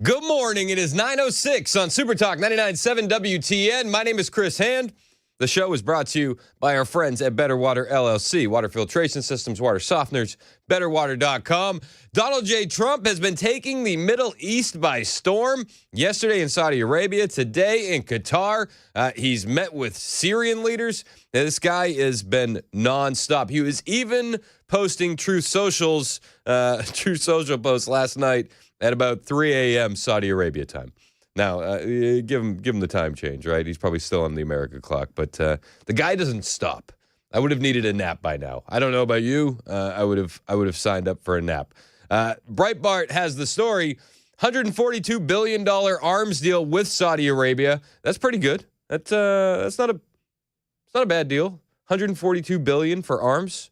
Good morning. It is 9:06 on Super Talk 99.7 WTN. My name is Chris Hand. The show is brought to you by our friends at Better Water LLC, water filtration systems, water softeners, betterwater.com. Donald J. Trump has been taking the Middle East by storm. Yesterday in Saudi Arabia, today in Qatar. He's met with Syrian leaders. Now, this guy has been nonstop. He was even posting Truth Social posts last night at about 3 a.m. Saudi Arabia time. Now, give him the time change, right? He's probably still on the America clock, but the guy doesn't stop. I would have needed a nap by now. I don't know about you. I would have signed up for a nap. Breitbart has the story: $142 billion arms deal with Saudi Arabia. That's pretty good. That's not a bad deal. $142 billion for arms.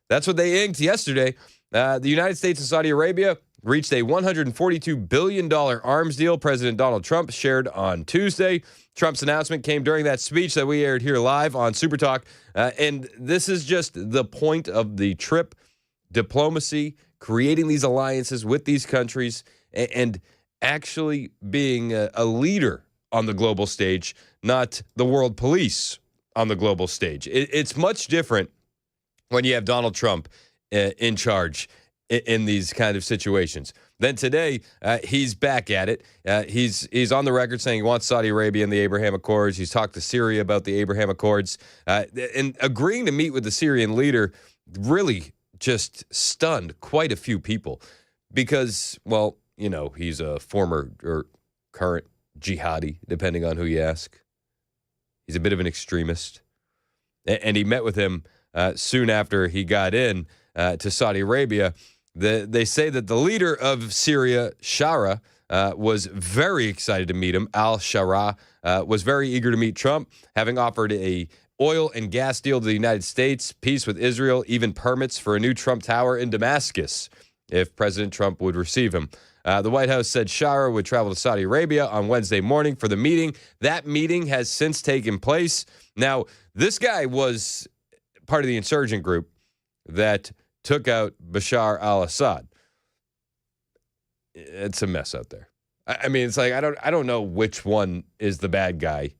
That's what they inked yesterday. The United States and Saudi Arabia reached a $142 billion arms deal. President Donald Trump shared on Tuesday. Trump's announcement came during that speech that we aired here live on Super Talk. And this is just the point of the trip: diplomacy, creating these alliances with these countries, and actually being a leader on the global stage, not the world police on the global stage. It's much different when you have Donald Trump in charge in these kind of situations. Then today, he's back at it. He's on the record saying he wants Saudi Arabia and the Abraham Accords. He's talked to Syria about the Abraham Accords. And agreeing to meet with the Syrian leader really just stunned quite a few people because, well, you know, he's a former or current jihadi, depending on who you ask. He's a bit of an extremist. And he met with him soon after he got in to Saudi Arabia. They say that the leader of Syria, Shara, was very excited to meet him. Al-Shara was very eager to meet Trump, having offered a oil and gas deal to the United States, peace with Israel, even permits for a new Trump Tower in Damascus if President Trump would receive him. The White House said Shara would travel to Saudi Arabia on Wednesday morning for the meeting. That meeting has since taken place. Now, this guy was part of the insurgent group that took out Bashar al-Assad. It's a mess out there. I mean, it's like I don't know which one is the bad guy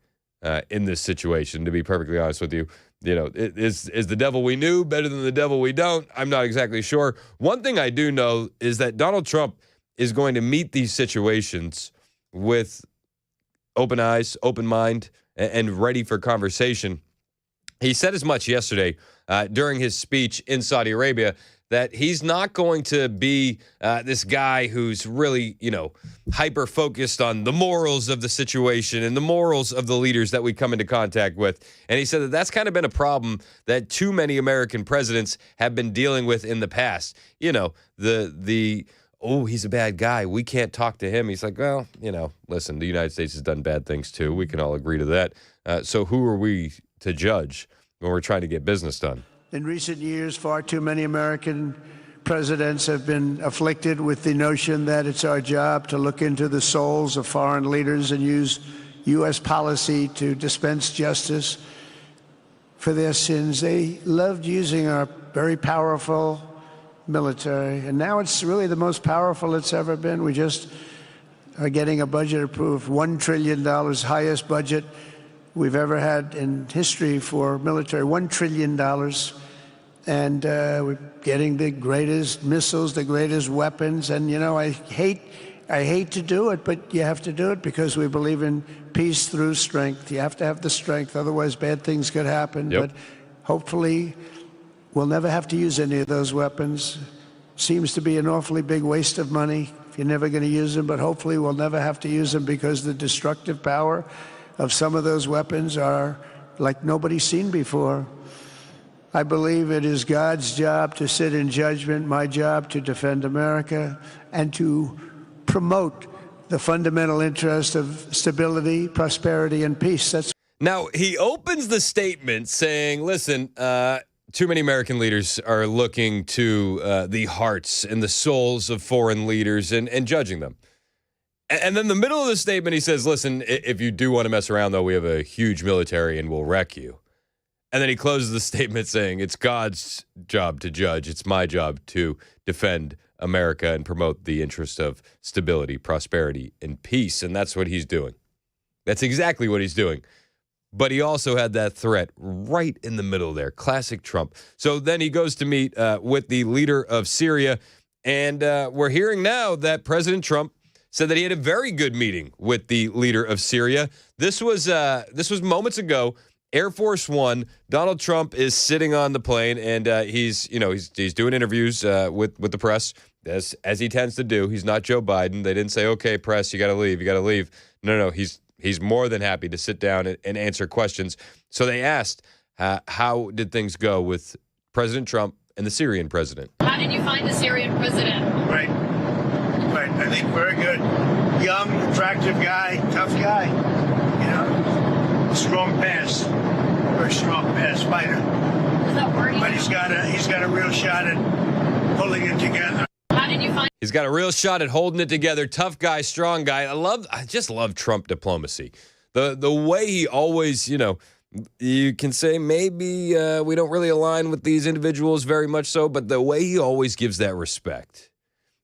in this situation, to be perfectly honest with you. You know, is the devil we knew better than the devil we don't? I'm not exactly sure. One thing I do know is that Donald Trump is going to meet these situations with open eyes, open mind, and ready for conversation. He said as much yesterday during his speech in Saudi Arabia that he's not going to be this guy who's really, hyper-focused on the morals of the situation and the morals of the leaders that we come into contact with. And he said that that's kind of been a problem that too many American presidents have been dealing with in the past. You know, oh, he's a bad guy, we can't talk to him. He's like, well, listen, the United States has done bad things too. We can all agree to that. So who are we to judge when we're trying to get business done? In recent years, far too many American presidents have been afflicted with the notion that it's our job to look into the souls of foreign leaders and use U.S. policy to dispense justice for their sins. They loved using our very powerful military, and now it's really the most powerful it's ever been. We just are getting a budget approved, $1 trillion, highest budget we've ever had in history for military, $1 trillion. And we're getting the greatest missiles, the greatest weapons. And, I hate to do it, but you have to do it because we believe in peace through strength. You have to have the strength, otherwise bad things could happen. Yep. But hopefully we'll never have to use any of those weapons. Seems to be an awfully big waste of money if you're never going to use them, but hopefully we'll never have to use them because the destructive power of some of those weapons are like nobody's seen before. I believe it is God's job to sit in judgment, my job to defend America, and to promote the fundamental interest of stability, prosperity, and peace. Now, he opens the statement saying, listen, too many American leaders are looking to the hearts and the souls of foreign leaders and judging them. And then the middle of the statement, he says, listen, if you do want to mess around, though, we have a huge military and we'll wreck you. And then he closes the statement saying, it's God's job to judge. It's my job to defend America and promote the interest of stability, prosperity, and peace. And that's what he's doing. That's exactly what he's doing. But he also had that threat right in the middle there. Classic Trump. So then he goes to meet with the leader of Syria. And we're hearing now that President Trump said that he had a very good meeting with the leader of Syria. This was moments ago. Air Force One. Donald Trump is sitting on the plane, and he's doing interviews with the press as he tends to do. He's not Joe Biden. They didn't say, "Okay, press, you got to leave. You got to leave." No. He's more than happy to sit down and answer questions. So they asked, how did things go with President Trump and the Syrian president? How did you find the Syrian president? Right. I think very good. Young, attractive guy, tough guy. Strong pass. Very strong pass fighter. Is that wording? But he's got a real shot at pulling it together. How did you find? He's got a real shot at holding it together. Tough guy, strong guy. I just love Trump diplomacy. The way he always, you can say maybe we don't really align with these individuals very much so, but the way he always gives that respect,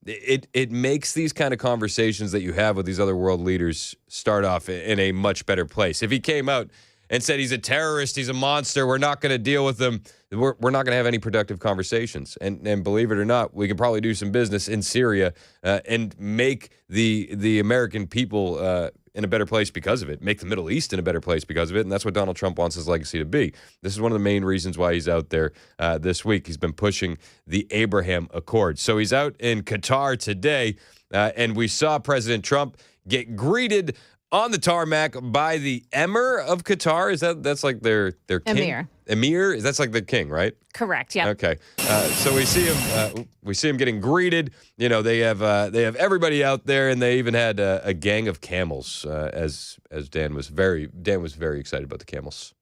it makes these kind of conversations that you have with these other world leaders start off in a much better place. If he came out and said he's a terrorist, he's a monster, we're not going to deal with him, we're not going to have any productive conversations. And believe it or not, we could probably do some business in Syria and make the American people in a better place because of it, make the Middle East in a better place because of it, and that's what Donald Trump wants his legacy to be. This is one of the main reasons why he's out there this week. He's been pushing the Abraham Accords. So he's out in Qatar today, and we saw President Trump get greeted on the tarmac by the Emir of Qatar. That's like their king? Emir. Emir? That's like the king, right? Correct. Yeah. Okay. So we see him getting greeted. They have everybody out there, and they even had a gang of camels. As Dan was very excited about the camels.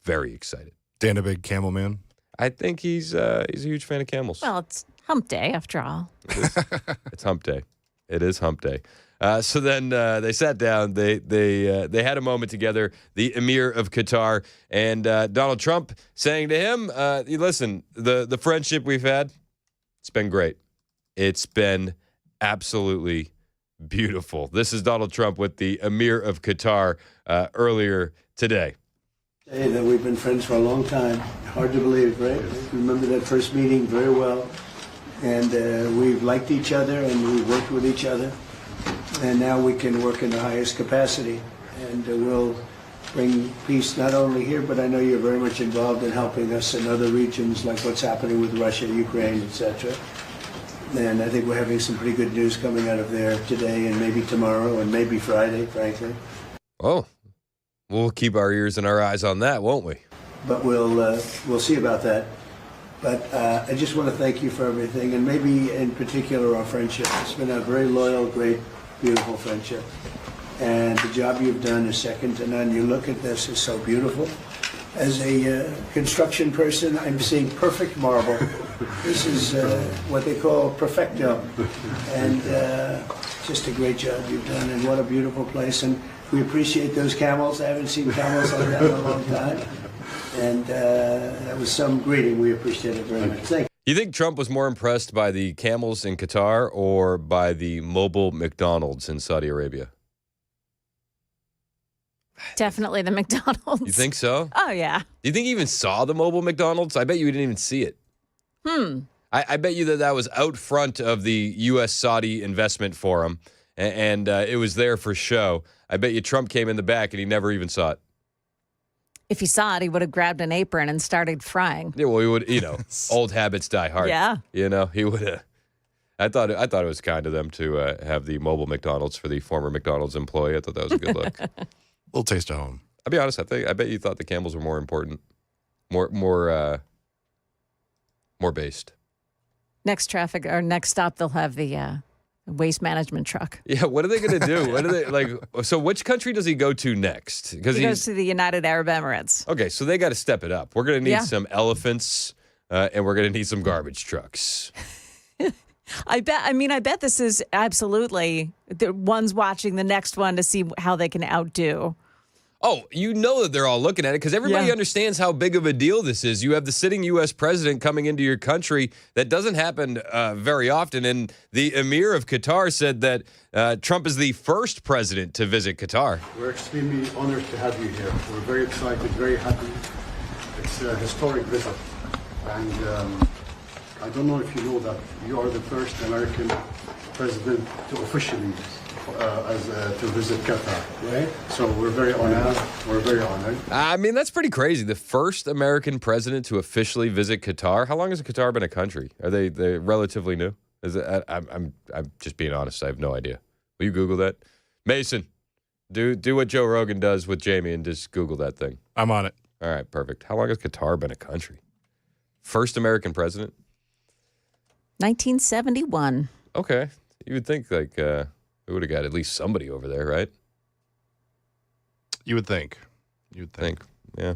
Very excited. Dan, a big camel man. I think he's a huge fan of camels. Well, it's hump day after all. It's hump day. It is hump day. So then they sat down. They had a moment together. The Emir of Qatar and Donald Trump saying to him, "Listen, the friendship we've had, it's been great. It's been absolutely beautiful." This is Donald Trump with the Emir of Qatar earlier today. Hey, that we've been friends for a long time. Hard to believe, right? Remember that first meeting very well, and we've liked each other and we've worked with each other. And now we can work in the highest capacity, and we'll bring peace not only here, but I know you're very much involved in helping us in other regions, like what's happening with Russia, Ukraine, etc. And I think we're having some pretty good news coming out of there today, and maybe tomorrow, and maybe Friday, frankly. Oh, we'll keep our ears and our eyes on that, won't we? But we'll see about that. But I just want to thank you for everything, and maybe in particular our friendship. It's been a very loyal, great, beautiful friendship. And the job you've done is second to none. You look at this, it's so beautiful. As a construction person, I'm seeing perfect marble. This is what they call perfecto. And just a great job you've done, and what a beautiful place. And we appreciate those camels. I haven't seen camels like that in a long time. And that was some greeting. We appreciate it very much. Thank you. You think Trump was more impressed by the camels in Qatar or by the mobile McDonald's in Saudi Arabia? Definitely the McDonald's. You think so? Oh, yeah. Do you think he even saw the mobile McDonald's? I bet you didn't even see it. I bet you that was out front of the U.S.-Saudi investment forum, and it was there for show. I bet you Trump came in the back and he never even saw it. If he saw it, he would have grabbed an apron and started frying. Yeah, well, he would, old habits die hard. Yeah. He would have. I thought it was kind of them to have the mobile McDonald's for the former McDonald's employee. I thought that was a good look. Little taste of home. I'll be honest. I bet you thought the camels were more important, more based. Next stop, they'll have the waste management truck. Yeah, what are they going to do? What are they like? So, which country does he go to next? Because He goes to the United Arab Emirates. Okay, so they got to step it up. We're going to need some elephants, and we're going to need some garbage trucks. I bet this is absolutely the one's watching the next one to see how they can outdo. Oh, you know that they're all looking at it because everybody Yeah. understands how big of a deal this is. You have the sitting U.S. president coming into your country. That doesn't happen very often. And the emir of Qatar said that Trump is the first president to visit Qatar. We're extremely honored to have you here. We're very excited, very happy. It's a historic visit. And I don't know if you know that you are the first American president to officially to visit Qatar. Right? So we're very honored. We're very honored. I mean, that's pretty crazy. The first American president to officially visit Qatar. How long has Qatar been a country? Are they relatively new? Is it? I'm just being honest. I have no idea. Will you Google that, Mason? Do what Joe Rogan does with Jamie and just Google that thing. I'm on it. All right, perfect. How long has Qatar been a country? First American president? 1971. Okay, you would think like we would have got at least somebody over there, right? You would think. You would think. Yeah.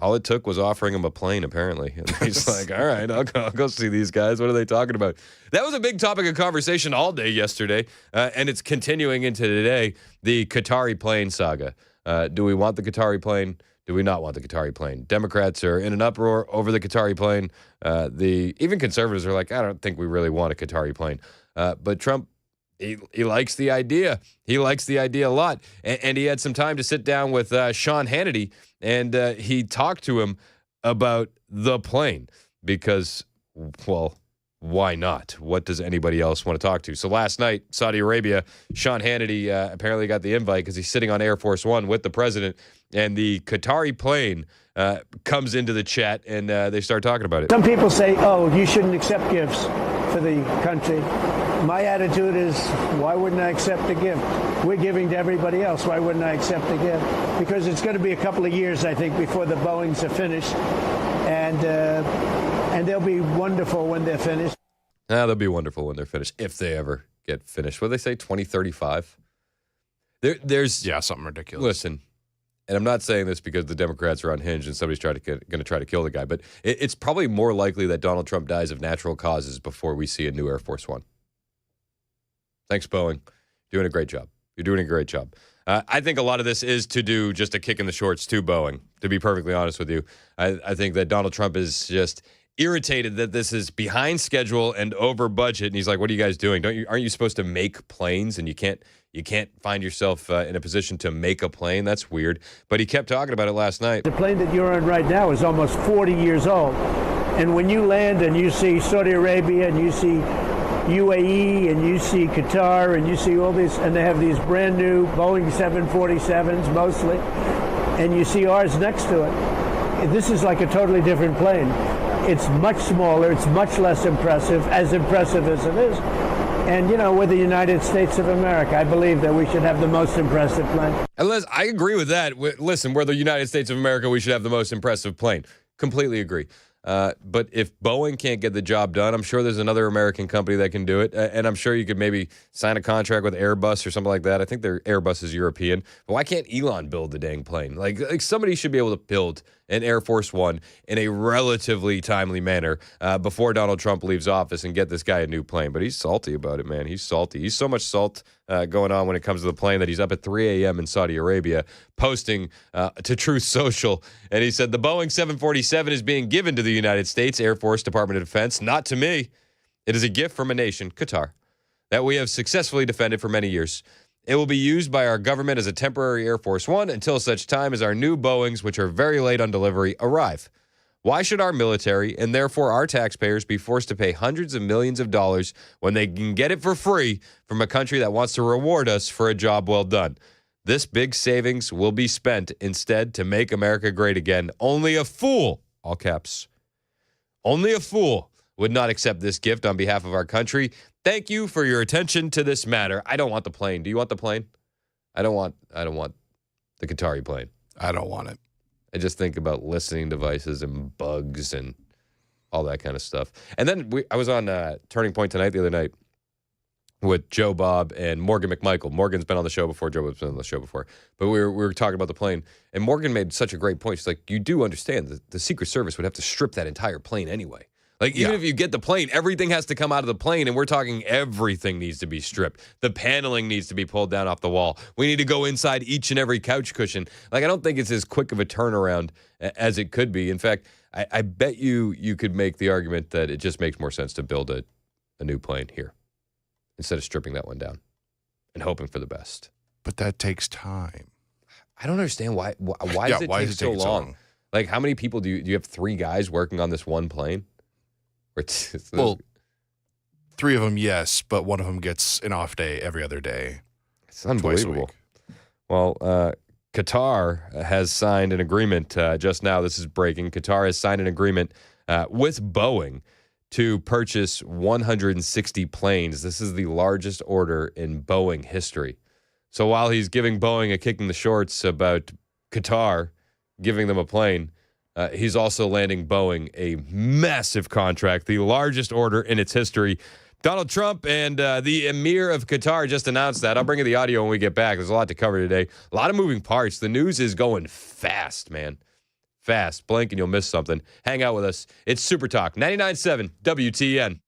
All it took was offering him a plane, apparently. And he's like, all right, I'll go see these guys. What are they talking about? That was a big topic of conversation all day yesterday, and it's continuing into today, the Qatari plane saga. Do we want the Qatari plane? Do we not want the Qatari plane? Democrats are in an uproar over the Qatari plane. Even conservatives are like, I don't think we really want a Qatari plane. But Trump, he likes the idea. He likes the idea a lot. And he had some time to sit down with Sean Hannity, and he talked to him about the plane because, well, why not? What does anybody else want to talk to? So last night, Saudi Arabia, Sean Hannity apparently got the invite because he's sitting on Air Force One with the president, and the Qatari plane comes into the chat, and they start talking about it. Some people say, oh, you shouldn't accept gifts for the country. My attitude is, why wouldn't I accept a gift? We're giving to everybody else. Why wouldn't I accept a gift? Because it's going to be a couple of years, I think, before the Boeings are finished. And they'll be wonderful when they're finished. They'll be wonderful when they're finished, if they ever get finished. What do they say, 2035? There's something ridiculous. Listen, and I'm not saying this because the Democrats are unhinged and somebody's going to try to kill the guy, but it's probably more likely that Donald Trump dies of natural causes before we see a new Air Force One. Thanks, Boeing. Doing a great job. You're doing a great job. I think a lot of this is to do just a kick in the shorts to Boeing, to be perfectly honest with you. I think that Donald Trump is just irritated that this is behind schedule and over budget, and he's like, what are you guys doing? Aren't you supposed to make planes, and you can't find yourself in a position to make a plane? That's weird. But he kept talking about it last night. The plane that you're on right now is almost 40 years old. And when you land and you see Saudi Arabia and you see UAE and you see Qatar and you see all these, and they have these brand new Boeing 747s mostly, and you see ours next to it. This is like a totally different plane. It's much smaller, it's much less impressive as it is. And, you know, we're the United States of America. I believe that we should have the most impressive plane. Unless I agree with that. Listen, we're the United States of America. We should have the most impressive plane. Completely agree. But if Boeing can't get the job done, I'm sure there's another American company that can do it. And I'm sure you could maybe sign a contract with Airbus or something like that. I think their Airbus is European. But why can't Elon build the dang plane? Like somebody should be able to build an Air Force One in a relatively timely manner before Donald Trump leaves office and get this guy a new plane. But he's salty about it, man. He's salty. He's so much salt going on when it comes to the plane that he's up at 3 a.m. in Saudi Arabia posting to Truth Social. And he said, the Boeing 747 is being given to the United States Air Force Department of Defense, not to me. It is a gift from a nation, Qatar, that we have successfully defended for many years. It will be used by our government as a temporary Air Force One until such time as our new Boeings, which are very late on delivery, arrive. Why should our military, and therefore our taxpayers, be forced to pay hundreds of millions of dollars when they can get it for free from a country that wants to reward us for a job well done? This big savings will be spent instead to make America great again. Only a fool, all caps, only a fool would not accept this gift on behalf of our country. Thank you for your attention to this matter. I don't want the plane. Do you want the plane? I don't want the Qatari plane. I don't want it. I just think about listening devices and bugs and all that kind of stuff. And then I was on Turning Point Tonight the other night with Joe Bob and Morgan McMichael. Morgan's been on the show before. Joe Bob's been on the show before. But we were talking about the plane. And Morgan made such a great point. She's like, you do understand that the Secret Service would have to strip that entire plane anyway. Like, even Yeah. if you get the plane, everything has to come out of the plane, and we're talking everything needs to be stripped. The paneling needs to be pulled down off the wall. We need to go inside each and every couch cushion. Like, I don't think it's as quick of a turnaround as it could be. In fact, I bet you could make the argument that it just makes more sense to build a new plane here instead of stripping that one down and hoping for the best. But that takes time. I don't understand why Yeah, does it why take is it so taking so long? long? Like, how many people do you have 3 guys working on this one plane? Or Well, 3 of them, yes, but one of them gets an off day every other day. it's Twice a unbelievable. week. Well, Qatar has signed an agreement just now. This is breaking. Qatar has signed an agreement with Boeing to purchase 160 planes. This is the largest order in Boeing history. So while he's giving Boeing a kick in the shorts about Qatar giving them a plane, he's also landing Boeing a massive contract, the largest order in its history. Donald Trump and the Emir of Qatar just announced that. I'll bring you the audio when we get back. There's a lot to cover today. A lot of moving parts. The news is going fast, man. Fast. Blink and you'll miss something. Hang out with us. It's Super Talk 99.7 WTN.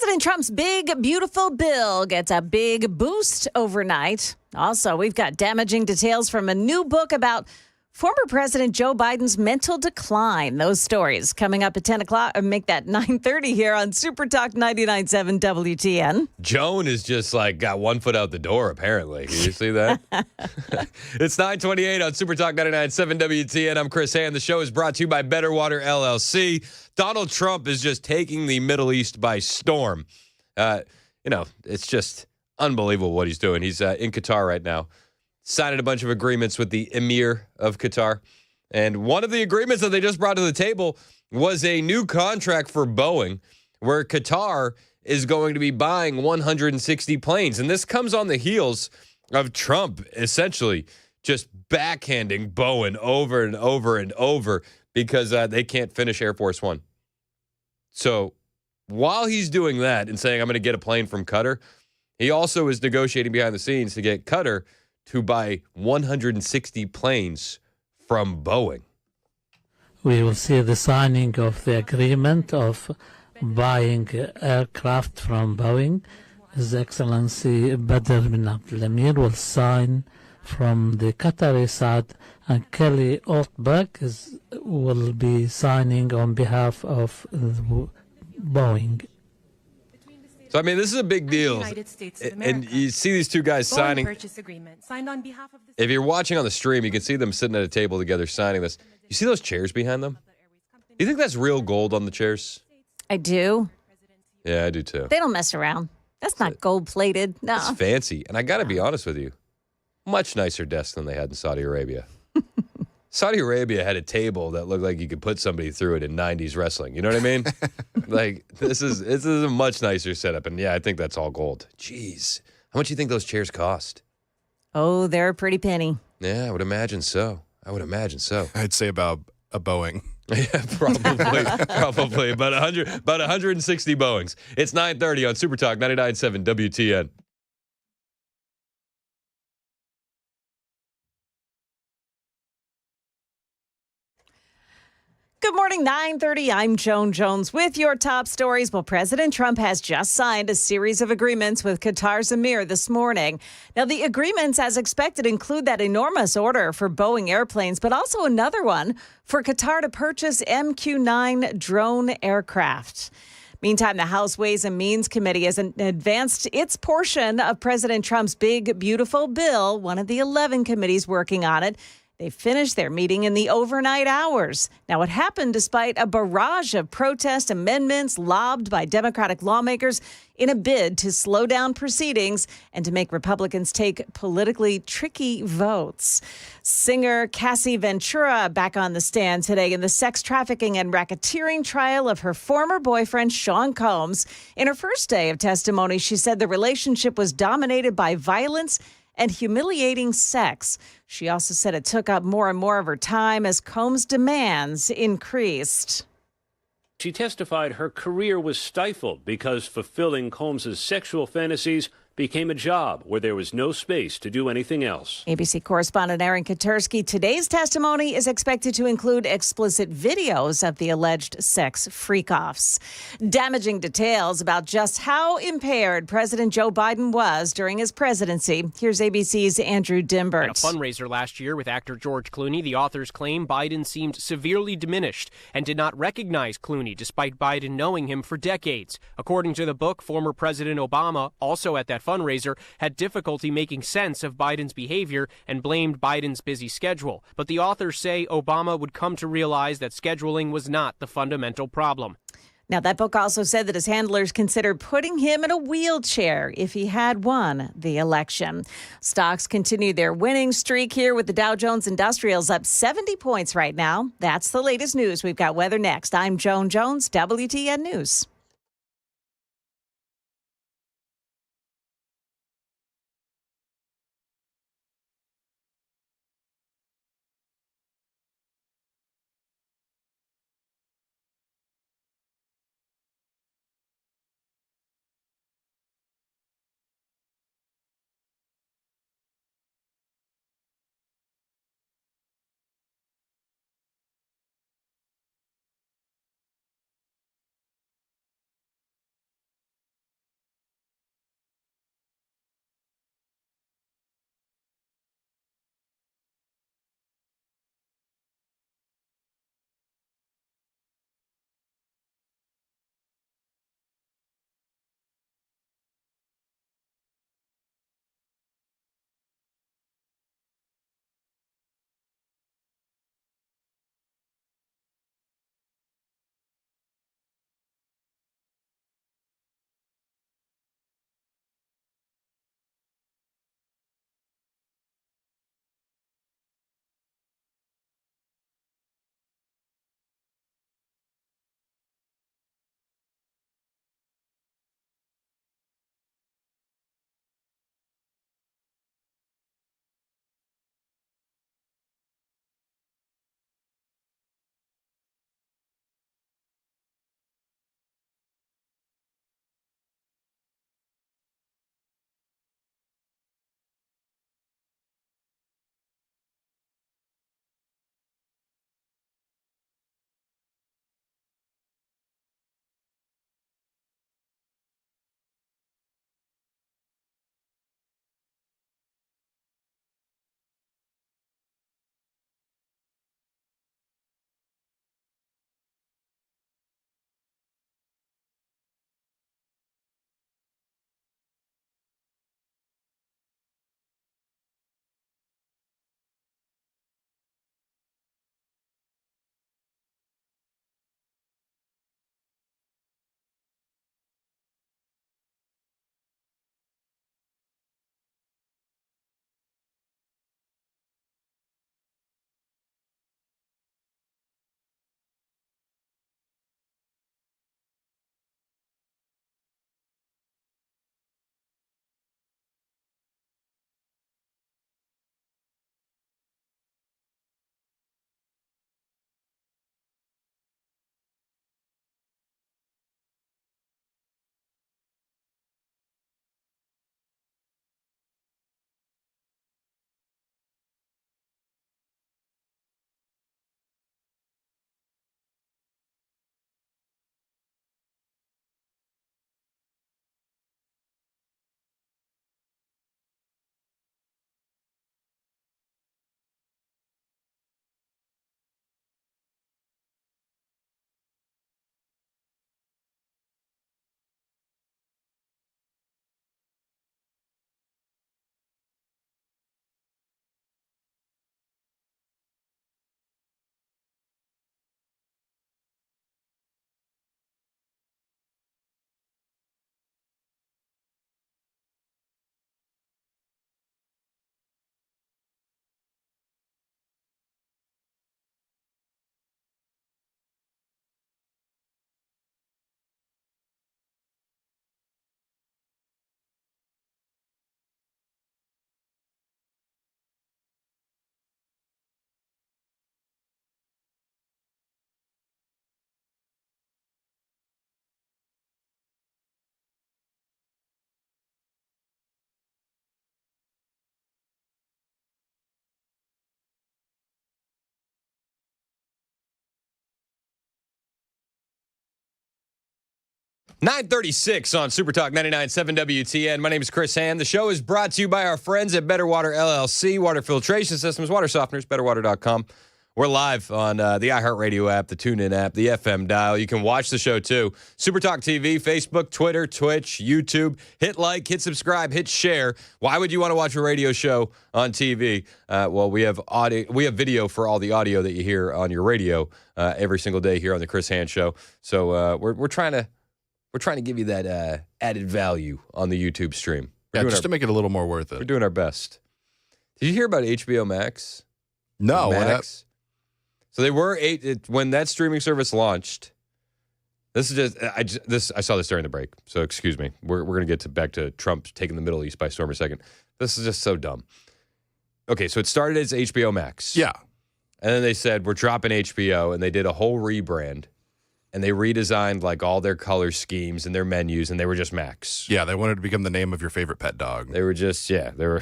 President Trump's big, beautiful bill gets a big boost overnight. Also, we've got damaging details from a new book about former President Joe Biden's mental decline. Those stories coming up at 10 o'clock. Make that 9:30 here on Super Talk 99.7 WTN. Joan is just like got one foot out the door, apparently. Can you see that? It's 9:28 on Super Talk 99.7 WTN. I'm Chris Hand. The show is brought to you by Better Water LLC. Donald Trump is just taking the Middle East by storm. It's just unbelievable what he's doing. He's in Qatar right now, signing a bunch of agreements with the Emir of Qatar. And one of the agreements that they just brought to the table was a new contract for Boeing, where Qatar is going to be buying 160 planes. And this comes on the heels of Trump essentially just backhanding Boeing over and over and over because they can't finish Air Force One. So while he's doing that and saying, I'm going to get a plane from Qatar, he also is negotiating behind the scenes to get Qatar to buy 160 planes from Boeing. We will see the signing of the agreement of buying aircraft from Boeing. His Excellency Badr bin Abdul Emir will sign from the Qatari side, and Kelly Ortberg will be signing on behalf of Boeing. So, I mean, this is a big deal. And you see these two guys signing. Purchase agreement signed on behalf of the. If you're watching on the stream, you can see them sitting at a table together signing this. You see those chairs behind them? Do you think that's real gold on the chairs? I do. Yeah, I do too. They don't mess around. That's not gold-plated. No. It's fancy. And I got to be honest with you, much nicer desk than they had in Saudi Arabia. Saudi Arabia had a table that looked like you could put somebody through it in 90s wrestling. You know what I mean? Like, this is a much nicer setup. And yeah, I think that's all gold. Jeez. How much do you think those chairs cost? Oh, they're a pretty penny. Yeah, I would imagine so. I'd say about a Boeing. Yeah, probably. About 160 Boeings. It's 9:30 on Super Talk 99.7 WTN. Good morning, 9:30. I'm Joan Jones with your top stories. Well, President Trump has just signed a series of agreements with Qatar's Emir this morning. Now, the agreements, as expected, include that enormous order for Boeing airplanes, but also another one for Qatar to purchase MQ-9 drone aircraft. Meantime, the House Ways and Means Committee has advanced its portion of President Trump's big, beautiful bill, one of the 11 committees working on it. They finished their meeting in the overnight hours. Now, it happened despite a barrage of protest amendments lobbed by Democratic lawmakers in a bid to slow down proceedings and to make Republicans take politically tricky votes. Singer Cassie Ventura back on the stand today in the sex trafficking and racketeering trial of her former boyfriend, Sean Combs. In her first day of testimony, she said the relationship was dominated by violence and humiliating sex. She also said it took up more and more of her time as Combs' demands increased. She testified her career was stifled because fulfilling Combs' sexual fantasies became a job where there was no space to do anything else. ABC correspondent Aaron Katursky, today's testimony is expected to include explicit videos of the alleged sex freak-offs. Damaging details about just how impaired President Joe Biden was during his presidency. Here's ABC's Andrew Dimbert. At a fundraiser last year with actor George Clooney, the authors claim Biden seemed severely diminished and did not recognize Clooney despite Biden knowing him for decades. According to the book, former President Obama, also at that fundraiser, had difficulty making sense of Biden's behavior and blamed Biden's busy schedule. But the authors say Obama would come to realize that scheduling was not the fundamental problem. Now, that book also said that his handlers considered putting him in a wheelchair if he had won the election. Stocks continue their winning streak here with the Dow Jones Industrials up 70 points right now. That's the latest news. We've got weather next. I'm Joan Jones, WTN News. 936 on Super Talk 99.7 WTN. My name is Chris Hand. The show is brought to you by our friends at Better Water LLC, water filtration systems, water softeners, betterwater.com. We're live on the iHeartRadio app, the TuneIn app, the FM dial. You can watch the show too. Super Talk TV, Facebook, Twitter, Twitch, YouTube. Hit like, hit subscribe, hit share. Why would you want to watch a radio show on TV? Well, we have audio. We have video for all the audio that you hear on your radio every single day here on the Chris Hand Show. So we're trying to give you that added value on the YouTube stream. Just to make it a little more worth it. We're doing our best. Did you hear about HBO Max? No. Max? So they were when that streaming service launched. This is I saw this during the break. So excuse me. We're going to get back to Trump taking the Middle East by storm in a second. This is just so dumb. Okay, so it started as HBO Max. Yeah. And then they said, we're dropping HBO, and they did a whole rebrand. And they redesigned like all their color schemes and their menus, and they were just Max. Yeah, they wanted to become the name of your favorite pet dog. They were just, they were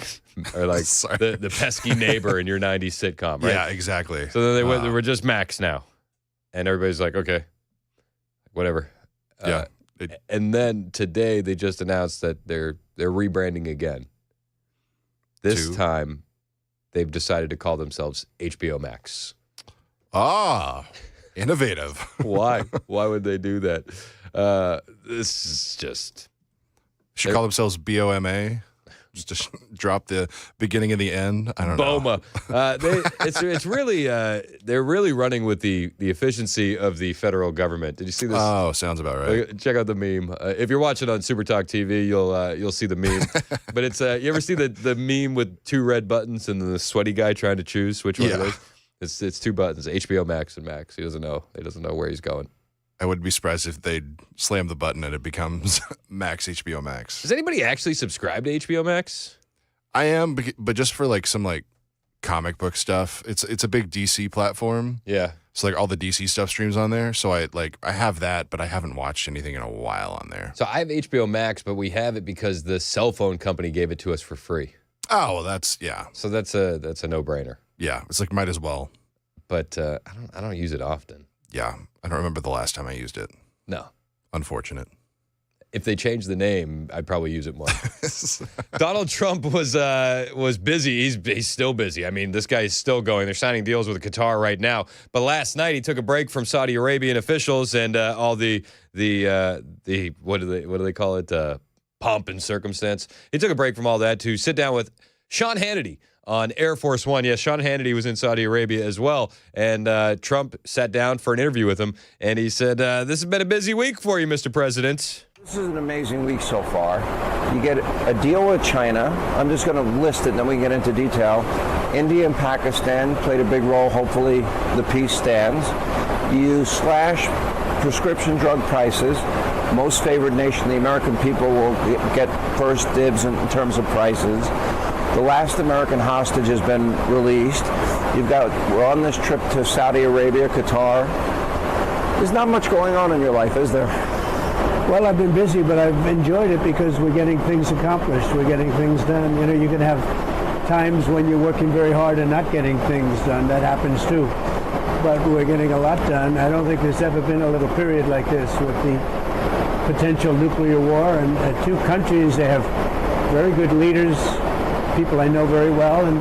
or like the pesky neighbor in your 90s sitcom, right? Yeah, exactly. So then they were just Max now. And everybody's like, okay, whatever. Yeah. And then today they just announced that they're rebranding again. This time they've decided to call themselves HBO Max. Innovative. Why? Why would they do that? This is just... Should call themselves BOMA. Just drop the beginning and the end. I don't know. BOMA. It's really they're really running with the efficiency of the federal government. Did you see this? Oh, sounds about right. Check out the meme. If you're watching on Super Talk TV, you'll see the meme. But it's you ever see the meme with two red buttons and the sweaty guy trying to choose which one it is? It's two buttons, HBO Max and Max. He doesn't know where he's going. I wouldn't be surprised if they slam the button and it becomes Max HBO Max. Does anybody actually subscribe to HBO Max? I am, but just for like some comic book stuff. It's a big DC platform. Yeah. So all the DC stuff streams on there. So I have that, but I haven't watched anything in a while on there. So I have HBO Max, but we have it because the cell phone company gave it to us for free. Oh, well, that's yeah. So that's a no-brainer. Yeah, it's might as well. But I don't use it often. Yeah, I don't remember the last time I used it. No. Unfortunate. If they changed the name, I'd probably use it more. Donald Trump was busy. He's still busy. I mean, this guy is still going. They're signing deals with Qatar right now. But last night he took a break from Saudi Arabian officials and all the what do they call it? Pomp and circumstance. He took a break from all that to sit down with Sean Hannity on Air Force One. Yes, Sean Hannity was in Saudi Arabia as well. And Trump sat down for an interview with him. And he said, this has been a busy week for you, Mr. President. This is an amazing week so far. You get a deal with China. I'm just going to list it, and then we can get into detail. India and Pakistan played a big role. Hopefully the peace stands. You slash prescription drug prices. Most favored nation, the American people will get first dibs in terms of prices. The last American hostage has been released. We're on this trip to Saudi Arabia, Qatar. There's not much going on in your life, is there? Well, I've been busy, but I've enjoyed it because we're getting things accomplished. We're getting things done. You know, you can have times when you're working very hard and not getting things done. That happens too. But we're getting a lot done. I don't think there's ever been a little period like this with the potential nuclear war. And two countries, they have very good leaders, people I know very well. And,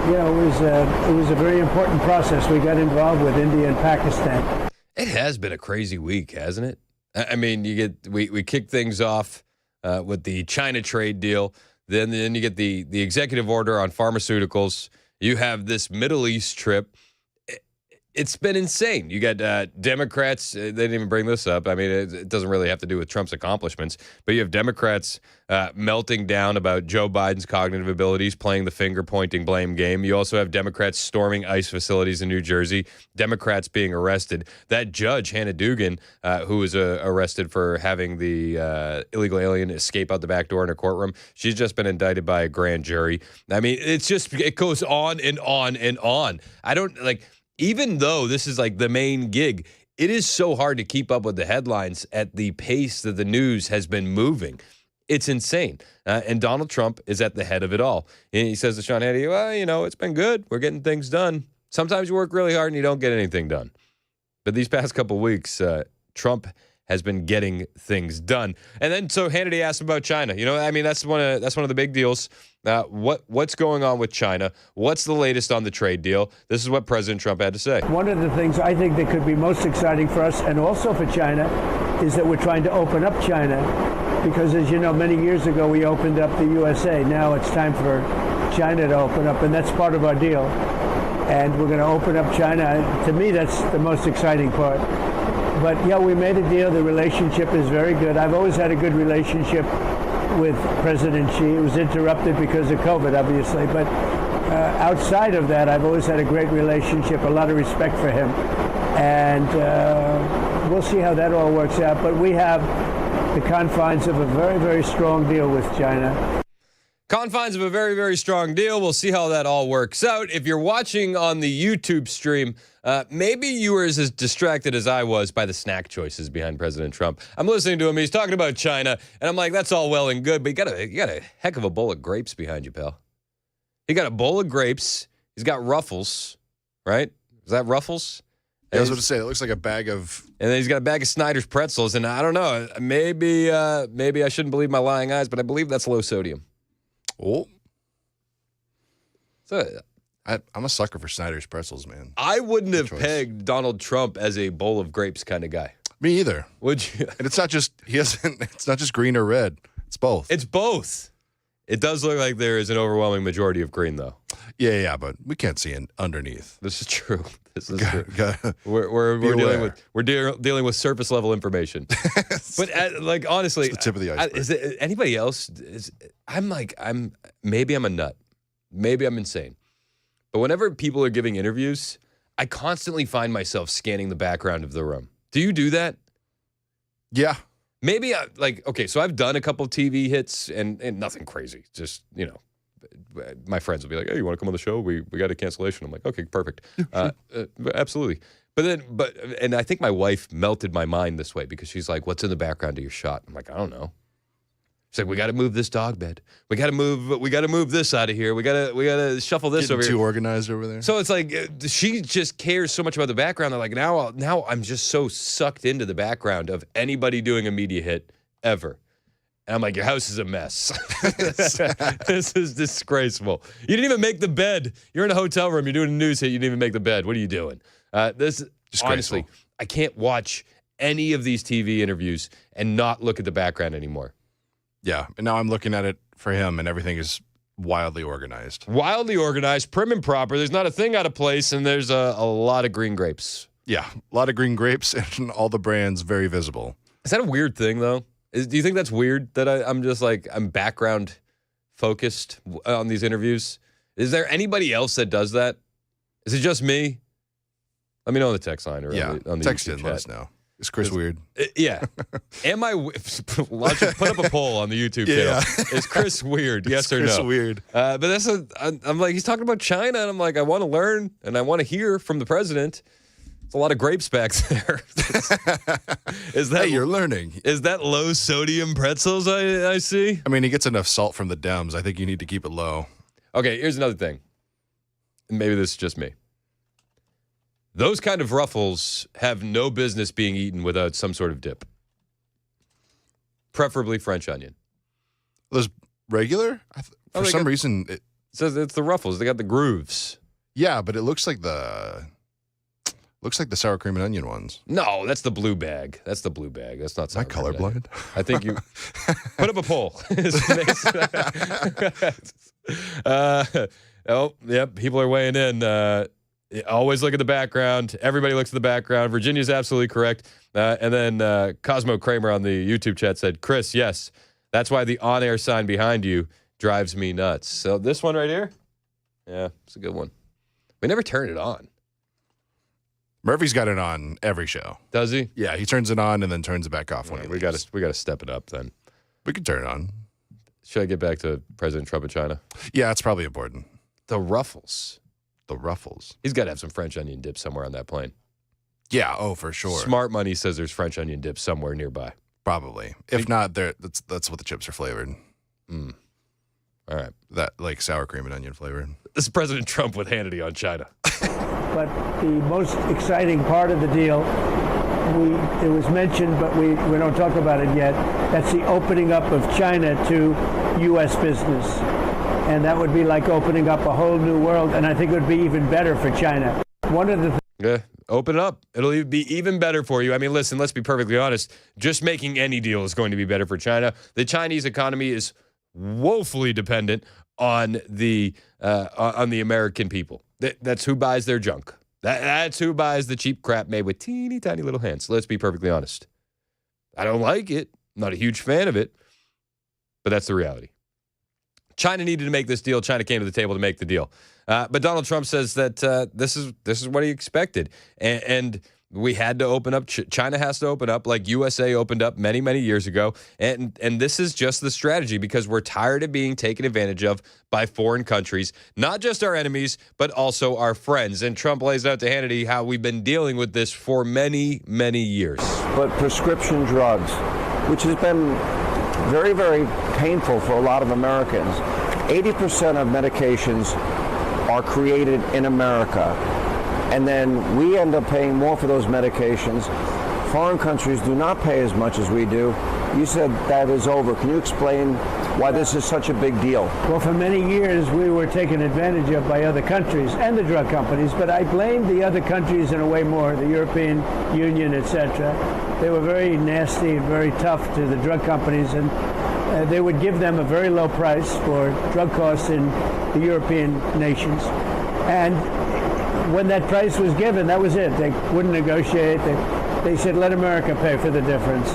you know, it was a very important process. We got involved with India and Pakistan. It has been a crazy week, hasn't it? I mean, we kick things off with the China trade deal. Then you get the executive order on pharmaceuticals. You have this Middle East trip. It's been insane. You got Democrats. They didn't even bring this up. I mean, it doesn't really have to do with Trump's accomplishments. But you have Democrats melting down about Joe Biden's cognitive abilities, playing the finger-pointing blame game. You also have Democrats storming ICE facilities in New Jersey, Democrats being arrested. That judge, Hannah Dugan, who was arrested for having the illegal alien escape out the back door in her courtroom, she's just been indicted by a grand jury. I mean, it goes on and on and on. I don't, even though this is the main gig, it is so hard to keep up with the headlines at the pace that the news has been moving. It's insane. And Donald Trump is at the head of it all. And he says to Sean Hannity, well, it's been good. We're getting things done. Sometimes you work really hard and you don't get anything done. But these past couple of weeks, Trump has been getting things done. And then so Hannity asked him about China. That's one of the big deals. What's going on with China? What's the latest on the trade deal? This is what President Trump had to say. One of the things I think that could be most exciting for us and also for China is that we're trying to open up China because, as you know, many years ago we opened up the USA. Now it's time for China to open up, and that's part of our deal. And we're going to open up China. To me, that's the most exciting part. But yeah, we made a deal. The relationship is very good. I've always had a good relationship with President Xi. It was interrupted because of COVID, obviously. But outside of that, I've always had a great relationship, a lot of respect for him. And we'll see how that all works out. But we have the confines of a very, very strong deal with China. Confines of a very, very strong deal. We'll see how that all works out. If you're watching on the YouTube stream, maybe you were as distracted as I was by the snack choices behind President Trump. I'm listening to him. He's talking about China, and I'm like, that's all well and good, but you got a heck of a bowl of grapes behind you, pal. He got a bowl of grapes. He's got Ruffles, right? Is that Ruffles? Yeah, I was going to say, it looks like a bag of... And then he's got a bag of Snyder's pretzels, and I don't know, maybe I shouldn't believe my lying eyes, but I believe that's low sodium. Oh. So, I'm a sucker for Snyder's pretzels, man. I wouldn't have pegged Donald Trump as a bowl of grapes kind of guy. Me either. Would you? And it's not just it's not just green or red. It's both. It's both. It does look like there is an overwhelming majority of green, though. Yeah, but we can't see underneath. This is true. This is true. We're dealing with surface level information. But honestly, it's the tip of the iceberg. Is it anybody else? Maybe I'm a nut. Maybe I'm insane. But whenever people are giving interviews, I constantly find myself scanning the background of the room. Do you do that? Yeah. Maybe so I've done a couple of TV hits and nothing crazy. Just, my friends will be like, hey, you want to come on the show? We got a cancellation. I'm like, okay, perfect. Absolutely. And I think my wife melted my mind this way because she's like, what's in the background of your shot? I'm like, I don't know. She's like, we got to move this dog bed. We got to move this out of here. We got to shuffle this Getting over here. Too organized over there. So it's like she just cares so much about the background. They're like, now I'm just so sucked into the background of anybody doing a media hit ever. And I'm like, your house is a mess. This is disgraceful. You didn't even make the bed. You're in a hotel room. You're doing a news hit. You didn't even make the bed. What are you doing? Honestly, I can't watch any of these TV interviews and not look at the background anymore. Yeah, and now I'm looking at it for him, and everything is wildly organized. Wildly organized, prim and proper. There's not a thing out of place, and there's a lot of green grapes. Yeah, a lot of green grapes, and all the brands very visible. Is that a weird thing, though? Do you think that's weird that I'm just I'm background focused on these interviews? Is there anybody else that does that? Is it just me? Let me know on the text line or on the text YouTube in, chat. let us know. Is Chris weird? Yeah. Put up a poll on the YouTube channel. Is Chris weird? Yes or no? Chris weird. But I'm like, he's talking about China, and I'm like, I want to learn, and I want to hear from the president. There's a lot of grapes back there. Hey, you're learning. Is that low sodium pretzels I see? I mean, he gets enough salt from the Dems. I think you need to keep it low. Okay, here's another thing. Maybe this is just me. Those kind of Ruffles have no business being eaten without some sort of dip. Preferably French onion. Those regular? For some reason... It says it's the Ruffles. They got the grooves. Yeah, but it looks like the sour cream and onion ones. No, that's the blue bag. That's not sour cream. Am I colorblind? I think you... Put up a poll. People are weighing in. Always look at the background. Everybody looks at the background. Virginia's absolutely correct. And then Cosmo Kramer on the YouTube chat said, Chris, yes, that's why the on-air sign behind you drives me nuts. So this one right here, yeah, it's a good one. We never turn it on. Murphy's got it on every show. Does he? Yeah, he turns it on and then turns it back off when he leaves. We got to step it up then. We could turn it on. Should I get back to President Trump of China? Yeah, it's probably important. The Ruffles. The Ruffles. He's got to have some French onion dip somewhere on that plane. Yeah, for sure. Smart money says there's French onion dip somewhere nearby. Probably. If not, that's what the chips are flavored. Mm. All right. That sour cream and onion flavored. This is President Trump with Hannity on China. But the most exciting part of the deal it was mentioned, but we don't talk about it yet. That's the opening up of China to U.S. business. And that would be like opening up a whole new world, and I think it would be even better for China. One of the Yeah, open it up. It'll be even better for you. I mean, listen, let's be perfectly honest. Just making any deal is going to be better for China. The Chinese economy is woefully dependent on the American people. That's who buys their junk. That's who buys the cheap crap made with teeny tiny little hands. Let's be perfectly honest. I don't like it. I'm not a huge fan of it, but that's the reality. China needed to make this deal. China came to the table to make the deal. But Donald Trump says that this is what he expected. And we had to open up. China has to open up like USA opened up many, many years ago. And this is just the strategy because we're tired of being taken advantage of by foreign countries, not just our enemies, but also our friends. And Trump lays out to Hannity how we've been dealing with this for many, many years. But prescription drugs, which has been very, very painful for a lot of Americans. 80% of medications are created in America, and then we end up paying more for those medications. Foreign countries do not pay as much as we do. You said that is over. Can you explain why this is such a big deal? Well, for many years, we were taken advantage of by other countries and the drug companies, but I blame the other countries in a way more, the European Union, etc. They were very nasty and very tough to the drug companies, and they would give them a very low price for drug costs in the European nations. And when that price was given, that was it. They wouldn't negotiate. They said, let America pay for the difference.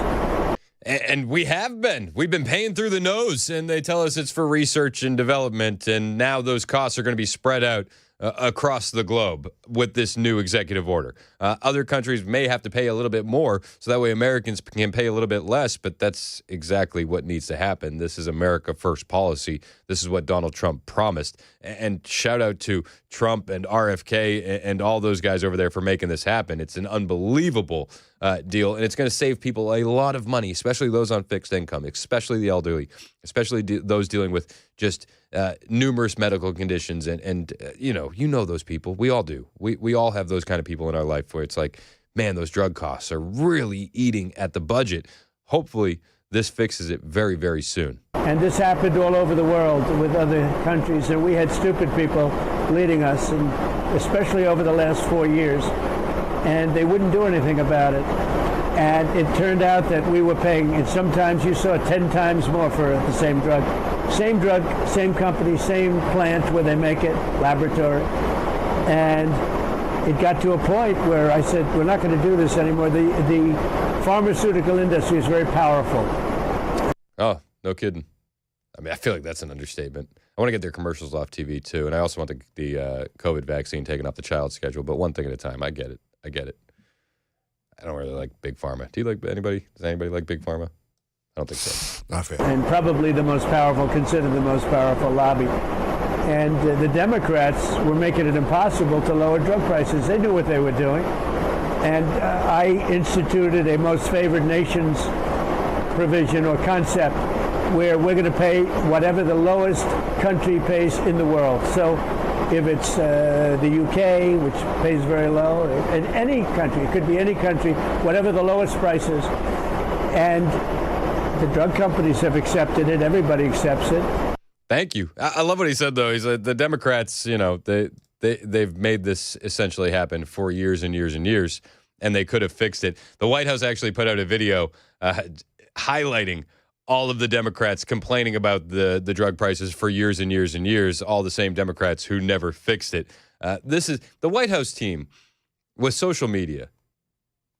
And we have been. We've been paying through the nose, and they tell us it's for research and development, and now those costs are going to be spread out across the globe with this new executive order. Other countries may have to pay a little bit more, so that way Americans can pay a little bit less, but that's exactly what needs to happen. This is America First policy. This is what Donald Trump promised. And shout out to Trump and RFK and all those guys over there for making this happen. It's an unbelievable deal, and it's going to save people a lot of money, especially those on fixed income, especially the elderly, especially those dealing with just numerous medical conditions. And you know those people. We all do. We all have those kind of people in our life where it's like, man, those drug costs are really eating at the budget. Hopefully, this fixes it very, very soon. And this happened all over the world with other countries, and we had stupid people leading us, and especially over the last 4 years, and they wouldn't do anything about it. And it turned out that we were paying, and sometimes you saw 10 times more for the same drug. Same drug, same company, same plant where they make it, laboratory. And it got to a point where I said, we're not going to do this anymore. The pharmaceutical industry is very powerful. Oh, no kidding. I mean, I feel like that's an understatement. I want to get their commercials off TV, too. And I also want the COVID vaccine taken off the child schedule. But one thing at a time. I get it. I don't really like Big Pharma. Do you like anybody? Does anybody like Big Pharma? I don't think so. Not fair. And probably the most powerful, considered the most powerful lobby. And the Democrats were making it impossible to lower drug prices. They knew what they were doing. And I instituted a most favored nations provision or concept where we're going to pay whatever the lowest country pays in the world. So if it's the UK, which pays very low, and any country, it could be any country, whatever the lowest price is. And the drug companies have accepted it. Everybody accepts it. Thank you. I love what he said, though. He said the Democrats, they've made this essentially happen for years and years and years, and they could have fixed it. The White House actually put out a video highlighting all of the Democrats complaining about the drug prices for years and years and years, all the same Democrats who never fixed it. This is the White House team with social media.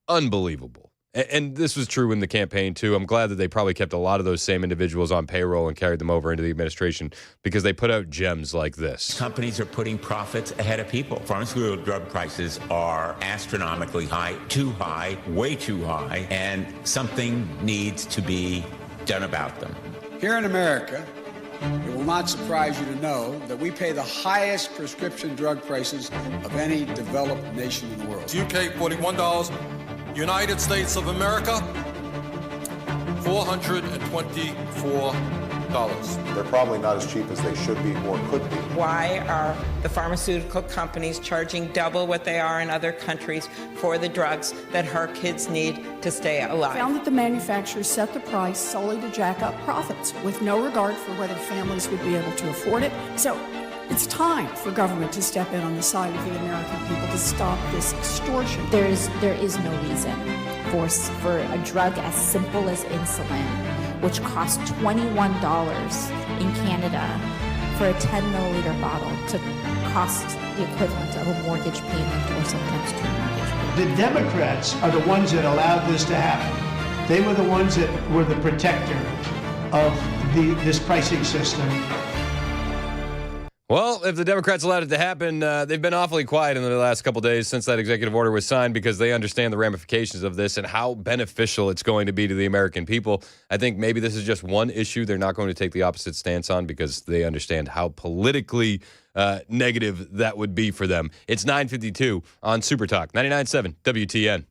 Unbelievable. And this was true in the campaign, too. I'm glad that they probably kept a lot of those same individuals on payroll and carried them over into the administration because they put out gems like this. Companies are putting profits ahead of people. Pharmaceutical drug prices are astronomically high, too high, way too high, and something needs to be done about them. Here in America, it will not surprise you to know that we pay the highest prescription drug prices of any developed nation in the world. UK, $41. United States of America, $424. They're probably not as cheap as they should be or could be. Why are the pharmaceutical companies charging double what they are in other countries for the drugs that her kids need to stay alive? Found that the manufacturers set the price solely to jack up profits with no regard for whether families would be able to afford it. So it's time for government to step in on the side of the American people to stop this extortion. There is no reason for a drug as simple as insulin, which costs $21 in Canada for a 10 milliliter bottle, to cost the equivalent of a mortgage payment or sometimes two mortgage payments. The Democrats are the ones that allowed this to happen. They were the ones that were the protector of this pricing system. Well, if the Democrats allowed it to happen, they've been awfully quiet in the last couple days since that executive order was signed, because they understand the ramifications of this and how beneficial it's going to be to the American people. I think maybe this is just one issue they're not going to take the opposite stance on, because they understand how politically negative that would be for them. It's 9:52 on Super Talk 99.7 WTN.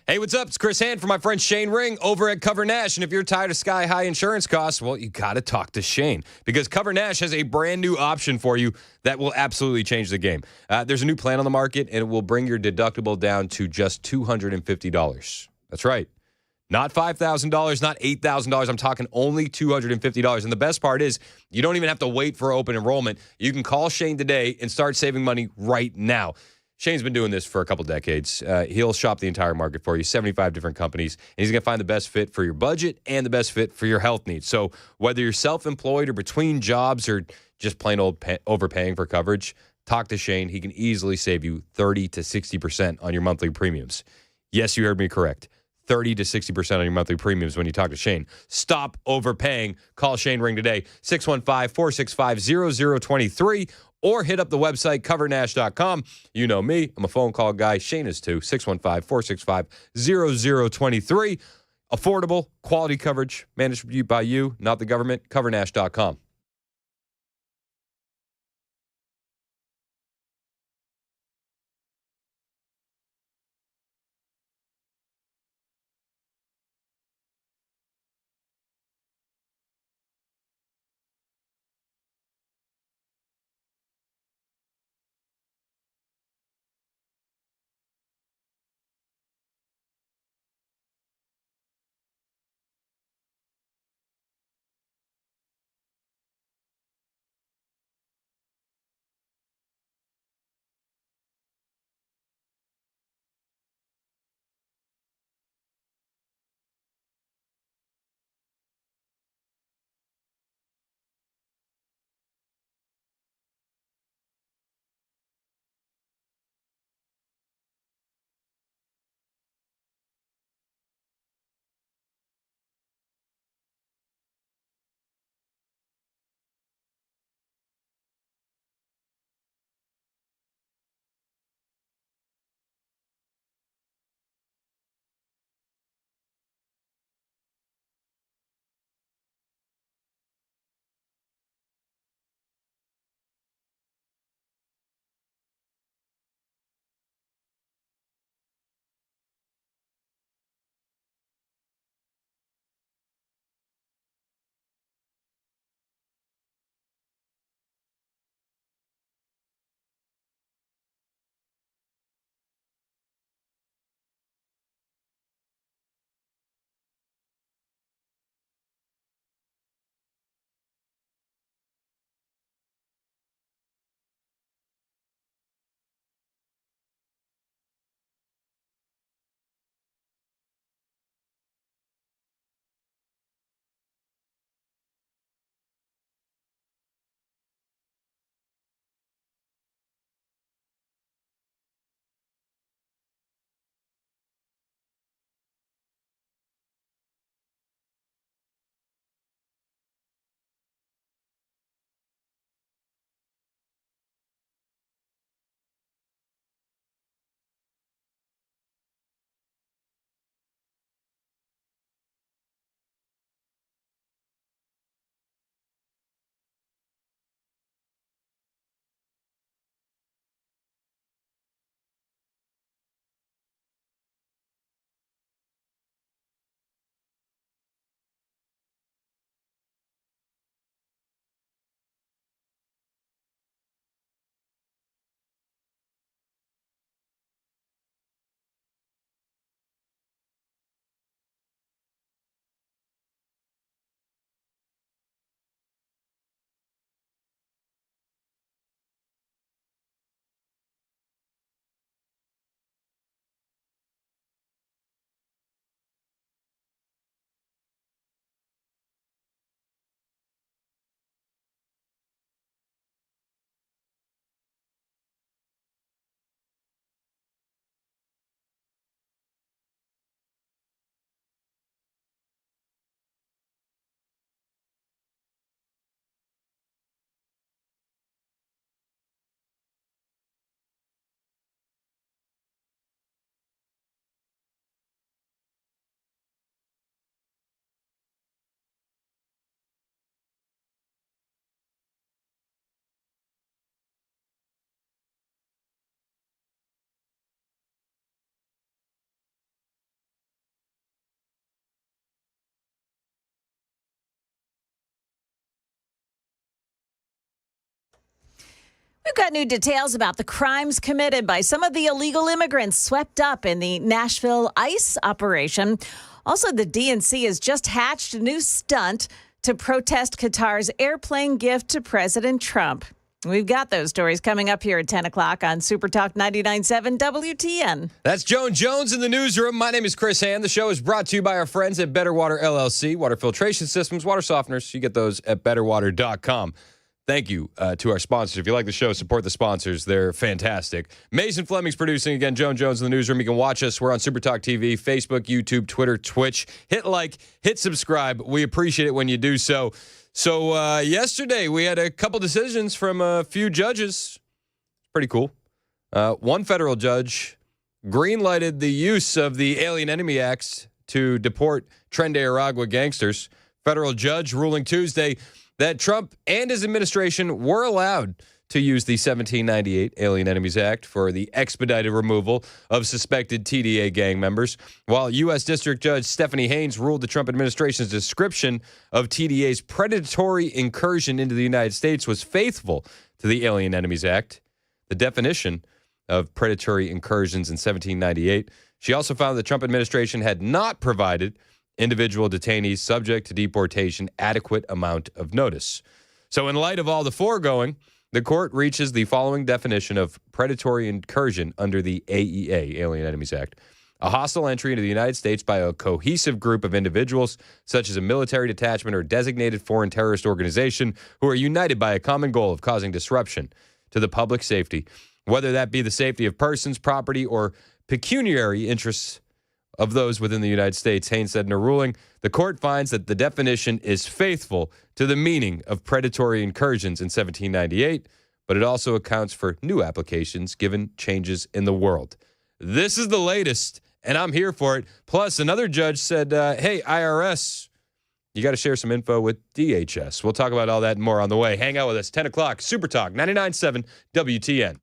Hey, what's up? It's Chris Hand for my friend Shane Ring over at Cover Nash. And if you're tired of sky-high insurance costs, well, you got to talk to Shane, because Cover Nash has a brand new option for you that will absolutely change the game. There's a new plan on the market, and it will bring your deductible down to just $250. That's right. Not $5,000, not $8,000. I'm talking only $250. And the best part is you don't even have to wait for open enrollment. You can call Shane today and start saving money right now. Shane's been doing this for a couple decades. He'll shop the entire market for you, 75 different companies, and he's going to find the best fit for your budget and the best fit for your health needs. So whether you're self-employed or between jobs or just plain old overpaying for coverage, talk to Shane. He can easily save you 30 to 60% on your monthly premiums. Yes, you heard me correct. 30 to 60% on your monthly premiums when you talk to Shane. Stop overpaying. Call Shane Ring today, 615-465-0023, or hit up the website, covernash.com. You know me. I'm a phone call guy. Shane is too, 615-465-0023. Affordable, quality coverage, managed by you, not the government, covernash.com. We've got new details about the crimes committed by some of the illegal immigrants swept up in the Nashville ICE operation. Also, the DNC has just hatched a new stunt to protest Qatar's airplane gift to President Trump. We've got those stories coming up here at 10 o'clock on Super Talk 99.7 WTN. That's Joan Jones in the newsroom. My name is Chris Hand. The show is brought to you by our friends at Better Water LLC. Water filtration systems, water softeners. You get those at betterwater.com. Thank you to our sponsors. If you like the show, support the sponsors. They're fantastic. Mason Fleming's producing. Again, Joan Jones in the newsroom. You can watch us. We're on Super Talk TV, Facebook, YouTube, Twitter, Twitch. Hit like, hit subscribe. We appreciate it when you do so. So yesterday, we had a couple decisions from a few judges. Pretty cool. One federal judge green-lighted the use of the Alien Enemy Act to deport Tren de Aragua gangsters. Federal judge ruling Tuesday that Trump and his administration were allowed to use the 1798 Alien Enemies Act for the expedited removal of suspected TDA gang members, while U.S. District Judge Stephanie Haynes ruled the Trump administration's description of TDA's predatory incursion into the United States was faithful to the Alien Enemies Act, the definition of predatory incursions in 1798. She also found the Trump administration had not provided individual detainees subject to deportation adequate amount of notice. So in light of all the foregoing, the court reaches the following definition of predatory incursion under the AEA, Alien Enemies Act: a hostile entry into the United States by a cohesive group of individuals, such as a military detachment or designated foreign terrorist organization, who are united by a common goal of causing disruption to the public safety, whether that be the safety of persons, property, or pecuniary interests of those within the United States. Haynes said in a ruling, the court finds that the definition is faithful to the meaning of predatory incursions in 1798, but it also accounts for new applications given changes in the world. This is the latest, and I'm here for it. Plus, another judge said, hey, IRS, you got to share some info with DHS. We'll talk about all that and more on the way. Hang out with us, 10 o'clock, Super Talk, 99.7 WTN.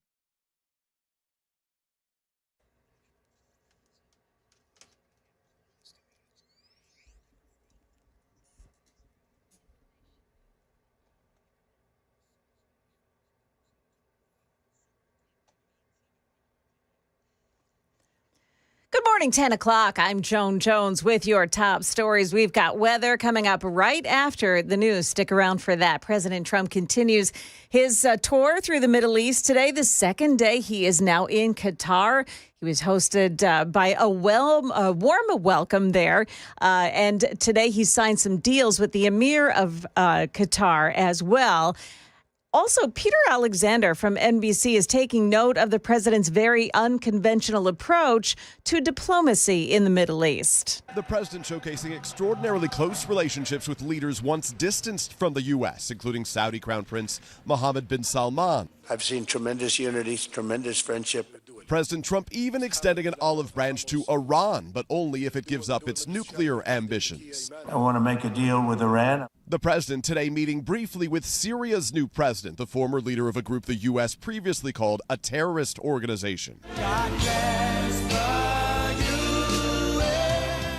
Good morning, 10 o'clock. I'm Joan Jones with your top stories. We've got weather coming up right after the news. Stick around for that. President Trump continues his tour through the Middle East today. The second day he is now in Qatar. He was hosted by a warm welcome there. And today he signed some deals with the Emir of Qatar as well. Also, Peter Alexander from NBC is taking note of the president's very unconventional approach to diplomacy in the Middle East. The president showcasing extraordinarily close relationships with leaders once distanced from the U.S., including Saudi Crown Prince Mohammed bin Salman. I've seen tremendous unity, tremendous friendship. President Trump even extending an olive branch to Iran, but only if it gives up its nuclear ambitions. I want to make a deal with Iran. The president today meeting briefly with Syria's new president, the former leader of a group the U.S. previously called a terrorist organization.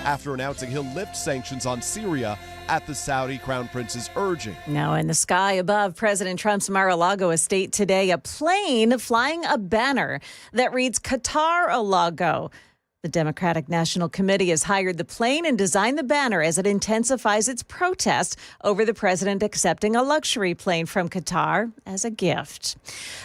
After announcing he'll lift sanctions on Syria at the Saudi Crown Prince's urging. Now in the sky above President Trump's Mar-a-Lago estate today, a plane flying a banner that reads Qatar-a-Lago. The Democratic National Committee has hired the plane and designed the banner as it intensifies its protest over the president accepting a luxury plane from Qatar as a gift.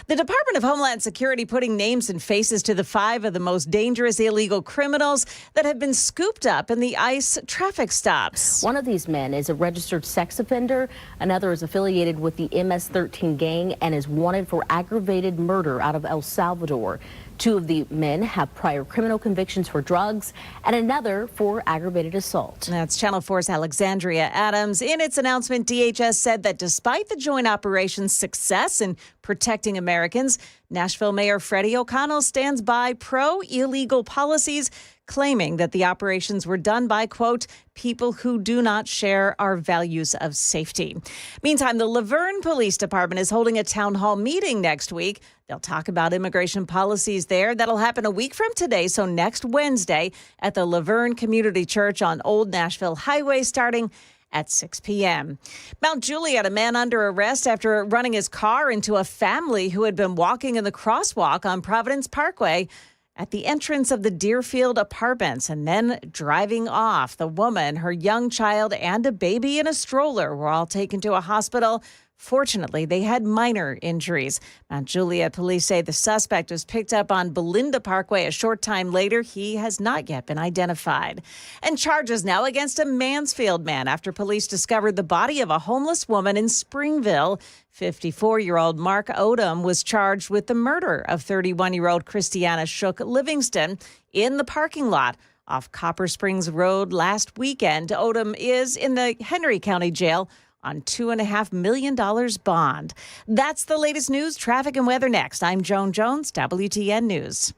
The Department of Homeland Security putting names and faces to the 5 of the most dangerous illegal criminals that have been scooped up in the ICE traffic stops. One of these men is a registered sex offender. Another is affiliated with the MS-13 gang and is wanted for aggravated murder out of El Salvador. 2 of the men have prior criminal convictions for drugs and another for aggravated assault. That's Channel 4's Alexandria Adams. In its announcement, DHS said that despite the joint operation's success in protecting Americans, Nashville Mayor Freddie O'Connell stands by pro-illegal policies, claiming that the operations were done by, quote, people who do not share our values of safety. Meantime, the Laverne Police Department is holding a town hall meeting next week. They'll talk about immigration policies there. That'll happen a week from today, so next Wednesday at the Laverne Community Church on Old Nashville Highway starting at 6 p.m. Mount Juliet, a man under arrest after running his car into a family who had been walking in the crosswalk on Providence Parkway at the entrance of the Deerfield Apartments and then driving off. The woman, her young child, and a baby in a stroller were all taken to a hospital. Fortunately, they had minor injuries. Mount Juliet police say the suspect was picked up on Belinda Parkway a short time later. He has not yet been identified. And charges now against a Mansfield man after police discovered the body of a homeless woman in Springville. 54-year-old Mark Odom was charged with the murder of 31-year-old Christiana Shook Livingston in the parking lot off Copper Springs Road last weekend. Odom is in the Henry County Jail on $2.5 million bond. That's the latest news, traffic, and weather next. I'm Joan Jones, WTN News.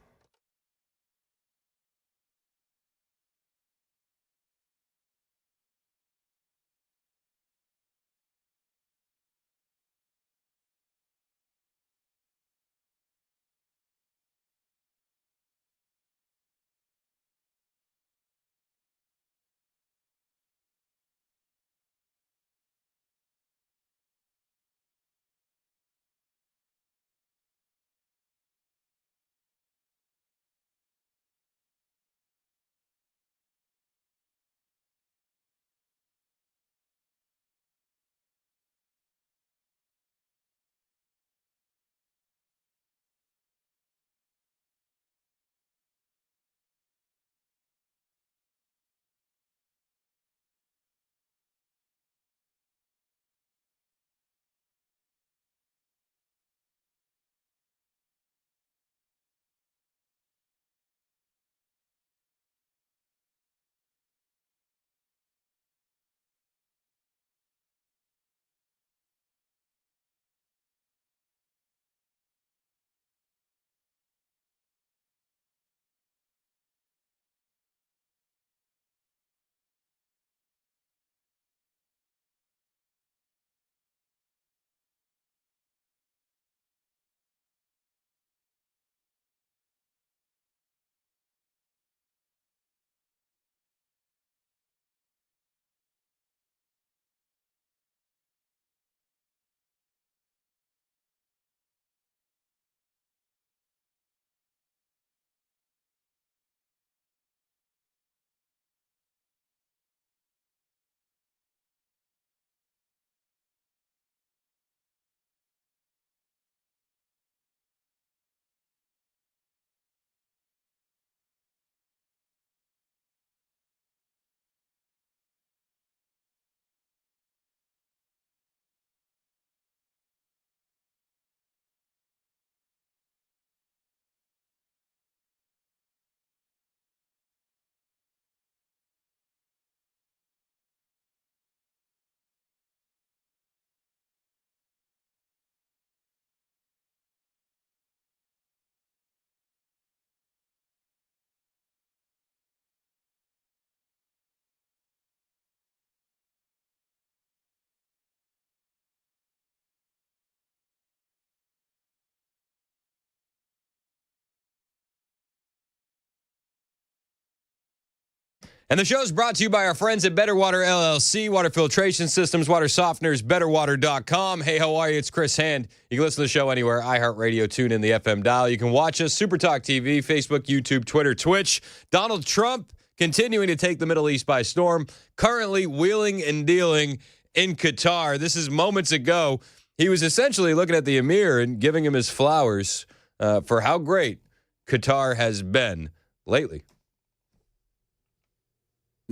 And the show is brought to you by our friends at Better Water LLC, water filtration systems, water softeners, betterwater.com. Hey, how are you? It's Chris Hand. You can listen to the show anywhere, iHeartRadio, tune in the FM dial. You can watch us, Supertalk TV, Facebook, YouTube, Twitter, Twitch. Donald Trump continuing to take the Middle East by storm, currently wheeling and dealing in Qatar. This is moments ago. He was essentially looking at the emir and giving him his flowers for how great Qatar has been lately.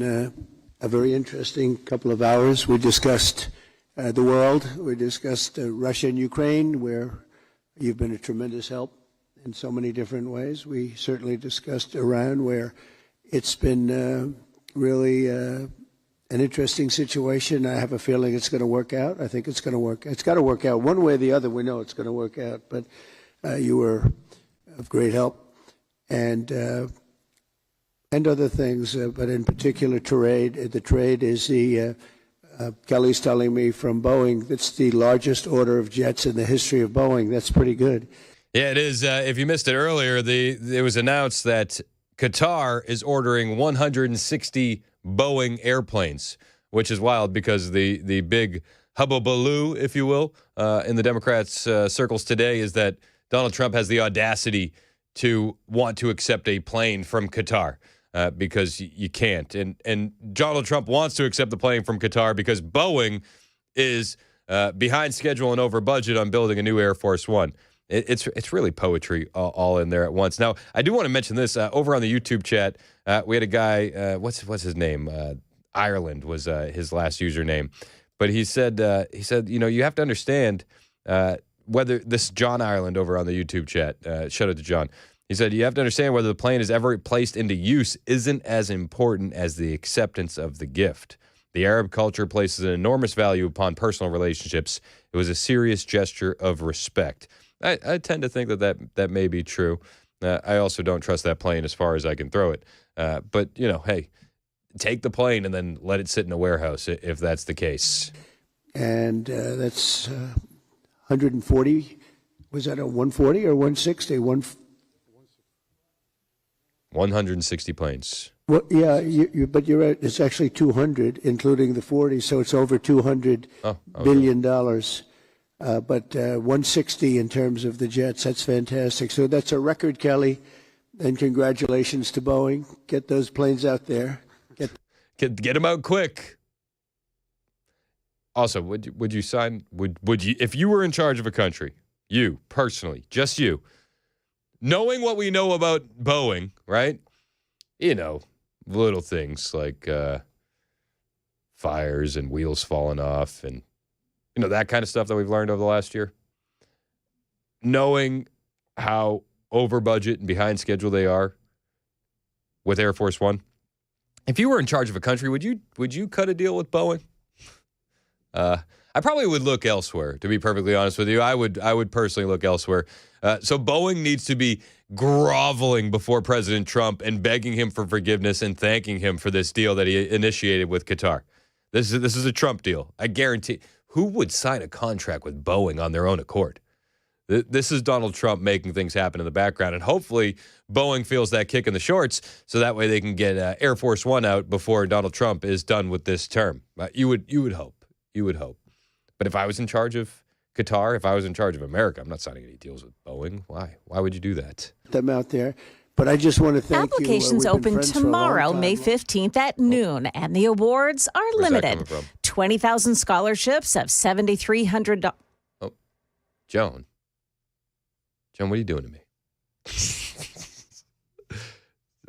A very interesting couple of hours. We discussed the world. We discussed Russia and Ukraine, where you've been a tremendous help in so many different ways. We certainly discussed Iran, where it's been really an interesting situation. I have a feeling it's going to work out. I think it's going to work. It's got to work out one way or the other. We know it's going to work out. But you were of great help. And other things, but in particular trade. The trade is Kelly's telling me from Boeing, that's the largest order of jets in the history of Boeing. That's pretty good. Yeah, it is. If you missed it earlier, it was announced that Qatar is ordering 160 Boeing airplanes, which is wild because the big hubbubaloo, if you will, in the Democrats' circles today is that Donald Trump has the audacity to want to accept a plane from Qatar because you can't. And Donald Trump wants to accept the plane from Qatar because Boeing is behind schedule and over budget on building a new Air Force One. It's really poetry all in there at once. Now, I do want to mention this. Over on the YouTube chat, we had a guy, what's his name? Ireland was his last username. But he said, you have to understand whether this John Ireland over on the YouTube chat, shout out to John. He said, you have to understand whether the plane is ever placed into use isn't as important as the acceptance of the gift. The Arab culture places an enormous value upon personal relationships. It was a serious gesture of respect. I tend to think that may be true. I also don't trust that plane as far as I can throw it. But, hey, take the plane and then let it sit in a warehouse if that's the case. And that's 140. Was that a 140 or 160? 160 planes. Well, yeah, but you're right. It's actually 200, including the 40, so it's over $200 billion. But 160 in terms of the jets. That's fantastic. So that's a record, Kelly. And congratulations to Boeing. Get those planes out there. Get them out quick. Also, would you sign? Would you, if you were in charge of a country, you personally, just you, knowing what we know about Boeing, right? Little things like fires and wheels falling off and that kind of stuff that we've learned over the last year. Knowing how over budget and behind schedule they are with Air Force One. If you were in charge of a country, would you cut a deal with Boeing? I probably would look elsewhere, to be perfectly honest with you. I would personally look elsewhere. So Boeing needs to be groveling before President Trump and begging him for forgiveness and thanking him for this deal that he initiated with Qatar. This is a Trump deal. I guarantee. Who would sign a contract with Boeing on their own accord? This is Donald Trump making things happen in the background, and hopefully Boeing feels that kick in the shorts so that way they can get Air Force One out before Donald Trump is done with this term. You would hope. You would hope. But if I was in charge of Qatar, if I was in charge of America, I'm not signing any deals with Boeing. Why? Why would you do that? Them out there. But I just want to thank Applications you. open tomorrow, May 15th at noon, and the awards are limited. 20,000 scholarships of $7,300. Oh, Joan, what are you doing to me?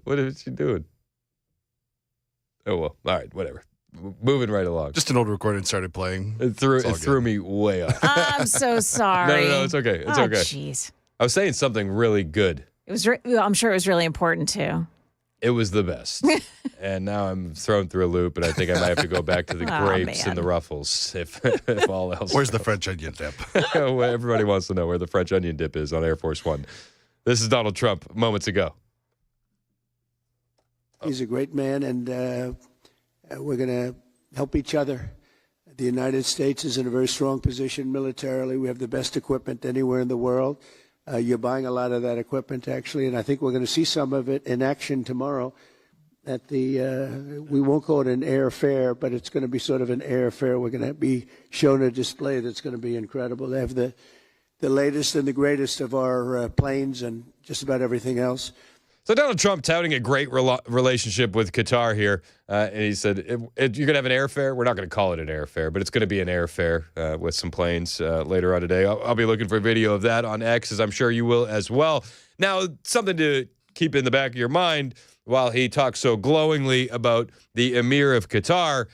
What is she doing? Oh, well, all right, whatever. Moving right along. Just an old recording started playing. It threw me way off. I'm so sorry. No, it's okay. It's okay. Jeez. I was saying something really good. It was. I'm sure it was really important too. It was the best. And now I'm thrown through a loop, and I think I might have to go back to the grapes and the ruffles, if all else. Where's the French onion dip? Well, everybody wants to know where the French onion dip is on Air Force One. This is Donald Trump moments ago. He's a great man, and we're going to help each other. The United States is in a very strong position militarily. We have the best equipment anywhere in the world. You're buying a lot of that equipment, actually, and I think we're going to see some of it in action tomorrow at the, we won't call it an air fair, but it's going to be sort of an air fair. We're going to be shown a display that's going to be incredible. They have the latest and the greatest of our planes and just about everything else. So Donald Trump touting a great relationship with Qatar here, and he said, you're going to have an airfare? We're not going to call it an airfare, but it's going to be an airfare with some planes later on today. I'll be looking for a video of that on X, as I'm sure you will as well. Now, something to keep in the back of your mind, while he talks so glowingly about the Emir of Qatar,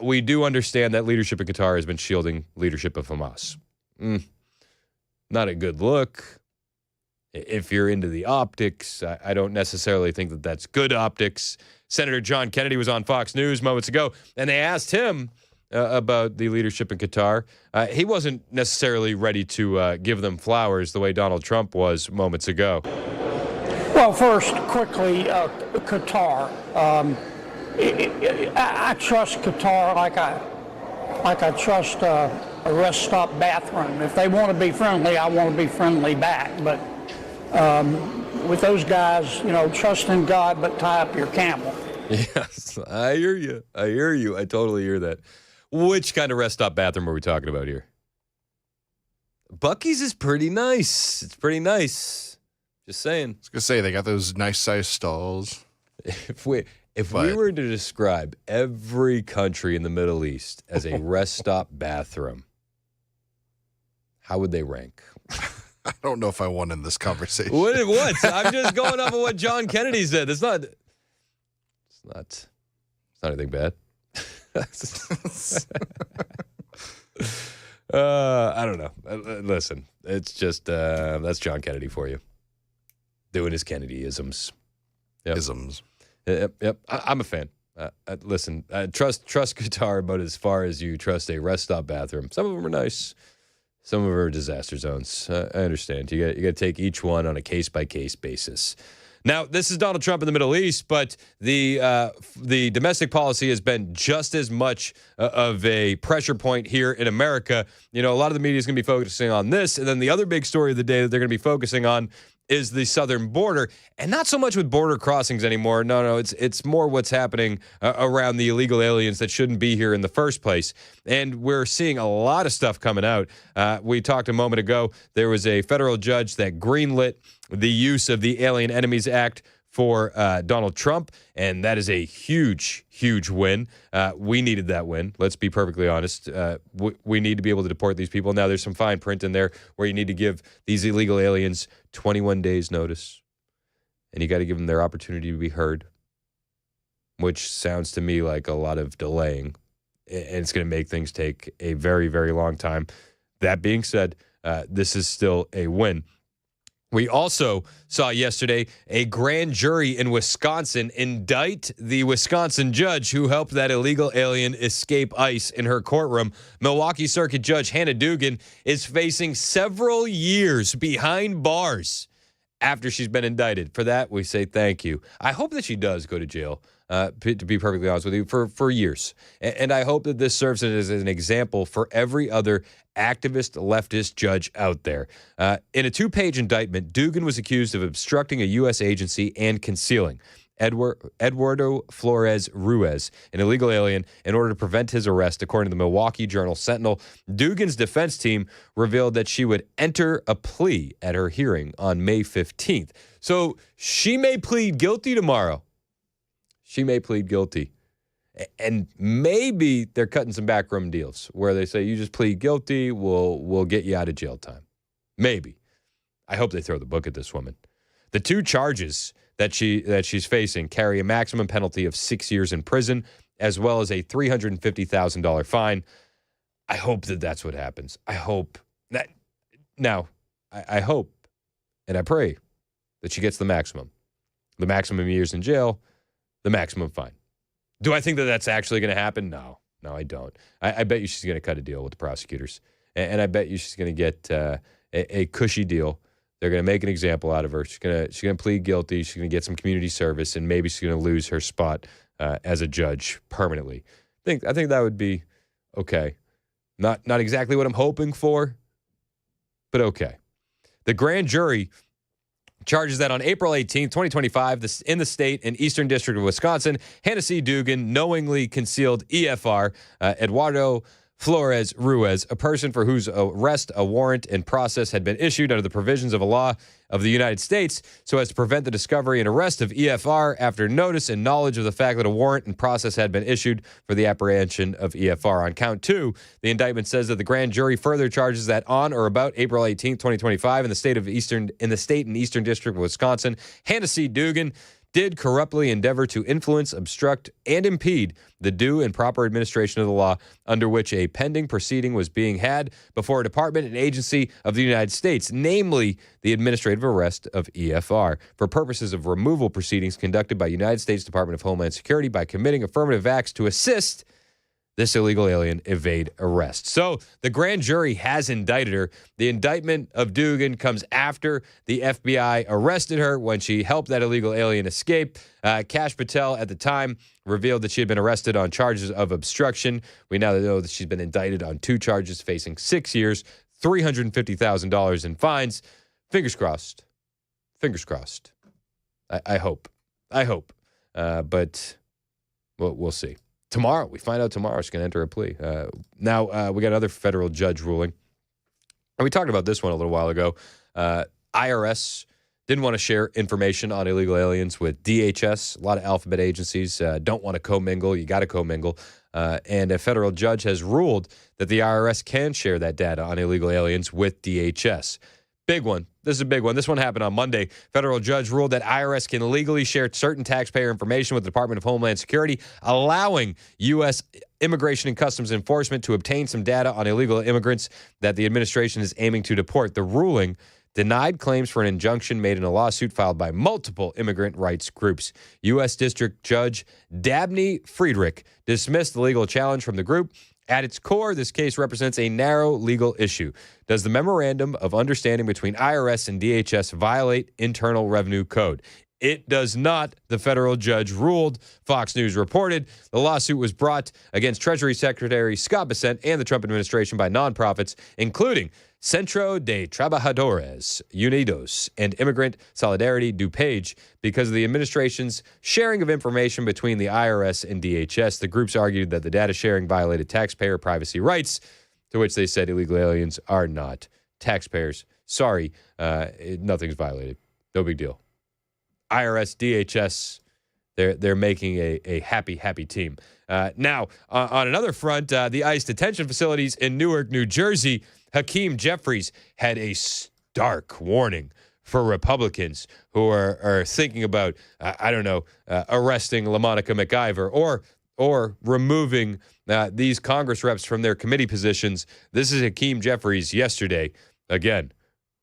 we do understand that leadership in Qatar has been shielding leadership of Hamas. Not a good look. If you're into the optics, I don't necessarily think that that's good optics. Senator John Kennedy was on Fox News moments ago, and they asked him about the leadership in Qatar. He wasn't necessarily ready to give them flowers the way Donald Trump was moments ago. Well, first, quickly, Qatar. I trust Qatar like I trust a rest stop bathroom. If they want to be friendly, I want to be friendly back. But with those guys, trust in God, but tie up your camel. Yes, I hear you. I hear you. I totally hear that. Which kind of rest stop bathroom are we talking about here? Buc-ee's is pretty nice. It's pretty nice. Just saying. I was gonna say they got those nice sized stalls. If we were to describe every country in the Middle East as a rest stop bathroom, how would they rank? I don't know if I won in this conversation. What? I'm just going off of what John Kennedy said. It's not anything bad. I don't know. Listen, it's just that's John Kennedy for you, doing his Kennedy-isms. Yep. Isms. Yep. I'm a fan. Listen, trust Qatar about as far as you trust a rest stop bathroom. Some of them are nice. Some of them are disaster zones. I understand. You got to take each one on a case-by-case basis. Now, this is Donald Trump in the Middle East, but the domestic policy has been just as much of a pressure point here in America. You know, a lot of the media is going to be focusing on this, and then the other big story of the day that they're going to be focusing on is the southern border, and not so much with border crossings anymore. No, it's more what's happening around the illegal aliens that shouldn't be here in the first place. And we're seeing a lot of stuff coming out. We talked a moment ago. There was a federal judge that greenlit the use of the Alien Enemies Act for Donald Trump, and that is a huge, huge win. We needed that win. Let's be perfectly honest. We need to be able to deport these people. Now, there's some fine print in there where you need to give these illegal aliens 21 days notice, and you got to give them their opportunity to be heard, which sounds to me like a lot of delaying, and it's going to make things take a very, very long time. That being said, this is still a win. We also saw yesterday a grand jury in Wisconsin indict the Wisconsin judge who helped that illegal alien escape ICE in her courtroom. Milwaukee Circuit Judge Hannah Dugan is facing several years behind bars after she's been indicted. For that, we say thank you. I hope that she does go to jail, to be perfectly honest with you, for years. And I hope that this serves as an example for every other activist leftist judge out there. In a 2-page indictment, Dugan was accused of obstructing a U.S. agency and concealing Eduardo Flores Ruiz, an illegal alien, in order to prevent his arrest, according to the Milwaukee Journal-Sentinel. Dugan's defense team revealed that she would enter a plea at her hearing on May 15th. So she may plead guilty tomorrow. She may plead guilty. And maybe they're cutting some backroom deals where they say, you just plead guilty, we'll get you out of jail time. Maybe. I hope they throw the book at this woman. The 2 charges that she's facing carry a maximum penalty of 6 years in prison, as well as a $350,000 fine. I hope that that's what happens. I hope that. Now, I hope and I pray that she gets the maximum years in jail, the maximum fine. Do I think that that's actually going to happen? No, I don't. I bet you she's going to cut a deal with the prosecutors, and I bet you she's going to get a cushy deal. They're going to make an example out of her. She's going to plead guilty. She's going to get some community service, and maybe she's going to lose her spot as a judge permanently. I think that would be okay. Not exactly what I'm hoping for, but okay. The grand jury charges that on April 18, 2025, in the state and Eastern District of Wisconsin, Hannah C. Dugan knowingly concealed EFR, Eduardo Flores Ruiz, a person for whose arrest a warrant and process had been issued under the provisions of a law of the United States so as to prevent the discovery and arrest of EFR after notice and knowledge of the fact that a warrant and process had been issued for the apprehension of EFR. On count 2, the indictment says that the grand jury further charges that on or about April 18, 2025, in the state and Eastern District of Wisconsin, Hannah C. Dugan did corruptly endeavor to influence, obstruct, and impede the due and proper administration of the law under which a pending proceeding was being had before a department and agency of the United States, namely the administrative arrest of EFR, for purposes of removal proceedings conducted by United States Department of Homeland Security by committing affirmative acts to assist this illegal alien evade arrest. So the grand jury has indicted her. The indictment of Dugan comes after the FBI arrested her when she helped that illegal alien escape. Kash Patel at the time revealed that she had been arrested on charges of obstruction. We now know that she's been indicted on 2 charges, facing 6 years, $350,000 in fines. Fingers crossed. Fingers crossed. I hope. But we'll see. Tomorrow, we find out tomorrow she's going to enter a plea. Now, we got another federal judge ruling. And we talked about this one a little while ago. IRS didn't want to share information on illegal aliens with DHS. A lot of alphabet agencies don't want to commingle. You got to commingle. And a federal judge has ruled that the IRS can share that data on illegal aliens with DHS. Big one. This is a big one. This one happened on Monday. Federal judge ruled that IRS can legally share certain taxpayer information with the Department of Homeland Security, allowing U.S. Immigration and Customs Enforcement to obtain some data on illegal immigrants that the administration is aiming to deport. The ruling denied claims for an injunction made in a lawsuit filed by multiple immigrant rights groups. U.S. District Judge Dabney Friedrich dismissed the legal challenge from the group. At its core, this case represents a narrow legal issue. Does the Memorandum of Understanding between IRS and DHS violate Internal Revenue Code? It does not, the federal judge ruled. Fox News reported the lawsuit was brought against Treasury Secretary Scott Bessent and the Trump administration by nonprofits, including Centro de Trabajadores Unidos and Immigrant Solidarity DuPage, because of the administration's sharing of information between the IRS and DHS. The groups argued that the data sharing violated taxpayer privacy rights, to which they said illegal aliens are not taxpayers. Sorry, nothing's violated. No big deal. IRS, DHS, they're making a happy team. Now, on another front, the ICE detention facilities in Newark, New Jersey, Hakeem Jeffries had a stark warning for Republicans who are thinking about, arresting LaMonica McIver or removing these Congress reps from their committee positions. This is Hakeem Jeffries yesterday, again,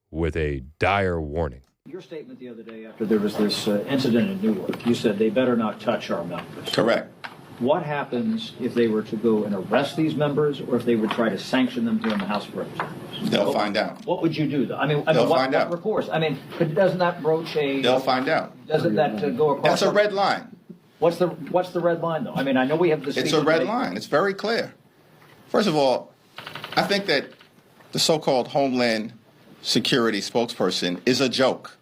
with a dire warning. Your statement the other day after there was this incident in Newark, you said they better not touch our members. Correct. What happens if they were to go and arrest these members, or if they would try to sanction them here in the House of Representatives? They'll find out. What would you do, though? They'll what find out. recourse? But doesn't that broach a... They'll find out. Doesn't that go across... That's a red line. What's the red line, though? I know we have this... It's a red line. It's very clear. First of all, I think that the so-called Homeland Security spokesperson is a joke.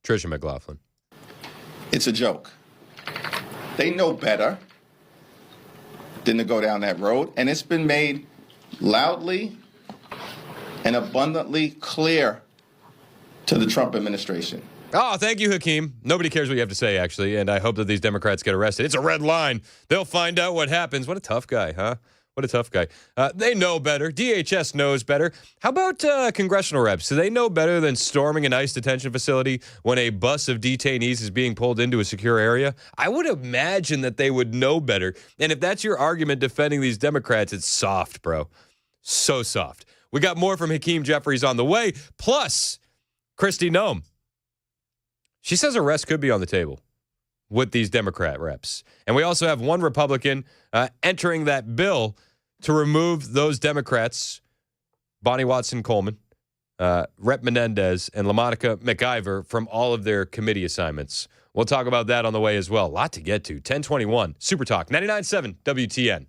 Tricia McLaughlin. It's a joke. They know better than to go down that road, and it's been made loudly and abundantly clear to the Trump administration. Oh, thank you, Hakeem. Nobody cares what you have to say, actually, and I hope that these Democrats get arrested. It's a red line. They'll find out what happens. What a tough guy, huh? What a tough guy. They know better. DHS knows better. How about congressional reps? Do they know better than storming an ICE detention facility when a bus of detainees is being pulled into a secure area? I would imagine that they would know better. And if that's your argument defending these Democrats, it's soft, bro. So soft. We got more from Hakeem Jeffries on the way. Plus, Kristi Noem. She says arrest could be on the table with these Democrat reps. And we also have one Republican entering that bill to remove those Democrats, Bonnie Watson-Coleman, Rep Menendez, and LaMonica McIver from all of their committee assignments. We'll talk about that on the way as well. A lot to get to. 1021, Super Talk, 99.7 WTN.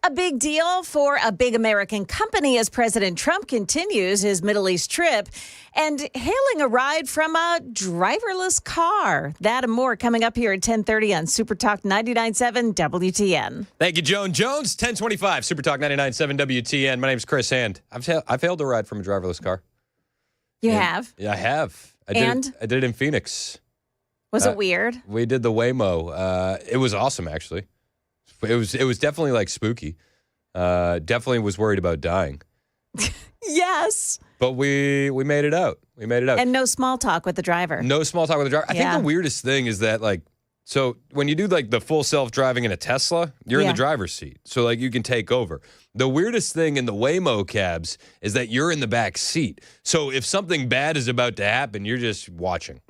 A big deal for a big American company as President Trump continues his Middle East trip and hailing a ride from a driverless car. That and more coming up here at 10:30 on Super Talk 99.7 WTN. Thank you, Joan Jones. 1025 Super Talk 99.7 WTN. My name's Chris Hand. I've hailed a ride from a driverless car. You have? Yeah, I have. I And? did it in Phoenix. Was it weird? We did the Waymo. It was awesome, actually. It was definitely like spooky. Definitely was worried about dying. Yes. But we made it out. We made it out. And no small talk with the driver. No small talk with the driver. I think the weirdest thing is that, like, so when you do like the full self-driving in a Tesla, you're in the driver's seat. So like you can take over. The weirdest thing in the Waymo cabs is that you're in the back seat. So if something bad is about to happen, you're just watching.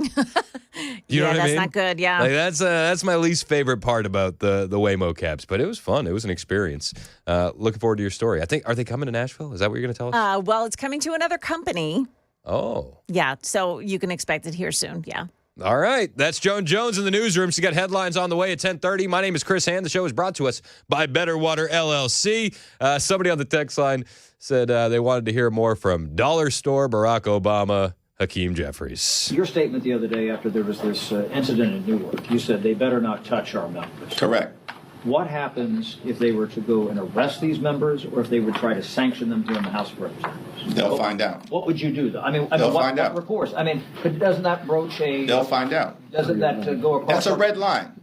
You know what I mean? That's not good. Yeah. Like that's my least favorite part about the Waymo cabs, but it was fun. It was an experience. Looking forward to your story. Are they coming to Nashville? Is that what you're going to tell us? Well, it's coming to another company. Oh. Yeah. So you can expect it here soon. Yeah. All right. That's Joan Jones in the newsroom. She got headlines on the way at 10:30. My name is Chris Hand. The show is brought to us by Better Water LLC. Somebody on the text line said they wanted to hear more from Dollar Store Barack Obama, Hakeem Jeffries. Your statement the other day after there was this incident in Newark, you said they better not touch our members. Correct. What happens if they were to go and arrest these members, or if they would try to sanction them here in the House of Representatives? They'll find out. What would you do? I mean, They'll what, find out. What recourse? I mean, but doesn't that broach a... They'll find out. Doesn't that go across... That's a red line.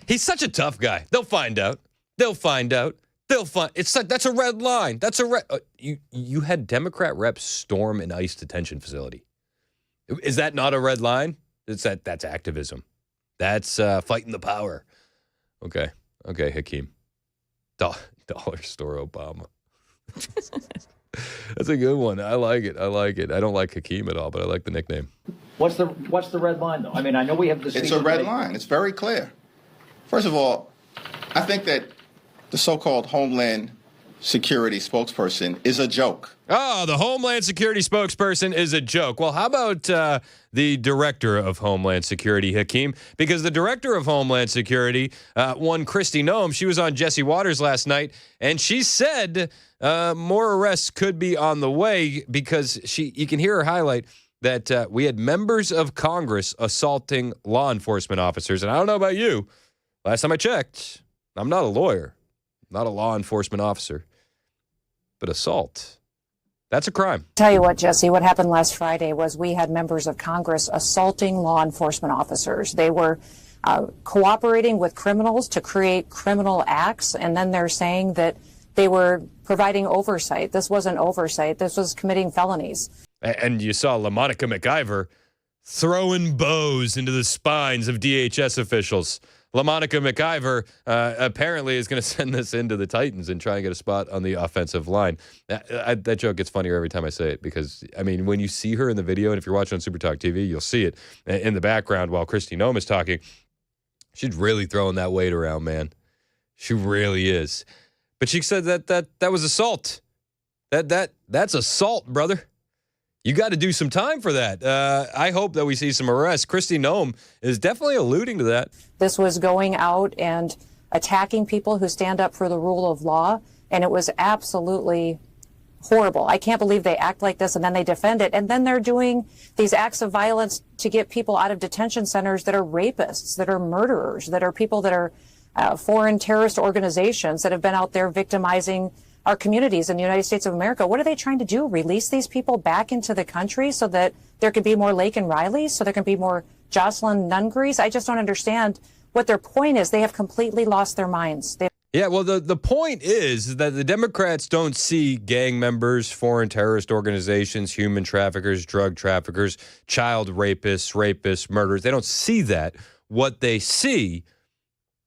He's such a tough guy. They'll find out. They'll find out. That's a red line. That's a red... you had Democrat reps storm an ICE detention facility. Is that not a red line? That's activism. That's fighting the power. Okay, Hakeem. Dollar Store Obama. That's a good one. I like it. I don't like Hakeem at all, but I like the nickname. What's the red line, though? I mean, I know we have this... It's a red line. It's very clear. First of all, I think that the so-called Homeland Security spokesperson is a joke. Oh, the Homeland Security spokesperson is a joke. Well, how about the director of Homeland Security, Hakeem? Because the director of Homeland Security, one Kristi Noem, she was on Jesse Waters last night, and she said more arrests could be on the way because you can hear her highlight that we had members of Congress assaulting law enforcement officers. And I don't know about you. Last time I checked, I'm not a lawyer, not a law enforcement officer. But assault, that's a crime. Tell you what, Jesse, what happened last Friday was we had members of Congress assaulting law enforcement officers. They were cooperating with criminals to create criminal acts, and then they're saying that they were providing oversight. This wasn't oversight. This was committing felonies. And you saw LaMonica McIver throwing bows into the spines of DHS officials. LaMonica McIver apparently is going to send this into the Titans and try and get a spot on the offensive line. That joke gets funnier every time I say it because, I mean, when you see her in the video, and if you're watching on Super Talk TV, you'll see it in the background while Kristi Noem is talking. She's really throwing that weight around, man. She really is. But she said that was assault. That's assault, brother. You got to do some time for that. I hope that we see some arrests. Kristi Noem is definitely alluding to that. This was going out and attacking people who stand up for the rule of law, and it was absolutely horrible. I can't believe they act like this and then they defend it. And then they're doing these acts of violence to get people out of detention centers that are rapists, that are murderers, that are people that are foreign terrorist organizations that have been out there victimizing our communities in the United States of America. What are they trying to do? Release these people back into the country so that there could be more Laken Rileys, so there can be more Jocelyn Nungries? I just don't understand what their point is. They have completely lost their minds. Yeah, well, the point is that the Democrats don't see gang members, foreign terrorist organizations, human traffickers, drug traffickers, child rapists, murderers. They don't see that. What they see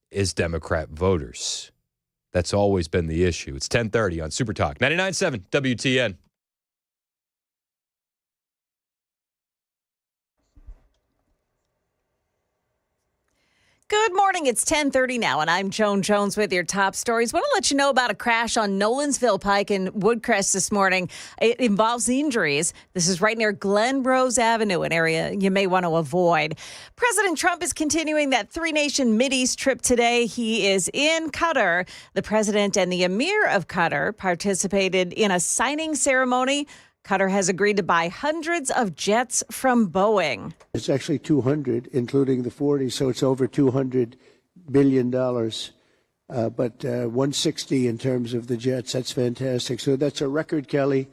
is Democrat voters. That's always been the issue. It's 10:30 on Super Talk 99.7 WTN. Good morning. It's 10:30 now, and I'm Joan Jones with your top stories. Want to let you know about a crash on Nolansville Pike in Woodcrest this morning. It involves injuries. This is right near Glen Rose Avenue, an area you may want to avoid. President Trump is continuing that three-nation Mideast trip today. He is in Qatar. The president and the emir of Qatar participated in a signing ceremony. Qatar has agreed to buy hundreds of jets from Boeing. It's actually 200, including the 40, so it's over $200 billion. But 160 in terms of the jets. That's fantastic. So that's a record, Kelly.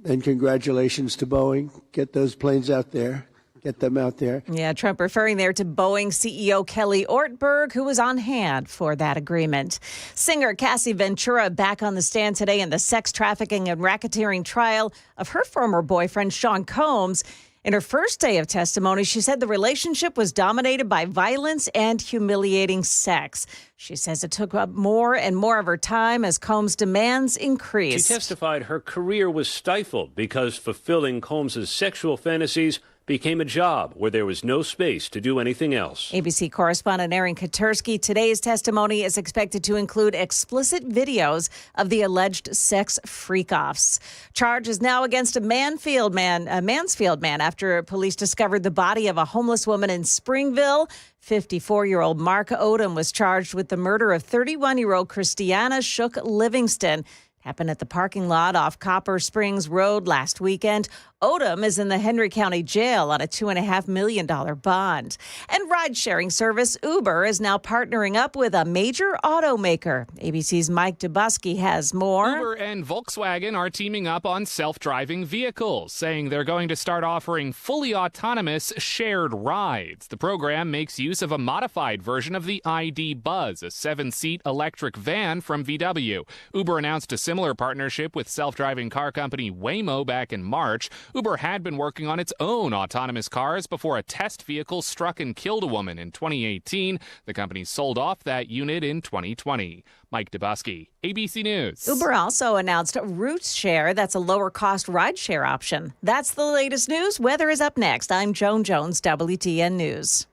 And congratulations to Boeing. Get those planes out there. Get them out there. Yeah, Trump referring there to Boeing CEO Kelly Ortberg, who was on hand for that agreement. Singer Cassie Ventura back on the stand today in the sex trafficking and racketeering trial of her former boyfriend, Sean Combs. In her first day of testimony, she said the relationship was dominated by violence and humiliating sex. She says it took up more and more of her time as Combs' demands increased. She testified her career was stifled because fulfilling Combs' sexual fantasies became a job where there was no space to do anything else. ABC correspondent Aaron Katursky, today's testimony is expected to include explicit videos of the alleged sex freak-offs. Charge is now against a Mansfield man after police discovered the body of a homeless woman in Springville. 54-year-old Mark Odom was charged with the murder of 31-year-old Christiana Shook Livingston. Happened at the parking lot off Copper Springs Road last weekend. Odom is in the Henry County Jail on a $2.5 million bond. And ride-sharing service Uber is now partnering up with a major automaker. ABC's Mike Dubusky has more. Uber and Volkswagen are teaming up on self-driving vehicles, saying they're going to start offering fully autonomous shared rides. The program makes use of a modified version of the ID Buzz, a 7-seat electric van from VW. Uber announced a similar partnership with self-driving car company Waymo back in March. Uber had been working on its own autonomous cars before a test vehicle struck and killed a woman in 2018. The company sold off that unit in 2020. Mike Dubusky, ABC News. Uber also announced Roots Share. That's a lower-cost ride-share option. That's the latest news. Weather is up next. I'm Joan Jones, WTN News.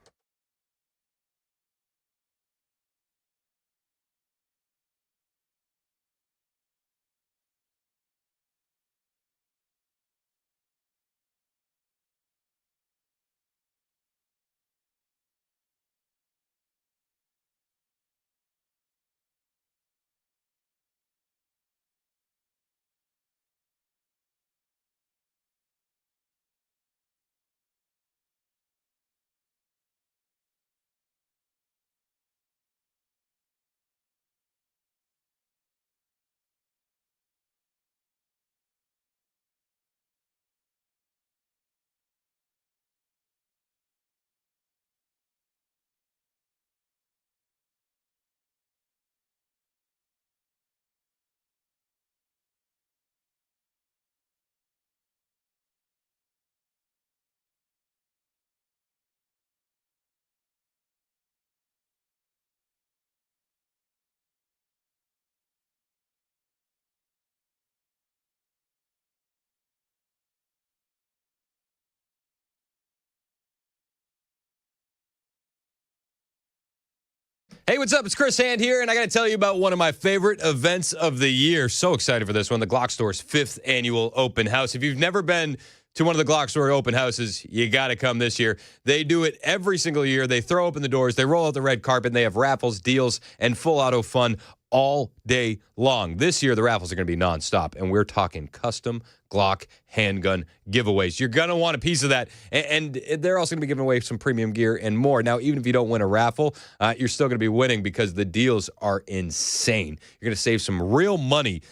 Hey, what's up? It's Chris Hand here, and I got to tell you about one of my favorite events of the year. So excited for this one, the Glock Store's 5th annual open house. If you've never been to one of the Glock Store open houses, you got to come this year. They do it every single year. They throw open the doors, they roll out the red carpet, and they have raffles, deals, and full auto fun all day long. This year, the raffles are going to be nonstop, and we're talking custom Glock handgun giveaways. You're going to want a piece of that, and they're also going to be giving away some premium gear and more. Now, even if you don't win a raffle, you're still going to be winning because the deals are insane. You're going to save some real money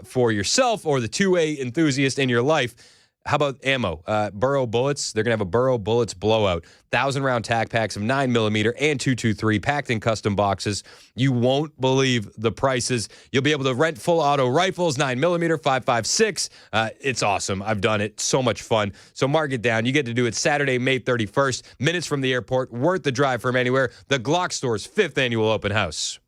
for yourself or the 2A enthusiast in your life. How about ammo? Burrow bullets. They're going to have a Burrow bullets blowout. 1,000-round tac packs of 9mm and 223 packed in custom boxes. You won't believe the prices. You'll be able to rent full auto rifles, 9mm, 5.56. It's awesome. I've done it. So much fun. So mark it down. You get to do it Saturday, May 31st. Minutes from the airport. Worth the drive from anywhere. The Glock Store's 5th annual open house.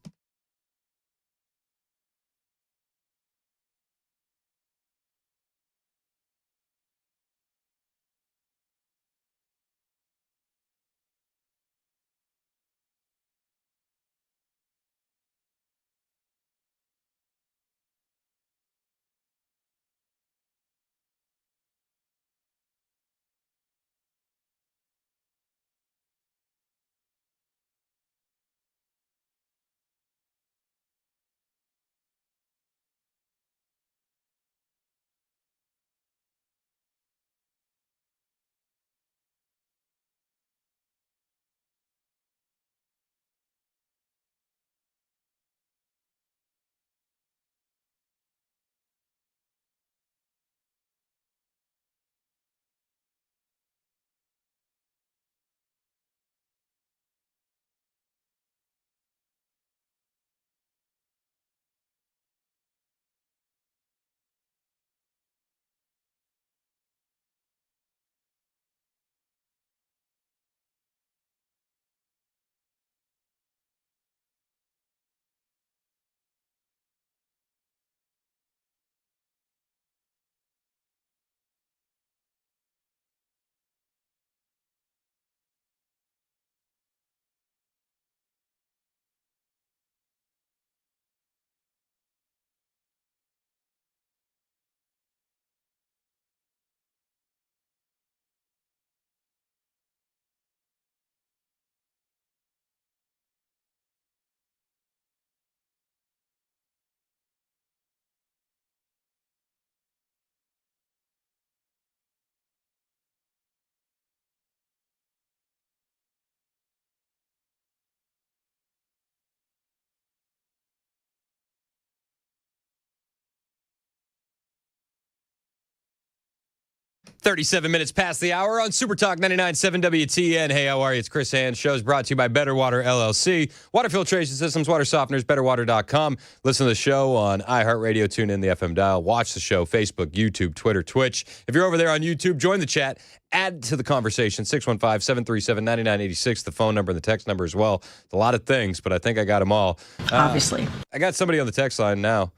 37 minutes past the hour on Super Talk 99.7 WTN. Hey, how are you? It's Chris Hand. Show's brought to you by Better Water LLC. Water filtration systems, water softeners, betterwater.com. Listen to the show on iHeartRadio, tune in the FM dial. Watch the show, Facebook, YouTube, Twitter, Twitch. If you're over there on YouTube, join the chat. Add to the conversation, 615-737-9986, the phone number and the text number as well. It's a lot of things, but I think I got them all. Obviously. I got somebody on the text line now.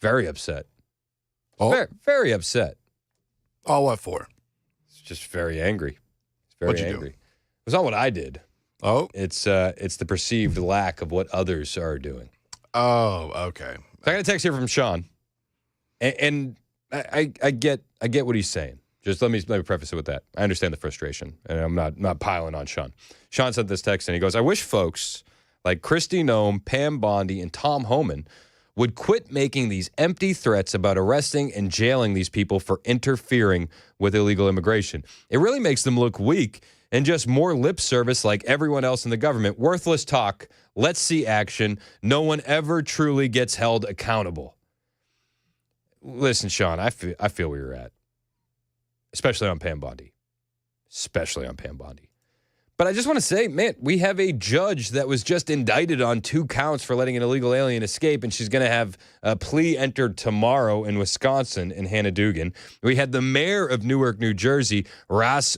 Very upset. Oh. Very, very upset. Oh, what for? It's just very angry. It's very What'd you angry. do? It's not what I did. Oh. It's the perceived lack of what others are doing. Oh, okay. So I got a text here from Sean, and I get what he's saying. Just let me preface it with that. I understand the frustration, and I'm not piling on Sean. Sean sent this text, and he goes, "I wish folks like Kristi Noem, Pam Bondi, and Tom Homan would quit making these empty threats about arresting and jailing these people for interfering with illegal immigration. It really makes them look weak and just more lip service like everyone else in the government. Worthless talk. Let's see action. No one ever truly gets held accountable." Listen, Sean, I feel where you're at, especially on Pam Bondi. But I just want to say, man, we have a judge that was just indicted on 2 counts for letting an illegal alien escape, and she's going to have a plea entered tomorrow in Wisconsin in Hannah Dugan. We had the mayor of Newark, New Jersey, Ras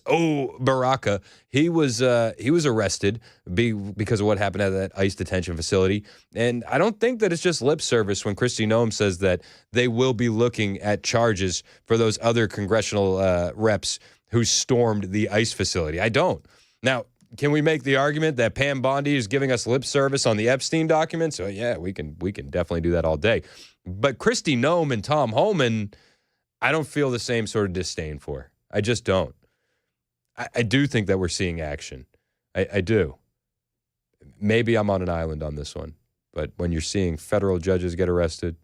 Baraka. He was arrested because of what happened at that ICE detention facility. And I don't think that it's just lip service when Kristi Noem says that they will be looking at charges for those other congressional reps who stormed the ICE facility. I don't. Now, can we make the argument that Pam Bondi is giving us lip service on the Epstein documents? Oh, yeah, we can definitely do that all day. But Kristi Noem and Tom Homan, I don't feel the same sort of disdain for. I just don't. I do think that we're seeing action. I do. Maybe I'm on an island on this one. But when you're seeing federal judges get arrested,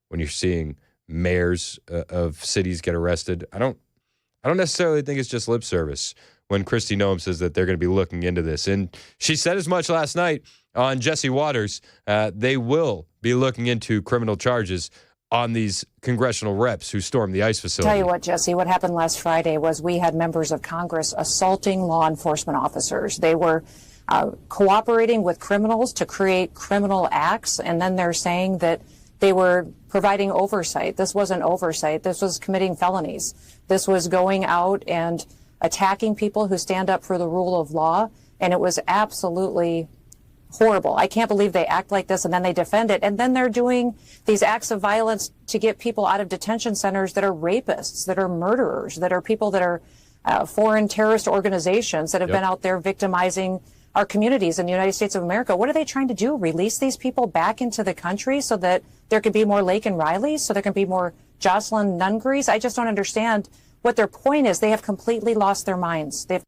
when you're seeing mayors of cities get arrested, I don't necessarily think it's just lip service when Kristi Noem says that they're going to be looking into this. And she said as much last night on Jesse Waters. They will be looking into criminal charges on these congressional reps who stormed the ICE facility. Tell you what, Jesse, what happened last Friday was we had members of Congress assaulting law enforcement officers. They were cooperating with criminals to create criminal acts, and then they're saying that they were providing oversight. This wasn't oversight. This was committing felonies. This was going out and attacking people who stand up for the rule of law, and it was absolutely horrible. I can't believe they act like this and then they defend it, and then they're doing these acts of violence to get people out of detention centers that are rapists, that are murderers, that are people that are foreign terrorist organizations that have been out there victimizing our communities in the United States of America. What are they trying to do? Release these people back into the country so that there could be more Laken Rileys, so there can be more Jocelyn Nungries? I just don't understand what their point is. They have completely lost their minds. They've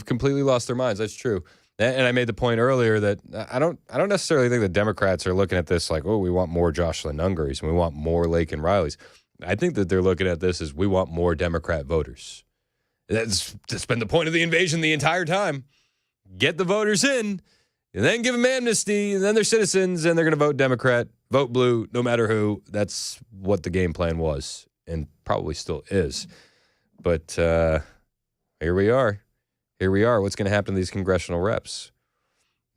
completely lost their minds. That's true. And I made the point earlier that I don't necessarily think the Democrats are looking at this like, oh, we want more Jocelyn Nungries and we want more Laken Rileys. I think that they're looking at this as we want more Democrat voters. That's been the point of the invasion the entire time. Get the voters in, and then give them amnesty, and then they're citizens, and they're going to vote Democrat, vote blue, no matter who. That's what the game plan was, and probably still is. But here we are. What's going to happen to these congressional reps?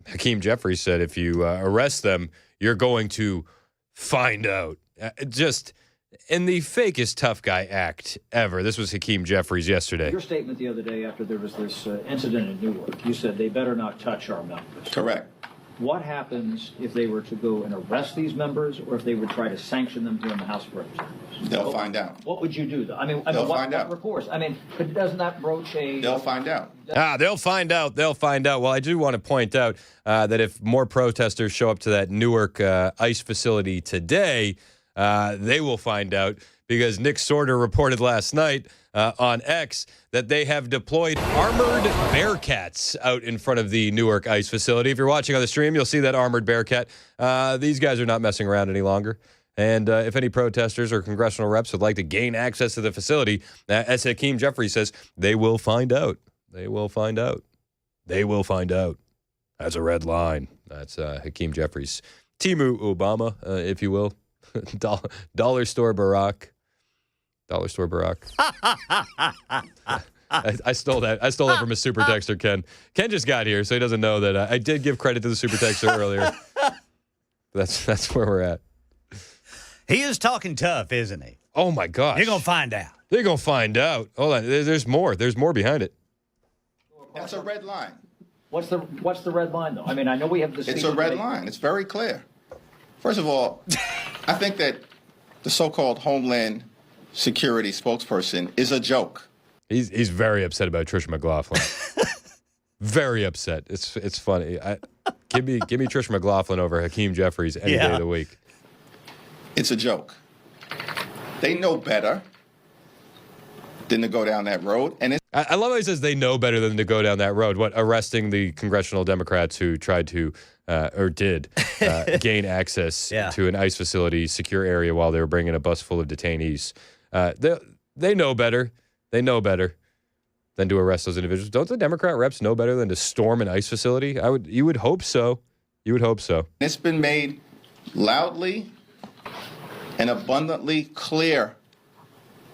Hakeem Jeffries said if you arrest them, you're going to find out. Just in the fakest tough guy act ever. This was Hakeem Jeffries yesterday. Your statement the other day after there was this incident in Newark, you said they better not touch our members. Correct. What happens if they were to go and arrest these members, or if they would try to sanction them here in the House of Representatives? They'll find out. What would you do, though? They'll what find out. recourse? But doesn't that broach a... They'll find out. They'll find out. They'll find out. Well, I do want to point out that if more protesters show up to that Newark ICE facility today, they will find out, because Nick Sorter reported last night on X that they have deployed armored Bearcats out in front of the Newark ICE facility. If you're watching on the stream, you'll see that armored Bearcat. These guys are not messing around any longer. And if any protesters or congressional reps would like to gain access to the facility, as Hakeem Jeffries says, they will find out. They will find out. They will find out. That's a red line. That's Hakeem Jeffries. Timu Obama, if you will. Dollar store Barack. Dollar Store Barack. I stole that. I stole that from a super texter, Ken. Ken just got here, so he doesn't know that I did give credit to the super texter earlier. That's where we're at. He is talking tough, isn't he? Oh, my gosh. You're going to find out. They're going to find out. Hold on. There's more. There's more behind it. That's a red line. What's the red line, though? I mean, I know we have the. It's a red line. It's very clear. First of all, I think that the so-called Homeland Security spokesperson is a joke. He's very upset about Tricia McLaughlin. Very upset. It's funny. Give me Tricia McLaughlin over Hakeem Jeffries any day of the week. It's a joke. They know better than to go down that road. And I love how he says they know better than to go down that road. What, arresting the congressional Democrats who tried to or did gain access to an ICE facility, secure area, while they were bringing a bus full of detainees. They know better. They know better than to arrest those individuals. Don't the Democrat reps know better than to storm an ICE facility? You would hope so. You would hope so. It's been made loudly and abundantly clear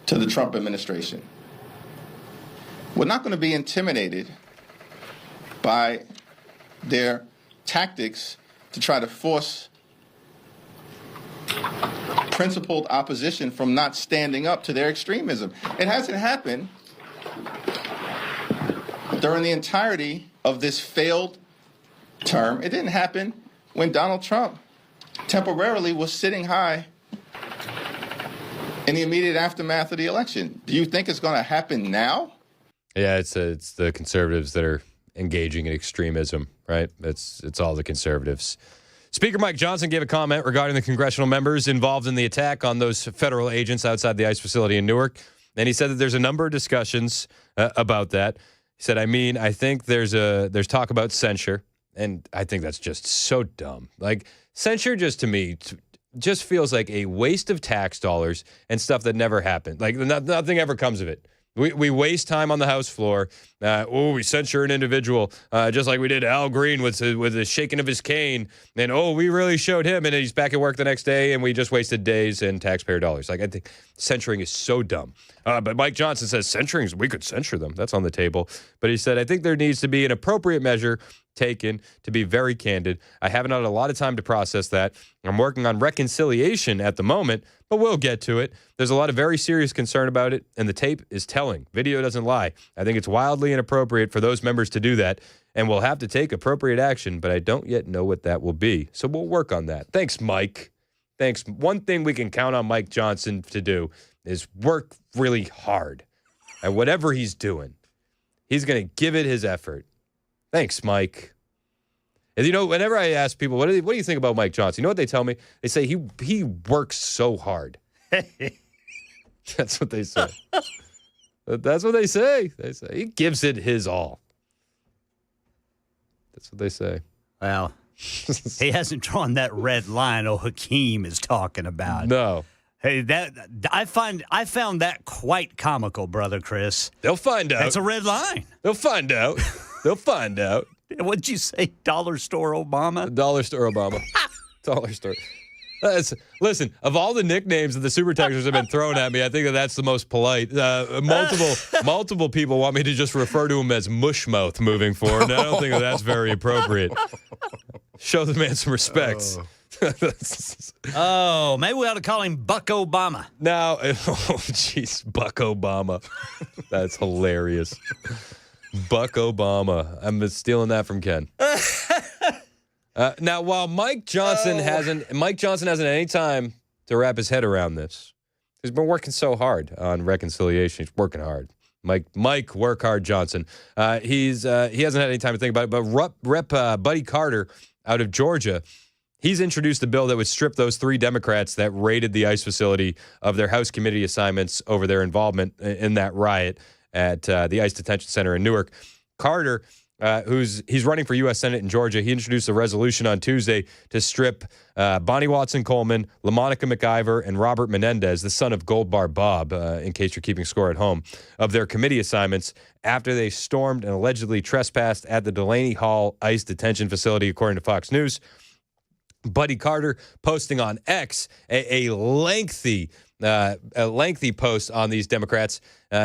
to the Trump administration. We're not going to be intimidated by their tactics to try to force principled opposition from not standing up to their extremism. It hasn't happened during the entirety of this failed term. It didn't happen when Donald Trump temporarily was sitting high in the immediate aftermath of the election. Do you think it's going to happen now? Yeah, it's the conservatives that are engaging in extremism, right? It's all the conservatives. Speaker Mike Johnson gave a comment regarding the congressional members involved in the attack on those federal agents outside the ICE facility in Newark. And he said that there's a number of discussions about that. He said, I think there's talk about censure, and I think that's just so dumb. Like, censure just to me just feels like a waste of tax dollars and stuff that never happened. Like, nothing ever comes of it. We waste time on the House floor. We censure an individual, just like we did Al Green with the shaking of his cane. And, we really showed him, and he's back at work the next day, and we just wasted days and taxpayer dollars. Like, I think censoring is so dumb. But Mike Johnson says we could censure them. That's on the table. But he said, I think there needs to be an appropriate measure taken. To be very candid, I haven't had a lot of time to process that. I'm working on reconciliation at the moment, but we'll get to it. There's a lot of very serious concern about it, and the tape is telling. Video doesn't lie. I think it's wildly inappropriate for those members to do that, and we'll have to take appropriate action, but I don't yet know what that will be. So we'll work on that. Thanks, Mike. Thanks. One thing we can count on Mike Johnson to do is work really hard at whatever he's doing. He's going to give it his effort. Thanks, Mike. And whenever I ask people, what do you think about Mike Johnson? You know what they tell me? They say he works so hard. That's what they say. That's what they say. They say he gives it his all. That's what they say. Well, he hasn't drawn that red line Hakeem is talking about. No. Hey, I found that quite comical, brother Chris. They'll find out. That's a red line. They'll find out. They'll find out. What'd you say? Dollar Store Obama? Dollar Store Obama. Dollar Store. Listen, of all the nicknames that the super texters have been throwing at me, I think that's the most polite. Multiple people want me to just refer to him as Mushmouth moving forward, and I don't think that's very appropriate. Show the man some respect. Maybe we ought to call him Buck Obama. Now, jeez, Buck Obama. That's hilarious. Buck Obama. I'm stealing that from Ken. Now, while Mike Johnson hasn't any time to wrap his head around this. He's been working so hard on reconciliation. He's working hard. Mike, work hard, Johnson. He hasn't had any time to think about it. But Rep Buddy Carter out of Georgia, he's introduced a bill that would strip those 3 Democrats that raided the ICE facility of their House committee assignments over their involvement in that riot at the ICE detention center in Newark. Carter, he's running for U.S. Senate in Georgia. He introduced a resolution on Tuesday to strip Bonnie Watson-Coleman, LaMonica McIver, and Robert Menendez, the son of Gold Bar Bob, in case you're keeping score at home, of their committee assignments after they stormed and allegedly trespassed at the Delaney Hall ICE detention facility, according to Fox News. Buddy Carter posting on X a lengthy a lengthy post on these Democrats,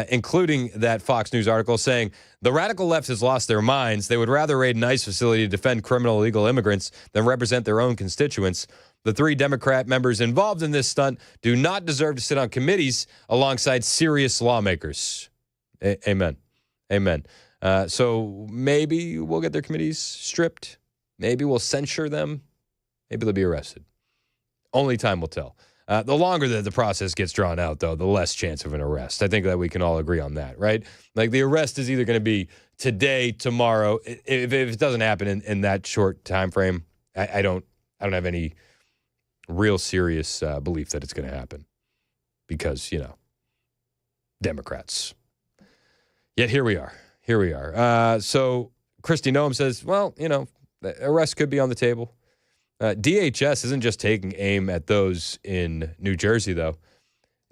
including that Fox News article saying the radical left has lost their minds. They would rather raid an ICE facility to defend criminal illegal immigrants than represent their own constituents. The 3 Democrat members involved in this stunt do not deserve to sit on committees alongside serious lawmakers. Amen. Amen. So maybe we'll get their committees stripped. Maybe we'll censure them. Maybe they'll be arrested. Only time will tell. The longer that the process gets drawn out, though, the less chance of an arrest. I think that we can all agree on that, right? Like the arrest is either going to be today, tomorrow. If it doesn't happen in that short time frame, I don't have any real serious belief that it's going to happen because, Democrats. Yet here we are. So Kristi Noem says, well, the arrest could be on the table. DHS isn't just taking aim at those in New Jersey, though.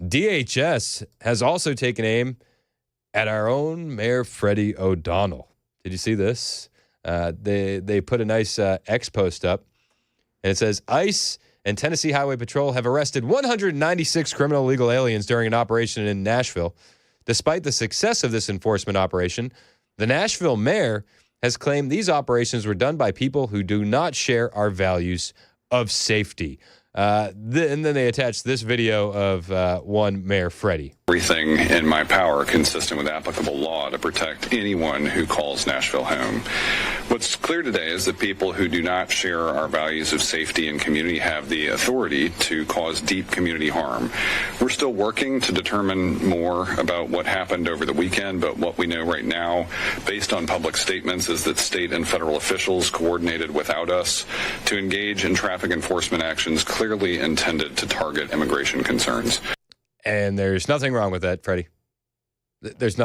DHS has also taken aim at our own Mayor Freddie O'Donnell. Did you see this? They put a nice X post up, and it says, ICE and Tennessee Highway Patrol have arrested 196 criminal illegal aliens during an operation in Nashville. Despite the success of this enforcement operation, the Nashville mayor has claimed these operations were done by people who do not share our values of safety. And then they attached this video of one Mayor Freddie. Everything in my power consistent with applicable law to protect anyone who calls Nashville home. What's clear today is that people who do not share our values of safety and community have the authority to cause deep community harm. We're still working to determine more about what happened over the weekend, but what we know right now, based on public statements, is that state and federal officials coordinated without us to engage in traffic enforcement actions clearly intended to target immigration concerns. And there's nothing wrong with that, Freddie. There's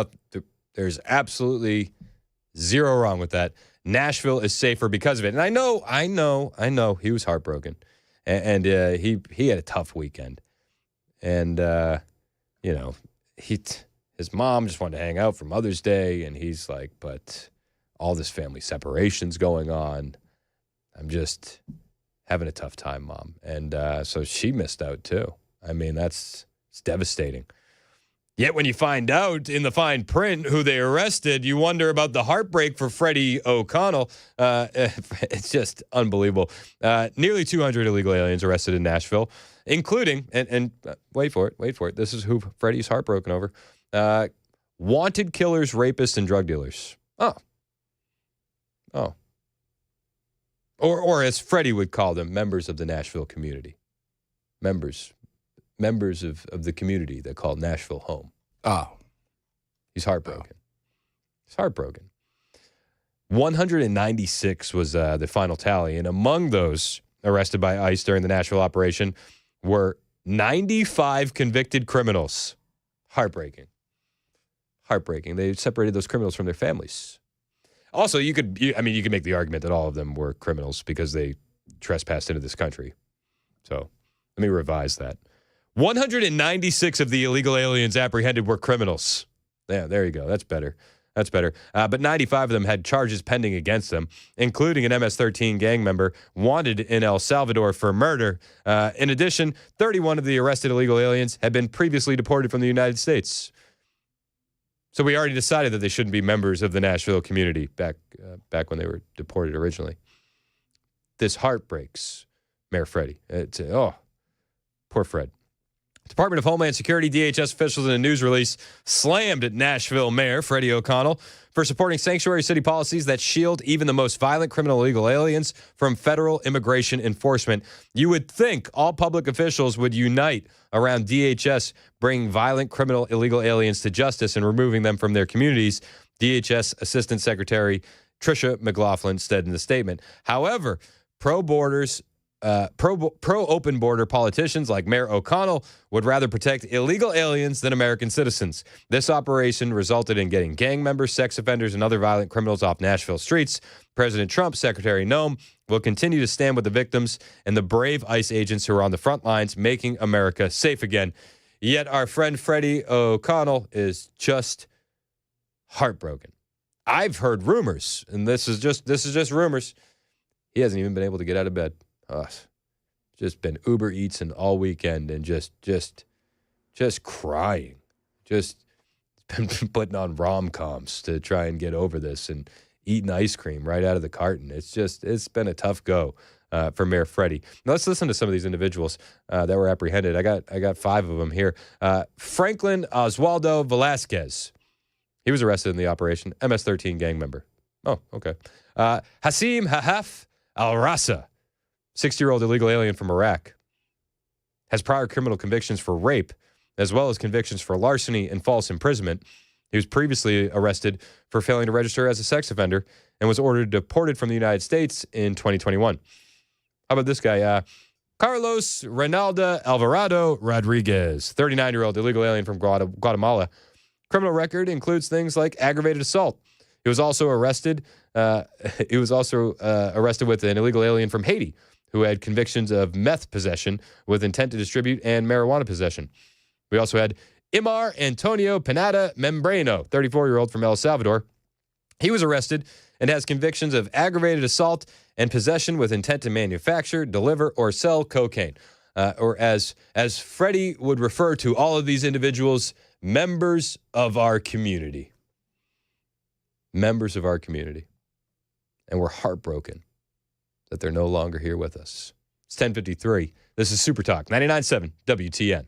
absolutely zero wrong with that. Nashville is safer because of it. And I know he was heartbroken. And he had a tough weekend. And, his mom just wanted to hang out for Mother's Day. And he's like, but all this family separation's going on. I'm just having a tough time, Mom. And so she missed out, too. I mean, it's devastating. Yet when you find out in the fine print who they arrested, you wonder about the heartbreak for Freddie O'Connell. It's just unbelievable. Nearly 200 illegal aliens arrested in Nashville, including, and wait for it. This is who Freddie's heartbroken over. Wanted killers, rapists, and drug dealers. Oh. Or as Freddie would call them, members of the Nashville community. Members of the community that called Nashville home. Oh. He's heartbroken. 196 was the final tally. And among those arrested by ICE during the Nashville operation were 95 convicted criminals. Heartbreaking. They separated those criminals from their families. Also, you could make the argument that all of them were criminals because they trespassed into this country. So let me revise that. 196 of the illegal aliens apprehended were criminals. Yeah, there you go. That's better. But 95 of them had charges pending against them, including an MS-13 gang member wanted in El Salvador for murder. In addition, 31 of the arrested illegal aliens had been previously deported from the United States. So we already decided that they shouldn't be members of the Nashville community back when they were deported originally. This heartbreaks Mayor Freddie. Poor Fred. Department of Homeland Security, DHS officials in a news release slammed Nashville Mayor Freddie O'Connell for supporting sanctuary city policies that shield even the most violent criminal illegal aliens from federal immigration enforcement. You would think all public officials would unite around DHS bringing violent criminal illegal aliens to justice and removing them from their communities, DHS Assistant Secretary Tricia McLaughlin said in the statement. However, pro-open border politicians like Mayor O'Connell would rather protect illegal aliens than American citizens. This operation resulted in getting gang members, sex offenders, and other violent criminals off Nashville streets. President Trump, Secretary Noem, will continue to stand with the victims and the brave ICE agents who are on the front lines making America safe again. Yet our friend Freddie O'Connell is just heartbroken. I've heard rumors, and this is just rumors. He hasn't even been able to get out of bed. Just been Uber Eats and all weekend and just just crying, just been putting on rom-coms to try and get over this and eating ice cream right out of the carton. It's been a tough go for Mayor Freddie. Now let's listen to some of these individuals that were apprehended. I got 5 of them here. Franklin Oswaldo Velasquez. He was arrested in the operation. MS-13 gang member. Oh, okay. Hassim Hahaf Al-Rasa, 60-year-old illegal alien from Iraq. Has prior criminal convictions for rape, as well as convictions for larceny and false imprisonment. He was previously arrested for failing to register as a sex offender and was ordered deported from the United States in 2021. How about this guy? Carlos Reynaldo Alvarado Rodriguez, 39-year-old illegal alien from Guatemala. Criminal record includes things like aggravated assault. He was also arrested. Arrested with an illegal alien from Haiti who had convictions of meth possession with intent to distribute and marijuana possession. We also had Imar Antonio Pineda Membrano, 34-year-old from El Salvador. He was arrested and has convictions of aggravated assault and possession with intent to manufacture, deliver, or sell cocaine. Or as Freddie would refer to all of these individuals, members of our community. Members of our community. And we're heartbroken that they're no longer here with us. It's 10:53. This is Super Talk 99.7 WTN.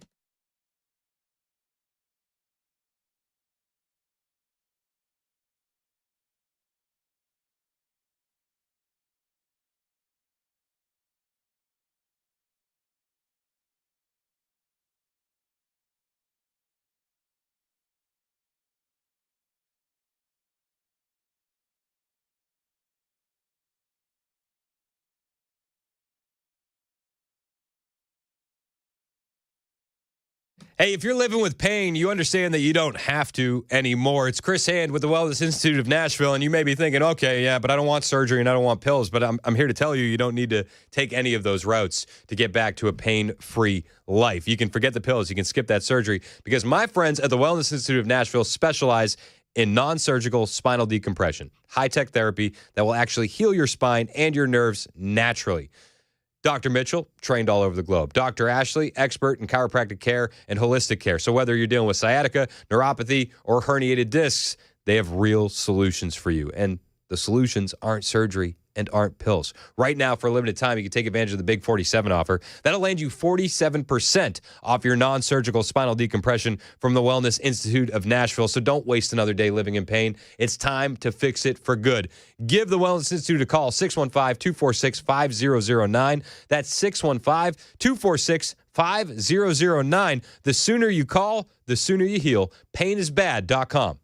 Hey, if you're living with pain, you understand that you don't have to anymore. It's Chris Hand with the Wellness Institute of Nashville, and you may be thinking, okay, yeah, but I don't want surgery and I don't want pills, but I'm here to tell you, you don't need to take any of those routes to get back to a pain-free life. You can forget the pills. You can skip that surgery because my friends at the Wellness Institute of Nashville specialize in non-surgical spinal decompression, high-tech therapy that will actually heal your spine and your nerves naturally. Dr. Mitchell, trained all over the globe. Dr. Ashley, expert in chiropractic care and holistic care. So whether you're dealing with sciatica, neuropathy, or herniated discs, they have real solutions for you. And the solutions aren't surgery and aren't pills. Right now, for a limited time, you can take advantage of the Big 47 offer. That'll land you 47% off your non-surgical spinal decompression from the Wellness Institute of Nashville. So don't waste another day living in pain. It's time to fix it for good. Give the Wellness Institute a call, 615-246-5009. That's 615-246-5009. The sooner you call, the sooner you heal. Painisbad.com.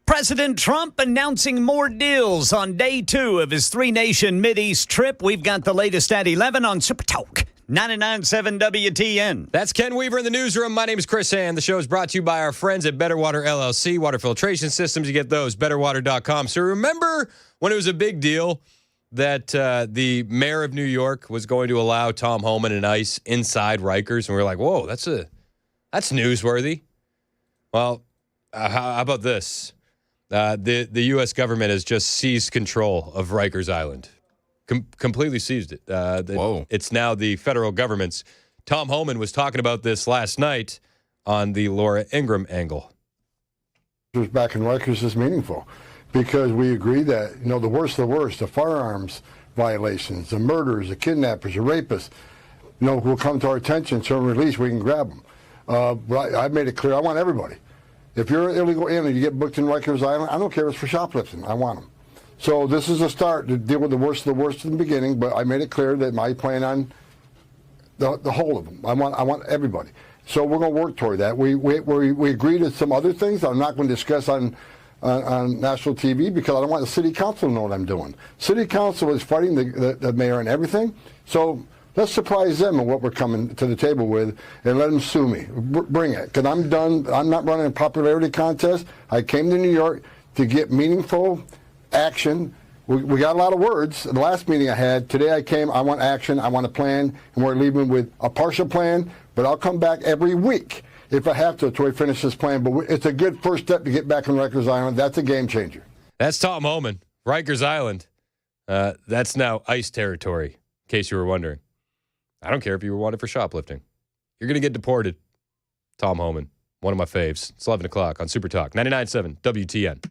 President Trump announcing more deals on day 2 of his 3-nation Mideast trip. We've got the latest at 11 on Super Talk 99.7 WTN. That's Ken Weaver in the newsroom. My name is Chris Hand. The show is brought to you by our friends at Better Water LLC. Water filtration systems, you get those, betterwater.com. So remember when it was a big deal that the mayor of New York was going to allow Tom Homan and ICE inside Rikers? And we were like, whoa, that's newsworthy. Well, how about this? The U.S. government has just seized control of Rikers Island. Completely seized it. Whoa. It's now the federal government's. Tom Homan was talking about this last night on the Laura Ingraham angle. Back in Rikers is meaningful because we agree that, the worst of the worst, the firearms violations, the murderers, the kidnappers, the rapists, will come to our attention, so release, we can grab them. I made it clear, I want everybody. If you're an illegal alien and you get booked in Rikers Island, I don't care if it's for shoplifting. I want them. So this is a start to deal with the worst of the worst in the beginning, but I made it clear that I plan on the whole of them. I want everybody. So we're going to work toward that. We agreed to some other things I'm not going to discuss on national TV because I don't want the city council to know what I'm doing. City council is fighting the mayor and everything. So let's surprise them on what we're coming to the table with and let them sue me. Bring it, because I'm done. I'm not running a popularity contest. I came to New York to get meaningful action. We got a lot of words. The last meeting I had, today I came, I want action, I want a plan, and we're leaving with a partial plan, but I'll come back every week if I have to until we finish this plan. But it's a good first step to get back on Rikers Island. That's a game changer. That's Tom Homan. Rikers Island. That's now ICE territory, in case you were wondering. I don't care if you were wanted for shoplifting. You're going to get deported. Tom Homan, one of my faves. It's 11 o'clock on Super Talk 99.7 WTN.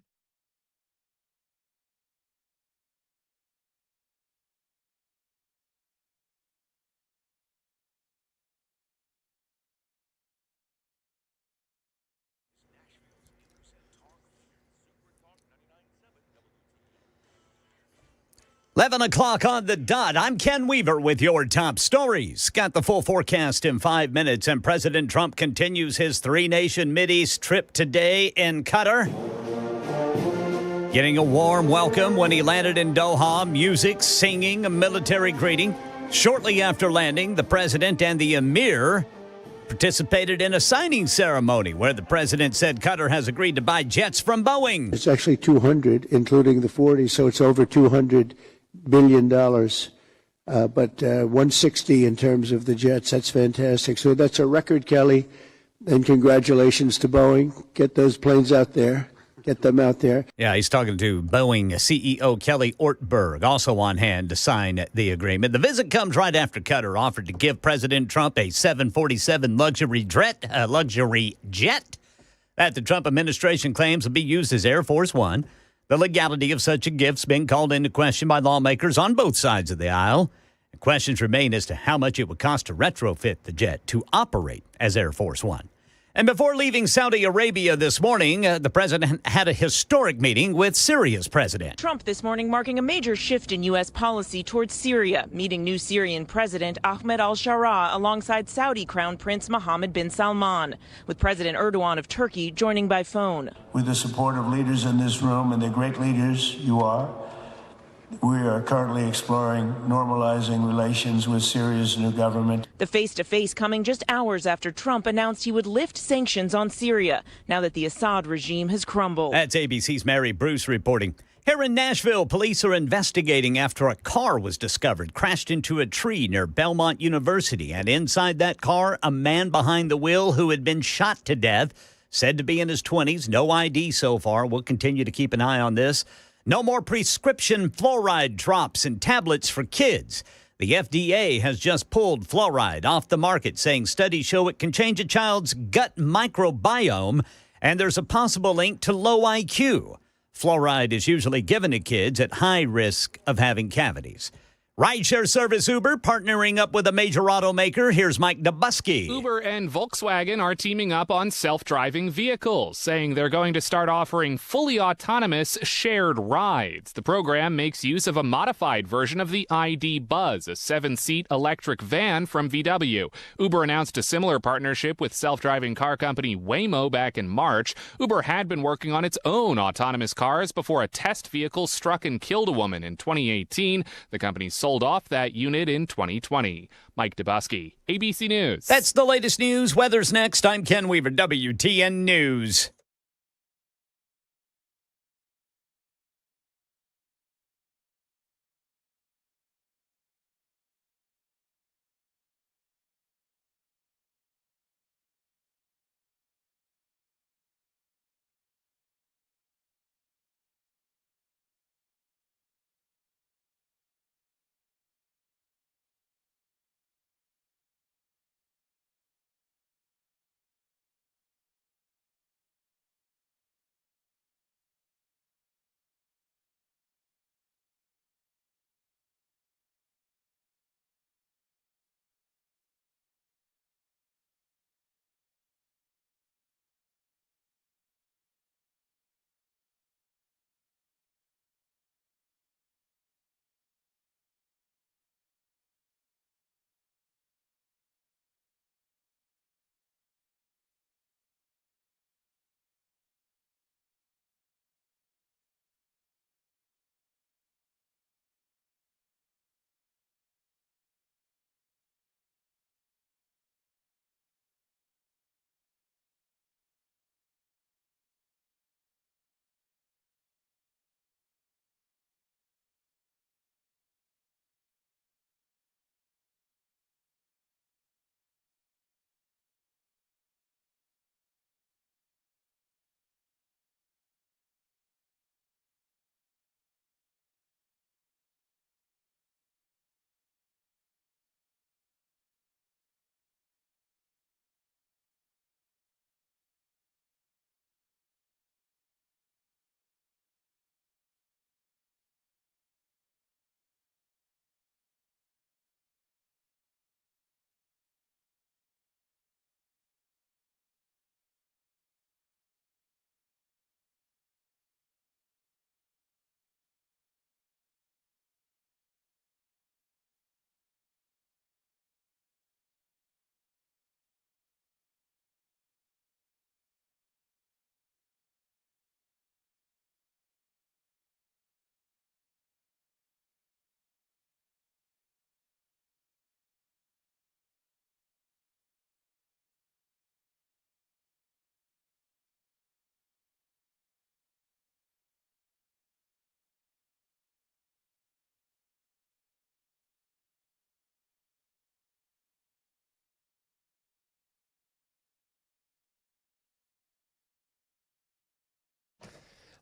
Eleven o'clock on the dot. I'm Ken Weaver with your top stories. Got the full forecast in 5 minutes, and President Trump continues his 3-nation Mideast trip today in Qatar. Getting a warm welcome when he landed in Doha, music, singing, a military greeting. Shortly after landing, the president and the emir participated in a signing ceremony where the president said Qatar has agreed to buy jets from Boeing. It's actually 200, including the 40, so it's over $200 billion. But 160 in terms of the jets. That's fantastic. So that's a record, Kelly. And congratulations to Boeing. Get those planes out there. Get them out there. Yeah, he's talking to Boeing CEO Kelly Ortberg, also on hand to sign the agreement. The visit comes right after Qatar offered to give President Trump a 747 luxury jet that the Trump administration claims will be used as Air Force One. The legality of such a gift's been called into question by lawmakers on both sides of the aisle. Questions remain as to how much it would cost to retrofit the jet to operate as Air Force One. And before leaving Saudi Arabia this morning, the president had a historic meeting with Syria's president. Trump this morning marking a major shift in U.S. policy towards Syria, meeting new Syrian President Ahmed al-Shara alongside Saudi Crown Prince Mohammed bin Salman, with President Erdogan of Turkey joining by phone. With the support of leaders in this room, and the great leaders you are, we are currently exploring normalizing relations with Syria's new government. The face-to-face coming just hours after Trump announced he would lift sanctions on Syria, now that the Assad regime has crumbled. That's ABC's Mary Bruce reporting. Here in Nashville, police are investigating after a car was discovered crashed into a tree near Belmont University. And inside that car, a man behind the wheel who had been shot to death. said to be in his 20s. No ID so far. We'll continue to keep an eye on this. No more prescription fluoride drops and tablets for kids. The FDA has just pulled fluoride off the market, saying studies show it can change a child's gut microbiome, and there's a possible link to low IQ. Fluoride is usually given to kids at high risk of having cavities. Rideshare service Uber partnering up with a major automaker. Here's Mike Dubusky. Uber and Volkswagen are teaming up on self-driving vehicles, saying they're going to start offering fully autonomous shared rides. The program makes use of a modified version of the ID Buzz, a 7-seat electric van from VW. Uber announced a similar partnership with self-driving car company Waymo back in March. Uber had been working on its own autonomous cars before a test vehicle struck and killed a woman in 2018. The company sold off that unit in 2020. Mike Dubusky, ABC News. That's the latest news. Weather's next. I'm Ken Weaver, WTN News.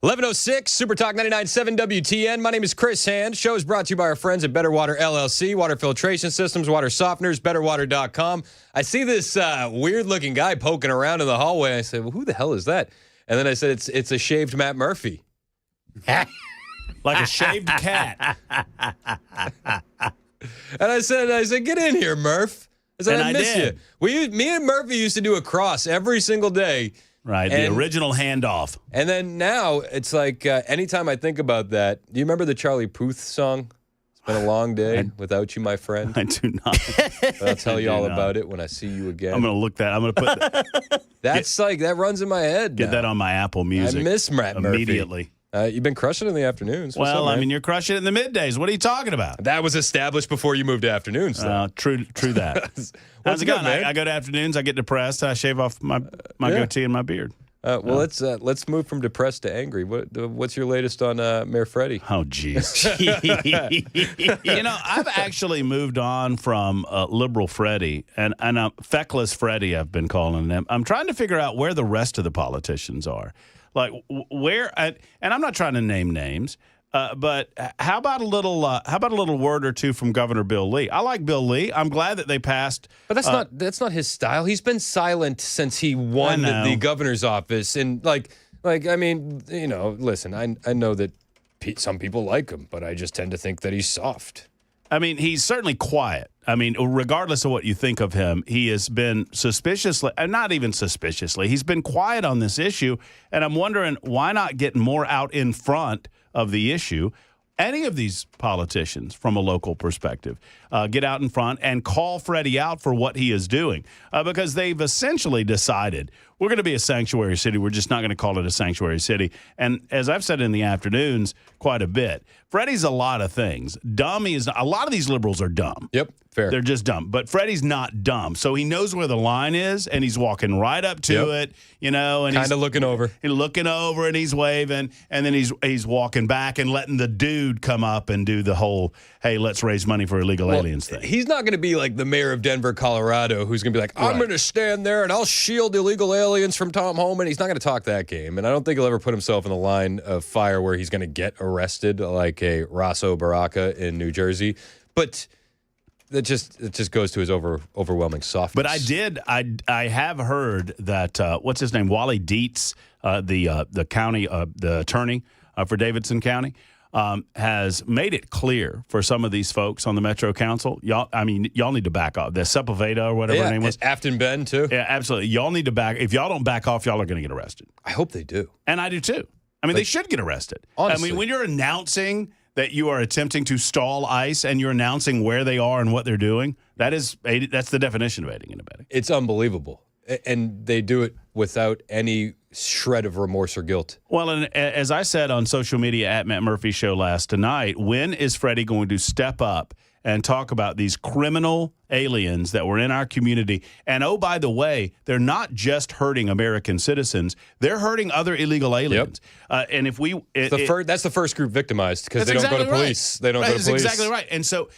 .1106, Super Talk 99.7 WTN. My name is Chris Hand. Show is brought to you by our friends at Better Water LLC, water filtration systems, water softeners, betterwater.com. I see this weird-looking guy poking around in the hallway. I said, well, who the hell is that? And then I said, it's a shaved Matt Murphy. Like a shaved cat. And I said, get in here, Murph. I said, I miss you. Me and Murphy used to do a cross every single day. Right, the original handoff. And then now it's like anytime I think about that, do you remember the Charlie Puth song? It's been a long day without you, my friend. I do not. But I'll tell you all about it when I see you again. I'm going to look that. I'm going to put that. That runs in my head. Get that on my Apple Music. I miss Matt Murphy. Immediately. You've been crushing it in the afternoons. What's up, I mean, you're crushing it in the middays. What are you talking about? That was established before you moved to afternoons. True that. How's it going? I go to afternoons. I get depressed. I shave off my goatee and my beard. Let's move from depressed to angry. What's your latest on Mayor Freddie? Oh, jeez. I've actually moved on from liberal Freddie and feckless Freddie, I've been calling him. I'm trying to figure out where the rest of the politicians are. Like where, and I'm not trying to name names. But how about a little word or two from Governor Bill Lee? I like Bill Lee. I'm glad that they passed. But that's not his style. He's been silent since he won the governor's office. And I mean, listen, I know that some people like him, but I just tend to think that he's soft. I mean, he's certainly quiet. I mean, regardless of what you think of him, he has been suspiciously, and not even suspiciously, he's been quiet on this issue. And I'm wondering why not get more out in front of the issue. Any of these politicians from a local perspective get out in front and call Freddie out for what he is doing because they've essentially decided we're going to be a sanctuary city. We're just not going to call it a sanctuary city. And as I've said in the afternoons quite a bit, Freddie's a lot of things. Dumb, a lot of these liberals are dumb. Yep, fair. They're just dumb. But Freddie's not dumb. So he knows where the line is, and he's walking right up to it, and kind of looking over. He's looking over, and he's waving, and then he's walking back and letting the dude come up and do the whole, hey, let's raise money for illegal aliens thing. He's not going to be like the mayor of Denver, Colorado, who's going to be like, I'm going to stand there and I'll shield illegal aliens from Tom Homan. He's not going to talk that game. And I don't think he'll ever put himself in the line of fire where he's going to get arrested like a Rosso Baraka in New Jersey. But it just goes to his overwhelming softness. But I have heard that, what's his name, Wally Dietz, the county, the attorney for Davidson County, has made it clear for some of these folks on the Metro Council, y'all need to back off. The Sepulveda or whatever her name was. Afton Ben, too. Yeah, absolutely. Y'all need to back. If y'all don't back off, y'all are going to get arrested. I hope they do. And I do, too. I mean, they should get arrested. Honestly. I mean, when you're announcing that you are attempting to stall ICE and you're announcing where they are and what they're doing, that's the definition of aiding and abetting. It's unbelievable. And they do it without any shred of remorse or guilt. Well, and as I said on social media at Matt Murphy's show last night, when is Freddie going to step up and talk about these criminal aliens that were in our community? And oh, by the way, they're not just hurting American citizens; they're hurting other illegal aliens. Yep. And if we, that's the first group victimized because they don't go to police. They don't go to police. That's exactly right. And so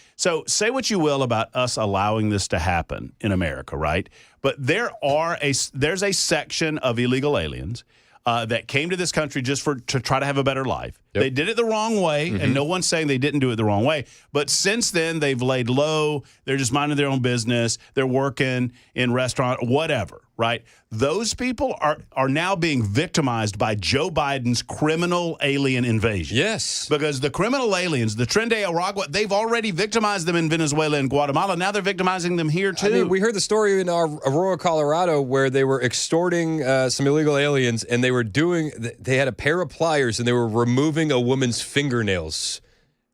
say what you will about us allowing this to happen in America, right? But there's a section of illegal aliens that came to this country just to try to have a better life. Yep. They did it the wrong way, and no one's saying they didn't do it the wrong way. But since then, they've laid low. They're just minding their own business. They're working in restaurant, whatever, right? Those people are now being victimized by Joe Biden's criminal alien invasion. Yes. Because the criminal aliens, the Tren de Aragua, they've already victimized them in Venezuela and Guatemala. Now they're victimizing them here, too. I mean, we heard the story in Aurora, Colorado, where they were extorting some illegal aliens, and they had a pair of pliers, and they were removing a woman's fingernails.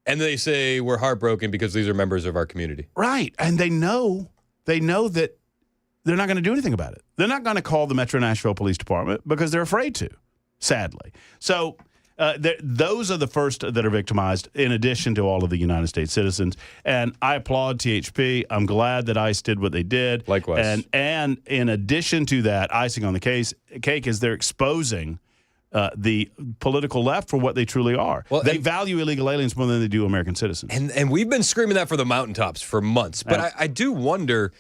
And they say, we're heartbroken because these are members of our community. Right. And they know that they're not going to do anything about it. They're not going to call the Metro Nashville Police Department because they're afraid to, sadly. So those are the first that are victimized, in addition to all of the United States citizens. And I applaud THP. I'm glad that ICE did what they did. Likewise. And in addition to that, icing on the cake is they're exposing the political left for what they truly are. Well, they value illegal aliens more than they do American citizens. And we've been screaming that for the mountaintops for months. But I do wonder,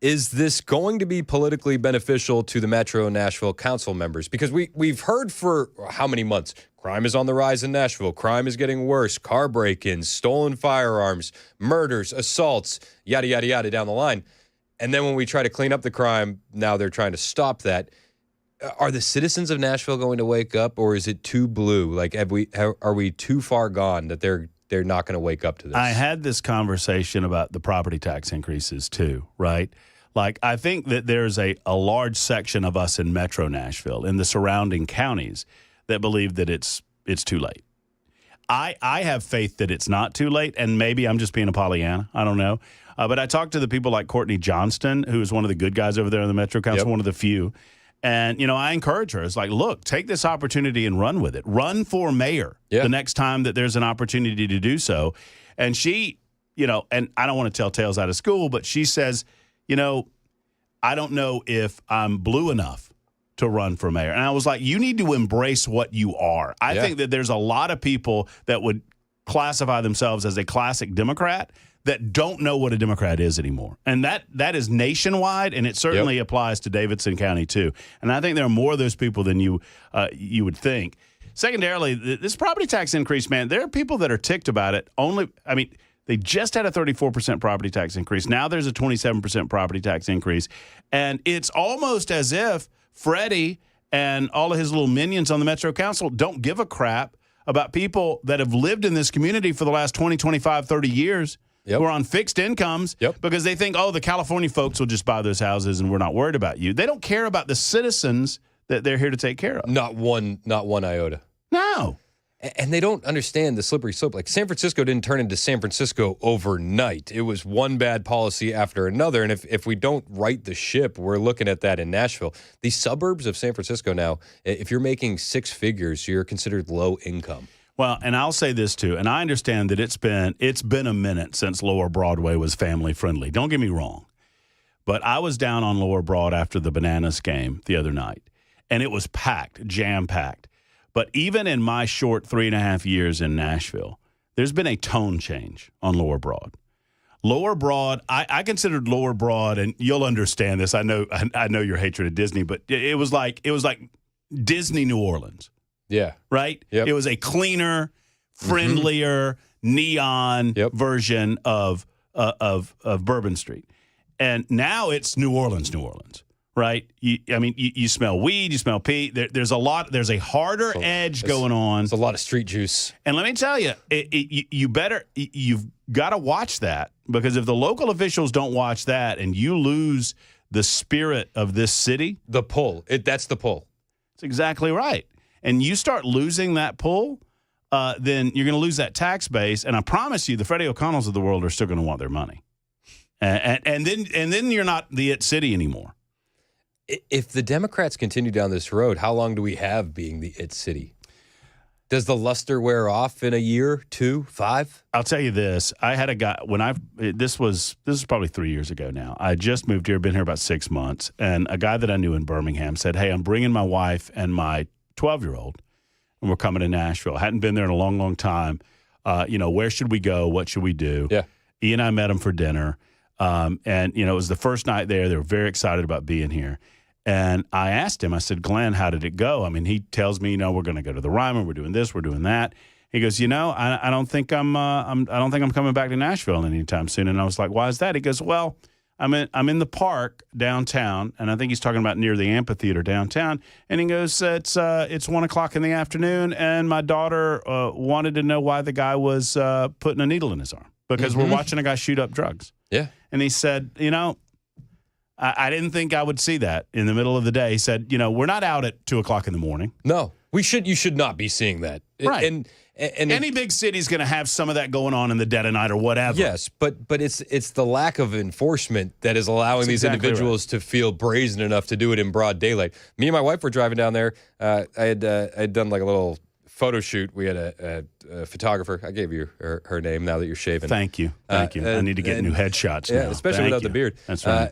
is this going to be politically beneficial to the Metro Nashville council members? Because we've heard for how many months? Crime is on the rise in Nashville. Crime is getting worse. Car break-ins, stolen firearms, murders, assaults, yada, yada, yada down the line. And then when we try to clean up the crime, now they're trying to stop that. Are the citizens of Nashville going to wake up, or is it too blue? Like, are we too far gone that they're not going to wake up to this? I had this conversation about the property tax increases too, right? Like, I think that there's a large section of us in Metro Nashville, in the surrounding counties, that believe that it's too late. I have faith that it's not too late, and maybe I'm just being a Pollyanna. I don't know. But I talked to the people like Courtney Johnston, who is one of the good guys over there in the Metro Council, one of the few. And, I encourage her. It's like, look, take this opportunity and run with it. Run for mayor the next time that there's an opportunity to do so. And she, and I don't want to tell tales out of school, but she says, I don't know if I'm blue enough to run for mayor. And I was like, you need to embrace what you are. I think that there's a lot of people that would classify themselves as a classic Democrat that don't know what a Democrat is anymore. And that is nationwide, and it certainly applies to Davidson County too. And I think there are more of those people than you would think. Secondarily, this property tax increase, man, there are people that are ticked about it. They just had a 34% property tax increase. Now there's a 27% property tax increase. And it's almost as if Freddie and all of his little minions on the Metro Council don't give a crap about people that have lived in this community for the last 20, 25, 30 years who are on fixed incomes because they think, oh, the California folks will just buy those houses and we're not worried about you. They don't care about the citizens that they're here to take care of. Not one iota. No. And they don't understand the slippery slope. Like San Francisco didn't turn into San Francisco overnight. It was one bad policy after another. And if we don't right the ship, we're looking at that in Nashville. The suburbs of San Francisco now, if you're making six figures, you're considered low income. Well, and I'll say this too, and I understand that it's been a minute since Lower Broadway was family friendly. Don't get me wrong. But I was down on Lower Broad after the Bananas game the other night, and it was packed, jam-packed. But even in my short 3.5 years in Nashville, there's been a tone change on Lower Broad. Lower Broad, I considered Lower Broad, and you'll understand this. I know your hatred of Disney, but it was like Disney New Orleans. Yeah. Right? Yep. It was a cleaner, friendlier, neon version of Bourbon Street. And now it's New Orleans. Right? You smell weed, you smell pee. There's a harder edge going on. There's a lot of street juice. And let me tell you, you've got to watch that, because if the local officials don't watch that and you lose the spirit of this city. The pull. That's the pull. That's exactly right. And you start losing that pull, then you're going to lose that tax base. And I promise you, the Freddie O'Connells of the world are still going to want their money. And then you're not the it city anymore. If the Democrats continue down this road, how long do we have being the it city? Does the luster wear off in a year, 2, 5? I'll tell you this. I had a guy this was probably 3 years ago now. I just moved here, been here about 6 months, and a guy that I knew in Birmingham said, "Hey, I'm bringing my wife and my 12-year-old, and we're coming to Nashville. Hadn't been there in a long, long time. Where should we go? What should we do?" Yeah. He and I met him for dinner, and it was the first night there. They were very excited about being here. And I asked him, I said, "Glenn, how did it go?" I mean, he tells me, we're going to go to the Ryman. We're doing this. We're doing that. He goes, I don't think I'm coming back to Nashville anytime soon. And I was like, "Why is that?" He goes, "Well, I'm in the park downtown," and I think he's talking about near the amphitheater downtown. And he goes, "It's 1:00 in the afternoon, and my daughter wanted to know why the guy was putting a needle in his arm, because we're watching a guy shoot up drugs." Yeah. And he said, I didn't think I would see that in the middle of the day. He said, we're not out at 2:00 in the morning. No, you should not be seeing that. Right. And any big city's going to have some of that going on in the dead of night or whatever. Yes, but it's the lack of enforcement that is allowing these individuals to feel brazen enough to do it in broad daylight. Me and my wife were driving down there. I had done like a little photo shoot. We had a photographer. I gave you her name now that you're shaving. Thank you. I need to get new headshots now. Especially without the beard. That's right.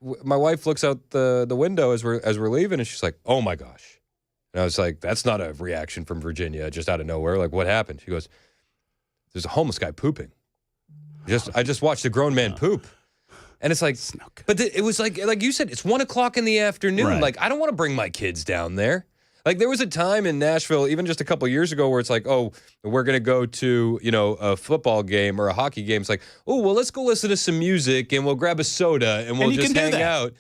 My wife looks out the window as we're leaving, and she's like, "Oh my gosh!" And I was like, "That's not a reaction from Virginia, just out of nowhere. Like, what happened?" She goes, "There's a homeless guy pooping. I just watched a grown man poop." And it's like, but it was like you said, it's 1:00 in the afternoon. Right. Like, I don't want to bring my kids down there. Like, there was a time in Nashville, even just a couple of years ago, where it's like, "Oh, we're going to go to, a football game or a hockey game." It's like, "Oh, well, let's go listen to some music and we'll grab a soda and we'll just hang out."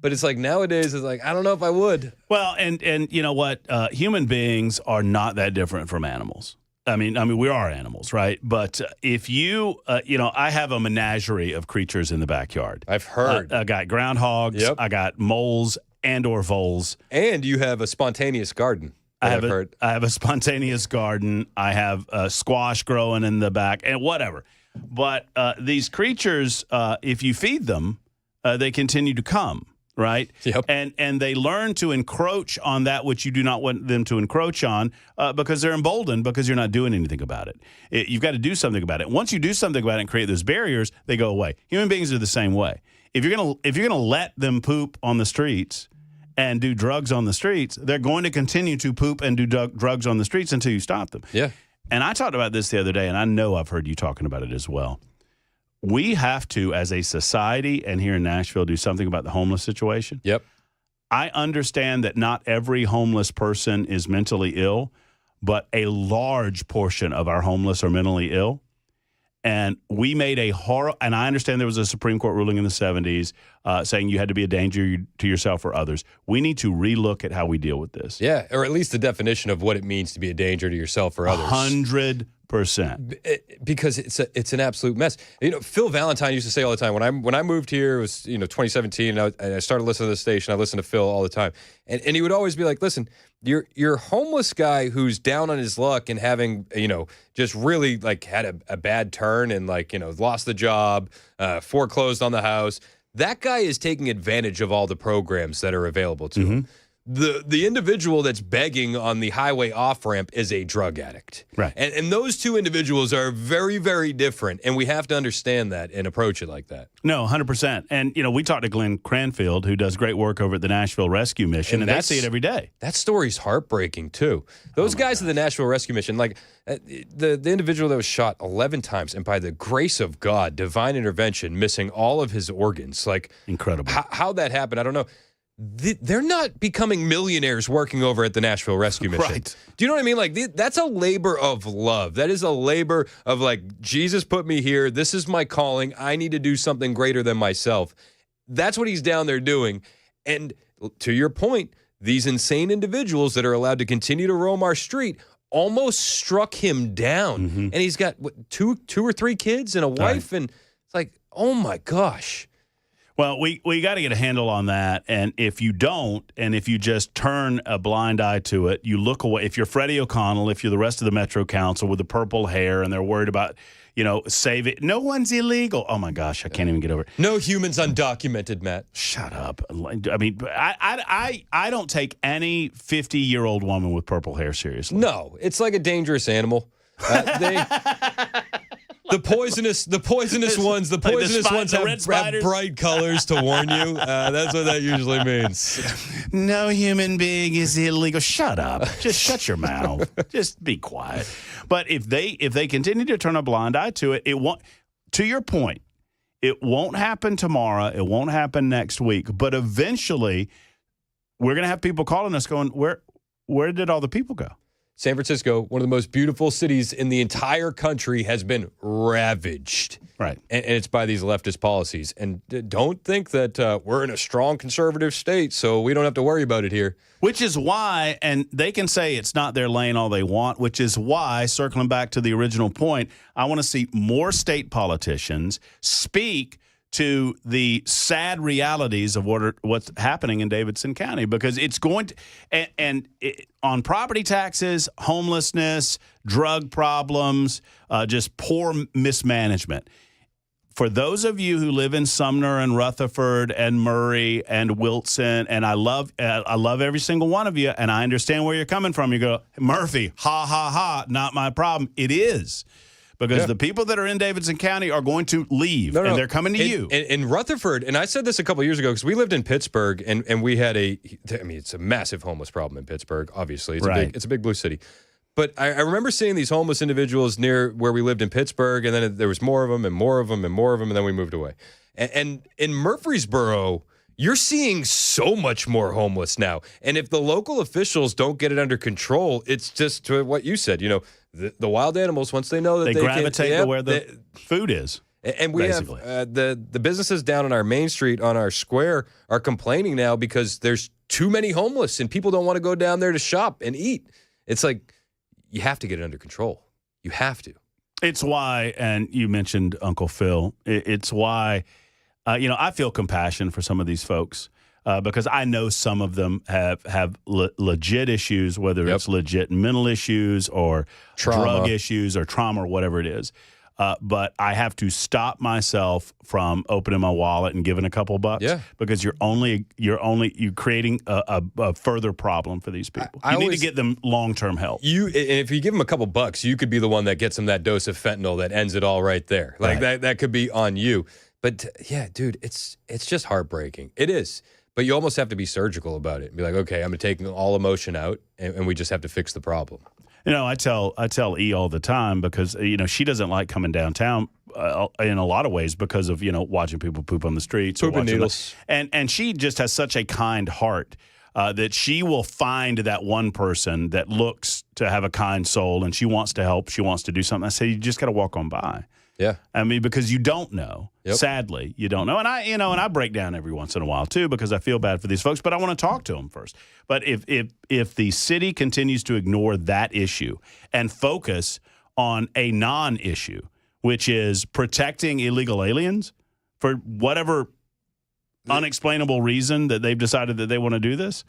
But it's like nowadays, it's like, I don't know if I would. Well, and you know what? Human beings are not that different from animals. I mean, we are animals, right? But if you, I have a menagerie of creatures in the backyard. I've heard. I got groundhogs. Yep. I got moles and/or voles. And you have a spontaneous garden. I have a spontaneous garden. I have squash growing in the back and whatever. But these creatures, if you feed them, they continue to come. Right? Yep. And they learn to encroach on that which you do not want them to encroach on because they're emboldened because you're not doing anything about it. You've got to do something about it. Once you do something about it and create those barriers, they go away. Human beings are the same way. If you're gonna let them poop on the streets and do drugs on the streets, they're going to continue to poop and do drugs on the streets until you stop them. Yeah. And I talked about this the other day, and I know I've heard you talking about it as well. We have to, as a society and here in Nashville, do something about the homeless situation. Yep. I understand that not every homeless person is mentally ill, but a large portion of our homeless are mentally ill. And we made and I understand there was a Supreme Court ruling in the 70s saying you had to be a danger to yourself or others. We need to relook at how we deal with this. Yeah, or at least the definition of what it means to be a danger to yourself or others. 100%. Because it's an absolute mess. You know, Phil Valentine used to say all the time, when I moved here, it was 2017, and I started listening to the station. I listened to Phil all the time. And he would always be like, listen, you're a homeless guy who's down on his luck and having, just really like had a bad turn and lost the job, foreclosed on the house. That guy is taking advantage of all the programs that are available to him. The individual that's begging on the highway off-ramp is a drug addict. Right. And those two individuals are very, very different, and we have to understand that and approach it like that. No, 100%. And, we talked to Glenn Cranfield, who does great work over at the Nashville Rescue Mission, and they see it every day. That story's heartbreaking, too. Those guys at the Nashville Rescue Mission, the individual that was shot 11 times, and by the grace of God, divine intervention, missing all of his organs. Incredible. How that happened, I don't know. They're not becoming millionaires working over at the Nashville Rescue Mission. Right. Do you know what I mean? That's a labor of love. That is a labor of Jesus put me here. This is my calling. I need to do something greater than myself. That's what he's down there doing. And to your point, these insane individuals that are allowed to continue to roam our street almost struck him down. And he's got two or three kids and a wife. Right. And it's like, oh my gosh. Well, we got to get a handle on that, and if you don't, and if you just turn a blind eye to it, you look away. If you're Freddie O'Connell, if you're the rest of the Metro Council with the purple hair, and they're worried about, save it. No one's illegal. Oh my gosh, I can't even get over it. No humans undocumented, Matt. Shut up. I mean, I don't take any 50-year-old woman with purple hair seriously. No, it's like a dangerous animal. The poisonous ones have bright colors to warn you. That's what that usually means. No human being is illegal. Shut up. Just shut your mouth. Just be quiet. But if they continue to turn a blind eye to it, it won't. To your point, it won't happen tomorrow. It won't happen next week. But eventually, we're going to have people calling us going, where did all the people go? San Francisco, one of the most beautiful cities in the entire country, has been ravaged. Right. And it's by these leftist policies. And don't think that we're in a strong conservative state, so we don't have to worry about it here. Which is why, and they can say it's not their lane all they want, which is why, circling back to the original point, I want to see more state politicians speak to the sad realities of what's happening in Davidson County, because it's going to on property taxes, homelessness, drug problems, just poor mismanagement. For those of you who live in Sumner and Rutherford and Murray and Wilson, and I love every single one of you, and I understand where you're coming from. You go, Murphy, ha, ha, ha, not my problem. It is. Because the people that are in Davidson County are going to leave, and they're coming to you. In Rutherford, and I said this a couple of years ago, because we lived in Pittsburgh, and we had it's a massive homeless problem in Pittsburgh, obviously. It's a big blue city. But I remember seeing these homeless individuals near where we lived in Pittsburgh, and then there was more of them, and more of them, and more of them, and then we moved away. And in Murfreesboro, you're seeing so much more homeless now. And if the local officials don't get it under control, it's just to what you said, the wild animals, once they know that they gravitate to where the food is. And we basically have the businesses down on our main street, on our square, are complaining now because there's too many homeless and people don't want to go down there to shop and eat. It's like, you have to get it under control. You have to. It's why, and you mentioned Uncle Phil, it's why, I feel compassion for some of these folks. Because I know some of them have legit issues, whether it's legit mental issues or drug issues or trauma or whatever it is. But I have to stop myself from opening my wallet and giving a couple bucks. Yeah. Because you're creating a further problem for these people. You need to get them long-term help. If you give them a couple bucks, you could be the one that gets them that dose of fentanyl that ends it all right there. That could be on you. But yeah, dude, it's just heartbreaking. It is. but you almost have to be surgical about it and be like, okay, I'm going to take all emotion out, and we just have to fix the problem. You know, I tell E all the time because, she doesn't like coming downtown in a lot of ways because of, watching people poop on the streets. Poop and needles. And she just has such a kind heart that she will find that one person that looks to have a kind soul and she wants to help. She wants to do something. I say, you just got to walk on by. Yeah. I mean, because you don't know. Yep. Sadly, you don't know. And I break down every once in a while too because I feel bad for these folks, but I want to talk to them first. But if the city continues to ignore that issue and focus on a non-issue, which is protecting illegal aliens for whatever unexplainable reason that they've decided that they want to do this,